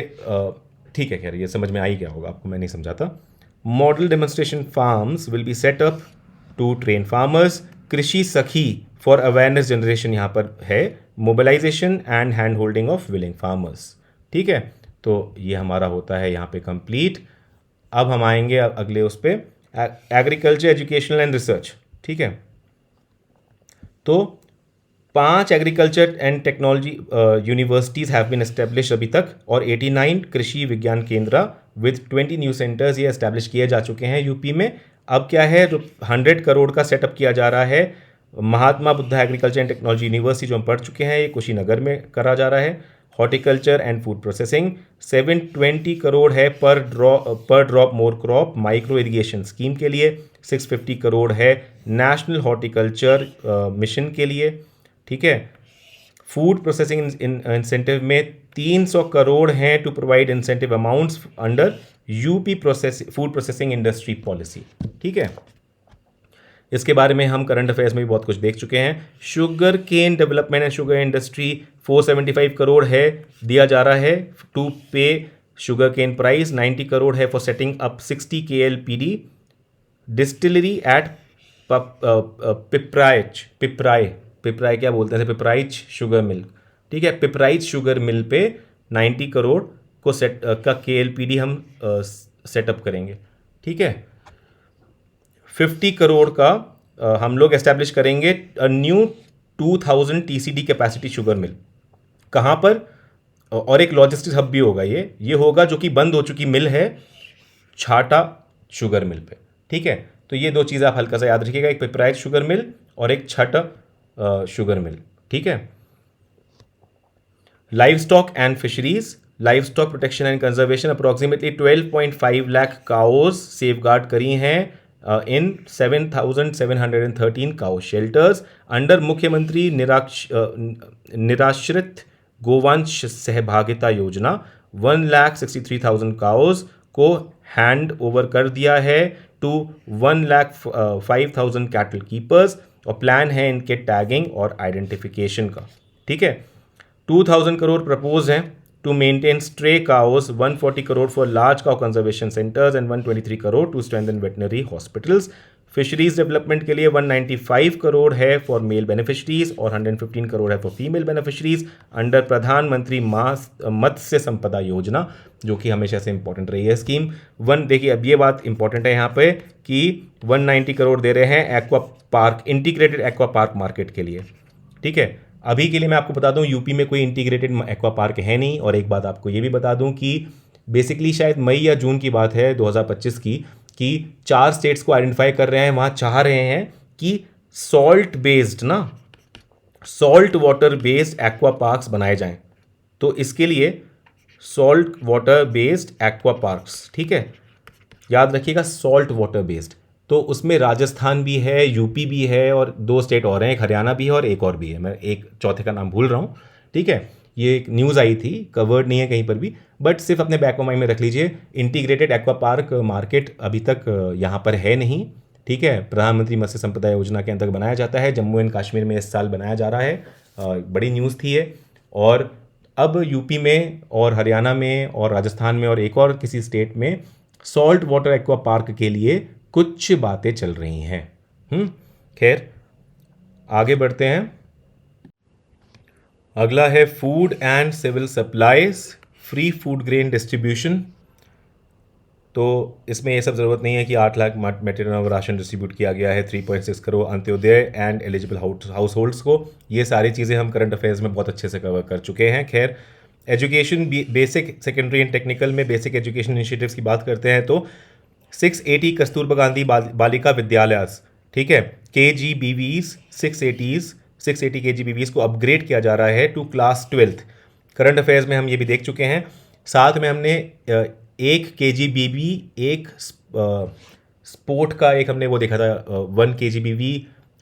ठीक है, खैर ये समझ में आ ही गया होगा आपको, मैं नहीं समझाता। Model demonstration farms will be set up to train farmers. Krishi Sakhi for awareness generation यहाँ पर है, mobilisation and hand holding of willing farmers. ठीक है, तो ये हमारा होता है यहाँ पे कंप्लीट। अब हम आएंगे अगले उस पर, एग्रीकल्चर एजुकेशनल एंड रिसर्च। ठीक है, तो 5 agriculture and technology universities have been establish अभी तक, और 89 Krishi Vigyan Kendra with 20 new centres ये एस्टेब्लिश किए जा चुके हैं यूपी में। अब क्या है, 100 करोड़ का सेटअप किया जा रहा है। Mahatma Buddha agriculture and technology university जो हम पढ़ चुके हैं, ये कुशीनगर में करा जा रहा है। Horticulture and food processing 720 crore है पर drop more crop micro irrigation scheme के लिए। 650 करोड़ है नेशनल हॉर्टिकल्चर मिशन के लिए। ठीक है, फूड प्रोसेसिंग इंसेंटिव में 300 करोड़ हैं to provide incentive amounts under UP food processing industry policy. ठीक है, इसके बारे में हम करंट अफेयर्स में भी बहुत कुछ देख चुके हैं। Sugarcane development and sugar industry 475 crore है दिया जा रहा है टू पे शुगर केन प्राइस। 90 करोड़ है for setting up 60 KLPD distillery at Pipraich क्या बोलते हैं, पिपराइच शुगर मिल। ठीक है, पिपराइच शुगर मिल पे 90 करोड़ को का KLPD हम सेटअप करेंगे। ठीक है, 50 करोड़ का हम लोग एस्टैब्लिश करेंगे new 2000 TCD capacity sugar mill. कहाँ पर, और एक लॉजिस्टिक्स हब भी होगा। ये होगा जो कि बंद हो चुकी मिल है, छाटा शुगर मिल पे। ठीक है, तो ये 2 चीज़ें आप हल्का सा याद रखिएगा, एक पिपराइच शुगर मिल और एक छाटा शुगर मिल। ठीक है, livestock and fisheries, livestock protection and conservation, approximately 12.5 lakh cows safeguard करी हैं in 7,713 cow shelters अंडर मुख्यमंत्री निराश्रित गोवंश सहभागिता योजना। 1,63,000 काउज को हैंड ओवर कर दिया है टू 1,05,000 कैटल कीपर्स, और प्लान है इनके टैगिंग और आइडेंटिफिकेशन का। ठीक है, 2,000 करोड़ प्रपोज हैं to maintain stray cows, 140 crore for large cow conservation centers and 123 crore to strengthen veterinary hospitals। Fisheries development के लिए 195 करोड़ है फॉर मेल बेनिफिशरीज और 115 करोड़ है फॉर फीमेल बेनिफिशरीज अंडर प्रधानमंत्री मत्स्य संपदा योजना, जो कि हमेशा से इंपॉर्टेंट रही है स्कीम। देखिए अब ये बात इंपॉर्टेंट है यहाँ पे कि 190 करोड़ दे रहे हैं aqua park, integrated aqua park market के लिए। ठीक है, अभी के लिए मैं आपको बता दूं यूपी में कोई इंटीग्रेटेड एक्वा पार्क है नहीं। और एक बात आपको ये भी बता दूं कि बेसिकली शायद मई या जून की बात है 2025 की, कि 4 स्टेट्स को आइडेंटिफाई कर रहे हैं, वहाँ चाह रहे हैं कि salt water based aqua parks बनाए जाएं। तो इसके लिए salt water based aqua parks, ठीक है, याद रखिएगा सॉल्ट वाटर बेस्ड। तो उसमें राजस्थान भी है, यूपी भी है, और 2 स्टेट और हैं, एक हरियाणा भी है और एक और भी है, मैं एक चौथे का नाम भूल रहा हूँ। ठीक है, ये एक न्यूज़ आई थी, कवर्ड नहीं है कहीं पर भी, बट सिर्फ अपने बैक ऑफ माइंड में रख लीजिए। इंटीग्रेटेड एक्वा पार्क मार्केट अभी तक यहाँ पर है नहीं, ठीक है। प्रधानमंत्री मत्स्य संपदा योजना के अंतर्गत बनाया जाता है, जम्मू एंड कश्मीर में इस साल बनाया जा रहा है। बड़ी न्यूज़ थी ये। और अब यूपी में और हरियाणा में और राजस्थान में और एक और किसी स्टेट में सॉल्ट वाटर एक्वा पार्क के लिए कुछ बातें चल रही हैं। खैर, आगे बढ़ते हैं। अगला है food and civil supplies, free food grain distribution. तो इसमें ये सब ज़रूरत नहीं है कि 8 लाख मटेरियल राशन डिस्ट्रीब्यूट किया गया है 3.6 crore Antyodaya and eligible house holds को। ये सारी चीज़ें हम करंट अफेयर्स में बहुत अच्छे से कवर कर चुके हैं। खैर, education basic, secondary and technical में बेसिक एजुकेशन इनिशिएटिव्स की बात करते हैं तो 680 कस्तूरबा गांधी बालिका विद्यालय, ठीक है, KGBVs 680 KGBVs को अपग्रेड किया जा रहा है to class 12th। Current affairs में हम ये भी देख चुके हैं। साथ में हमने एक KGBV, एक स्पोर्ट का एक हमने वो देखा था, 1 KGBV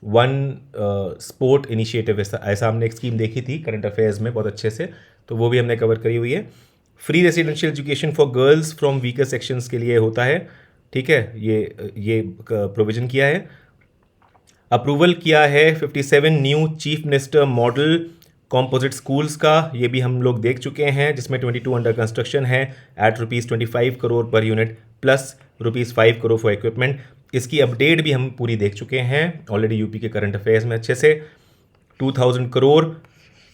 1 स्पोर्ट इनिशिएटिव, ऐसा हमने एक स्कीम देखी थी करंट अफेयर्स में बहुत अच्छे से, तो वो भी हमने कवर करी हुई है। Free residential education for girls from weaker sections के लिए होता है, ठीक है, ये प्रोविज़न किया है। अप्रूवल किया है 57 new chief minister model composite schools का, ये भी हम लोग देख चुके हैं, जिसमें 22 अंडर कंस्ट्रक्शन है at ₹25 crore per unit plus ₹5 crore for equipment. इसकी अपडेट भी हम पूरी देख चुके हैं ऑलरेडी यूपी के करंट अफेयर्स में अच्छे से। 2000 करोड़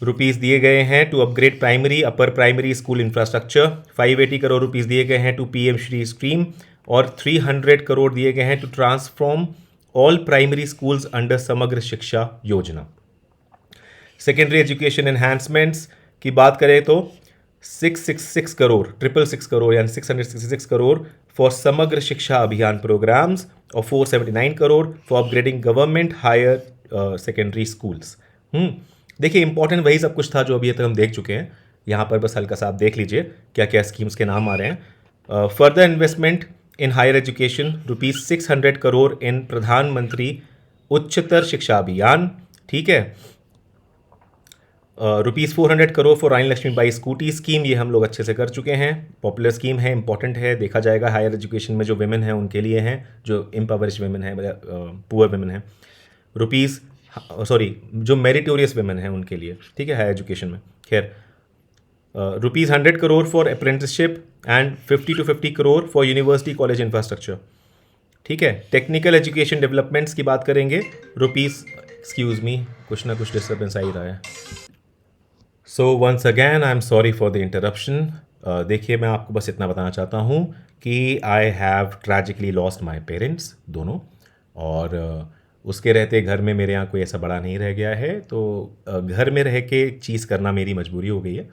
रुपीस दिए गए हैं to upgrade primary upper primary school infrastructure. 580 crore rupees दिए गए हैं टू PM श्री स्कीम और 300 करोड़ दिए गए हैं to transform all primary schools under Samagra Shiksha योजना। सेकेंडरी एजुकेशन एनहांसमेंट्स की बात करें तो 666 करोड़, 666 करोड़ यानी 666 करोड़ फॉर समग्र शिक्षा अभियान प्रोग्राम्स और 479 crore for upgrading government higher secondary schools. देखिए, इंपॉर्टेंट वही सब कुछ था जो अभी तक हम देख चुके हैं। यहाँ पर बस हल्का सा आप देख लीजिए क्या क्या स्कीम्स के नाम आ रहे हैं। Further investment in higher education ₹600 crore in Pradhanmantri Uchchatar Shiksha Abhiyan, ठीक है। ₹400 crore for Rani Lakshmibai scooty scheme, ये हम लोग अच्छे से कर चुके हैं, पॉपुलर स्कीम है, इंपॉर्टेंट है, देखा जाएगा। हायर एजुकेशन में जो विमेन है उनके लिए हैं, जो इम्पावरिश विमेन है, पुअर विमेन है, जो मेरिटोरियस विमेन है उनके लिए, ठीक है, हायर एजुकेशन में। खैर, ₹100 crore for apprenticeship and 50 to 50 crore for university college infrastructure, ठीक है। टेक्निकल एजुकेशन डेवलपमेंट्स की बात करेंगे, एक्सक्यूज मी, कुछ ना कुछ डिस्टर्बेंस आ ही रहा है। So once again I am sorry for the interruption. देखिए, मैं आपको बस इतना बताना चाहता हूँ कि I have tragically lost my parents दोनों, और उसके रहते घर में मेरे यहाँ कोई ऐसा बड़ा नहीं रह गया है, तो घर में रह के चीज़ करना मेरी मजबूरी हो गई है।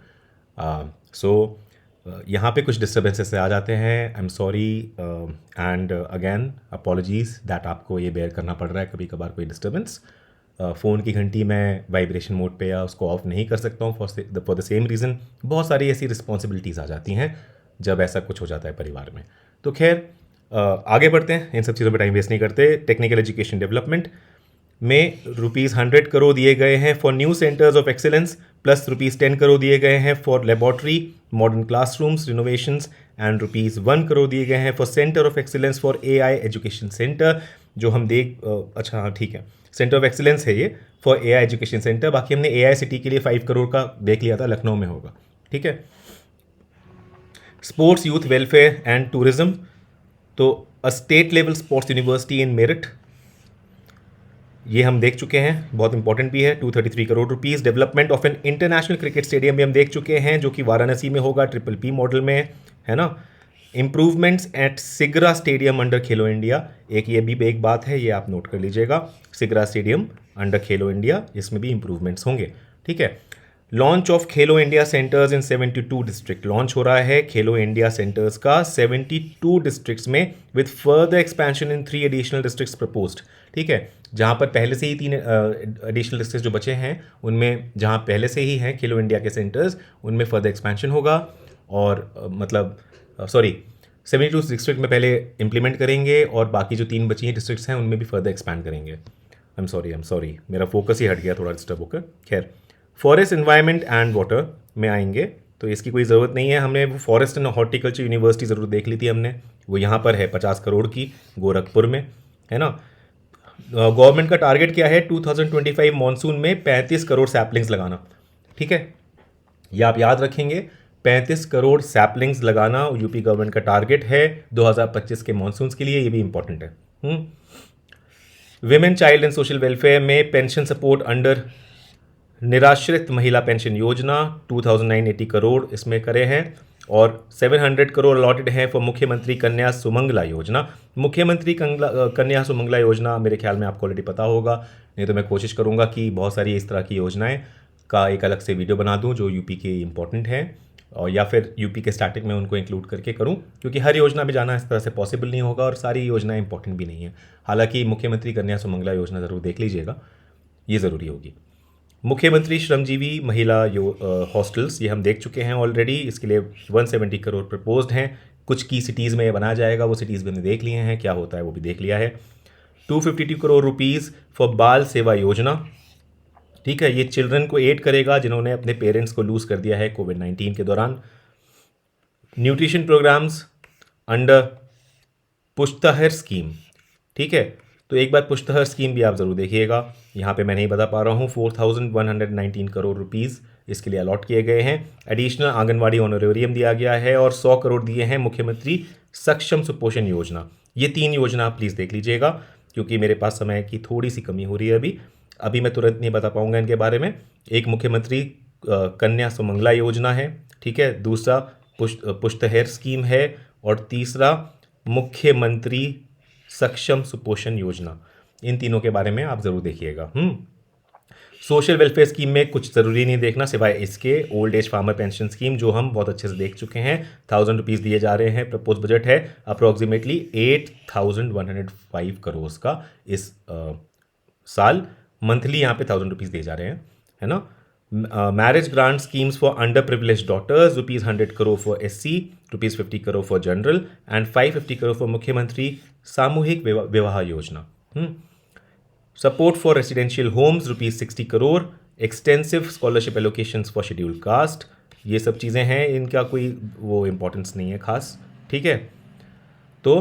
यहाँ पे कुछ डिस्टर्बेंसेस आ जाते हैं, आई am sorry and again apologies that आपको ये बेयर करना पड़ रहा है कभी कभार कोई डिस्टर्बेंस। फ़ोन की घंटी मैं वाइब्रेशन मोड पे या उसको ऑफ नहीं कर सकता हूँ फॉर द सेम रीज़न। बहुत सारी ऐसी रिस्पॉन्सिबिलिटीज़ आ जाती हैं जब ऐसा कुछ हो जाता है परिवार में। तो खैर, आगे बढ़ते हैं, इन सब चीज़ों पर टाइम वेस्ट नहीं करते। टेक्निकल एजुकेशन डेवलपमेंट में ₹100 करोड़ दिए गए हैं for new centres of excellence, plus ₹10 crore दिए गए हैं for laboratory modern classrooms renovations and ₹1 crore दिए गए हैं for centre of excellence for AI education centre, जो हम अच्छा हाँ ठीक है, सेंटर ऑफ एक्सीलेंस है ये फॉर AI एजुकेशन सेंटर। बाकी हमने AI सिटी के लिए 5 करोड़ का देख लिया था, लखनऊ में होगा, ठीक है। Sports youth welfare and tourism, तो a state level sports university in Meerut, ये हम देख चुके हैं, बहुत इंपॉर्टेंट भी है। 233 crore rupees. Development of an international cricket stadium भी हम देख चुके हैं, जो कि वाराणसी में होगा, PPP मॉडल में, है ना। Improvements at Sigra stadium under Khelo India, ये भी एक बात है, ये आप नोट कर लीजिएगा, Sigra stadium under Khelo India, इसमें भी इम्प्रूवमेंट्स होंगे, ठीक है। Launch of Khelo India centres in 72 district, launch हो रहा है खेलो इंडिया सेंटर्स का 72 डिस्ट्रिक्ट्स में, with further expansion in 3 additional districts proposed, ठीक है। जहाँ पर पहले से ही 3 एडिशनल डिस्ट्रिक्ट जो बचे हैं, उनमें जहाँ पहले से ही हैं खेलो इंडिया के सेंटर्स, उनमें फर्दर एक्सपेंशन होगा। और 72 डिस्ट्रिक्ट में पहले इम्प्लीमेंट करेंगे, और बाकी जो 3 बची हैं डिस्ट्रिक्ट्स हैं उनमें भी फर्दर एक्सपैंड करेंगे। आई एम सॉरी, मेरा फोकस ही हट गया थोड़ा डिस्टर्ब होकर। खैर, फॉरेस्ट एनवायरनमेंट एंड वाटर, में आएंगे तो इसकी कोई ज़रूरत नहीं है। हमने वो फॉरेस्ट एंड हॉर्टिकल्चर यूनिवर्सिटी ज़रूर देख ली थी हमने, वो यहाँ पर है 50 करोड़ की, गोरखपुर में, है ना। गवर्नमेंट का टारगेट क्या है 2025 मॉनसून में 35 करोड़ सैपलिंग्स लगाना, ठीक है, ये आप याद रखेंगे। 35 करोड़ सैपलिंग्स लगाना यूपी गवर्नमेंट का टारगेट है 2025 के मॉनसून के लिए, ये भी इंपॉर्टेंट है। Women child and social welfare में पेंशन सपोर्ट अंडर निराश्रित महिला पेंशन योजना 2980 करोड़ इसमें करे हैं, और 700 करोड़ अलॉटेड हैं फॉर मुख्यमंत्री कन्या सुमंगला योजना। मुख्यमंत्री कन्या सुमंगला योजना मेरे ख्याल में आपको ऑलरेडी पता होगा, नहीं तो मैं कोशिश करूंगा कि बहुत सारी इस तरह की योजनाएं का एक अलग से वीडियो बना दूं जो यूपी के इंपॉर्टेंट हैं, और या फिर यूपी के स्टैटिक में उनको इंक्लूड करके करूं, क्योंकि हर योजना में जाना इस तरह से पॉसिबल नहीं होगा और सारी योजनाएं इंपॉर्टेंट भी नहीं है। हालांकि मुख्यमंत्री कन्या सुमंगला योजना ज़रूर देख लीजिएगा, ये ज़रूरी होगी। मुख्यमंत्री श्रमजीवी महिला हॉस्टल्स, ये हम देख चुके हैं ऑलरेडी, इसके लिए 170 करोड़ प्रपोज्ड हैं। कुछ की सिटीज़ में ये बनाया जाएगा, वो सिटीज़ भी हमने देख लिए हैं, क्या होता है वो भी देख लिया है। 252 करोड़ रुपीज़ फॉर बाल सेवा योजना, ठीक है, ये चिल्ड्रन को एड करेगा जिन्होंने अपने पेरेंट्स को लूज़ कर दिया है कोविड-19 के दौरान। न्यूट्रिशन प्रोग्राम्स अंडर पुश्तहर स्कीम, ठीक है, तो एक बार पुश्तहर स्कीम भी आप ज़रूर देखिएगा। यहाँ पे मैं नहीं बता पा रहा हूँ। 4119 करोड़ रुपीज़ इसके लिए अलॉट किए गए हैं। एडिशनल आंगनवाड़ी ऑनरेरियम दिया गया है और 100 करोड़ दिए हैं मुख्यमंत्री सक्षम सुपोषण योजना। ये 3 योजना आप प्लीज़ देख लीजिएगा, क्योंकि मेरे पास समय की थोड़ी सी कमी हो रही है अभी मैं तुरंत नहीं बता पाऊँगा इनके बारे में। एक मुख्यमंत्री कन्या सुमंगला योजना है, ठीक है, दूसरा पुश्तहर स्कीम है, और तीसरा मुख्यमंत्री सक्षम सुपोषण योजना। इन तीनों के बारे में आप ज़रूर देखिएगा। सोशल वेलफेयर स्कीम में कुछ ज़रूरी नहीं देखना सिवाय इसके old age farmer pension scheme, जो हम बहुत अच्छे से देख चुके हैं। 1000 रुपीज़ दिए जा रहे हैं। प्रपोज बजट है अप्रोक्सीमेटली 8105 करोड़ का इस साल। मंथली यहाँ पे 1000 रुपीज़ दिए जा रहे हैं, है ना। Marriage grant schemes for underprivilege daughters ₹100 crore for SC, ₹50 crore for general and 550 crore for Mukhyamantri Samuhik Vivah Yojana. Support for residential homes ₹60 crore. Extensive scholarship allocations for scheduled caste, ये सब चीज़ें हैं, इनका कोई वो इम्पोर्टेंस नहीं है खास, ठीक है। तो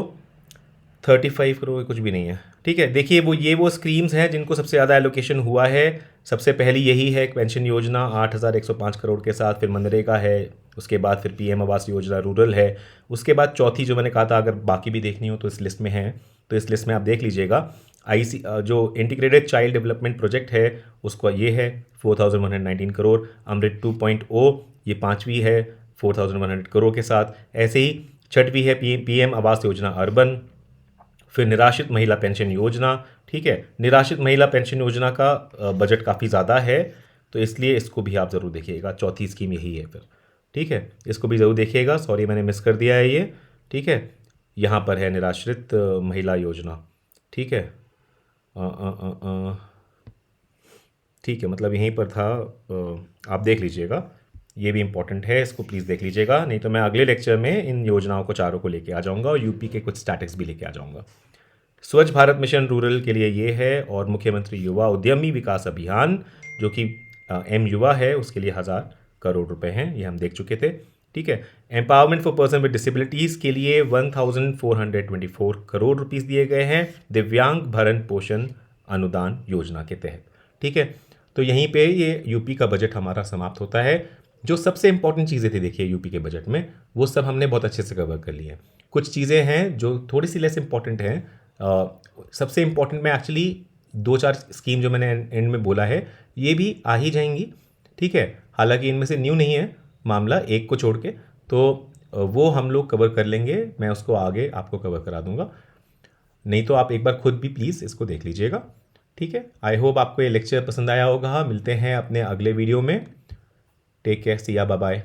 35 करोड़ कुछ भी नहीं है, ठीक है। देखिए वो स्कीम्स हैं जिनको सबसे ज़्यादा एलोकेशन हुआ है। सबसे पहली यही है पेंशन योजना 8105 करोड़ के साथ, फिर मनरेगा है, उसके बाद फिर PM आवास योजना रूरल है, उसके बाद चौथी जो मैंने कहा था अगर बाकी भी देखनी हो तो इस लिस्ट में है, तो इस लिस्ट में आप देख लीजिएगा। जो इंटीग्रेटेड चाइल्ड डेवलपमेंट प्रोजेक्ट है उसको ये है 4119 करोड़। अमृत 2.0 ये 5वीं है 4100 करोड़ के साथ। ऐसे ही 6वीं है PM आवास योजना अर्बन। फिर निराश्रित महिला पेंशन योजना, ठीक है, निराश्रित महिला पेंशन योजना का बजट काफ़ी ज़्यादा है, तो इसलिए इसको भी आप ज़रूर देखिएगा। चौथी स्कीम यही है फिर, ठीक है, इसको भी ज़रूर देखिएगा। सॉरी मैंने मिस कर दिया है ये, ठीक है, यहाँ पर है निराश्रित महिला योजना, ठीक है, ठीक है, मतलब यहीं पर था, आप देख लीजिएगा, ये भी इंपॉर्टेंट है, इसको प्लीज़ देख लीजिएगा। नहीं तो मैं अगले लेक्चर में इन योजनाओं को चारों को लेके आ जाऊंगा और यूपी के कुछ स्टैटिक्स भी लेके आ जाऊंगा। स्वच्छ भारत मिशन रूरल के लिए ये है, और मुख्यमंत्री युवा उद्यमी विकास अभियान जो कि M-युवा है उसके लिए 1000 करोड़ रुपए हैं, ये हम देख चुके थे, ठीक है। Empowerment for person with disabilities के लिए 1424 करोड़ रुपीज़ दिए गए हैं दिव्यांग भरण पोषण अनुदान योजना के तहत, ठीक है। तो यहीं पे ये यूपी का बजट हमारा समाप्त होता है। जो सबसे इंपॉर्टेंट चीज़ें थी देखिए यूपी के बजट में, वो सब हमने बहुत अच्छे से कवर कर लिए हैं। कुछ चीज़ें हैं जो थोड़ी सी लेस इंपॉर्टेंट हैं। सबसे इंपॉर्टेंट में एक्चुअली 2-4 स्कीम जो मैंने एंड में बोला है ये भी आ ही जाएंगी, ठीक है। हालांकि इनमें से न्यू नहीं है मामला, एक को छोड़ के, तो वो हम लोग कवर कर लेंगे, मैं उसको आगे आपको कवर करा दूंगा। नहीं तो आप एक बार खुद भी प्लीज़ इसको देख लीजिएगा, ठीक है। आई होप आपको ये लेक्चर पसंद आया होगा। मिलते हैं अपने अगले वीडियो में। टेक केयर, सी या, बाय बाय।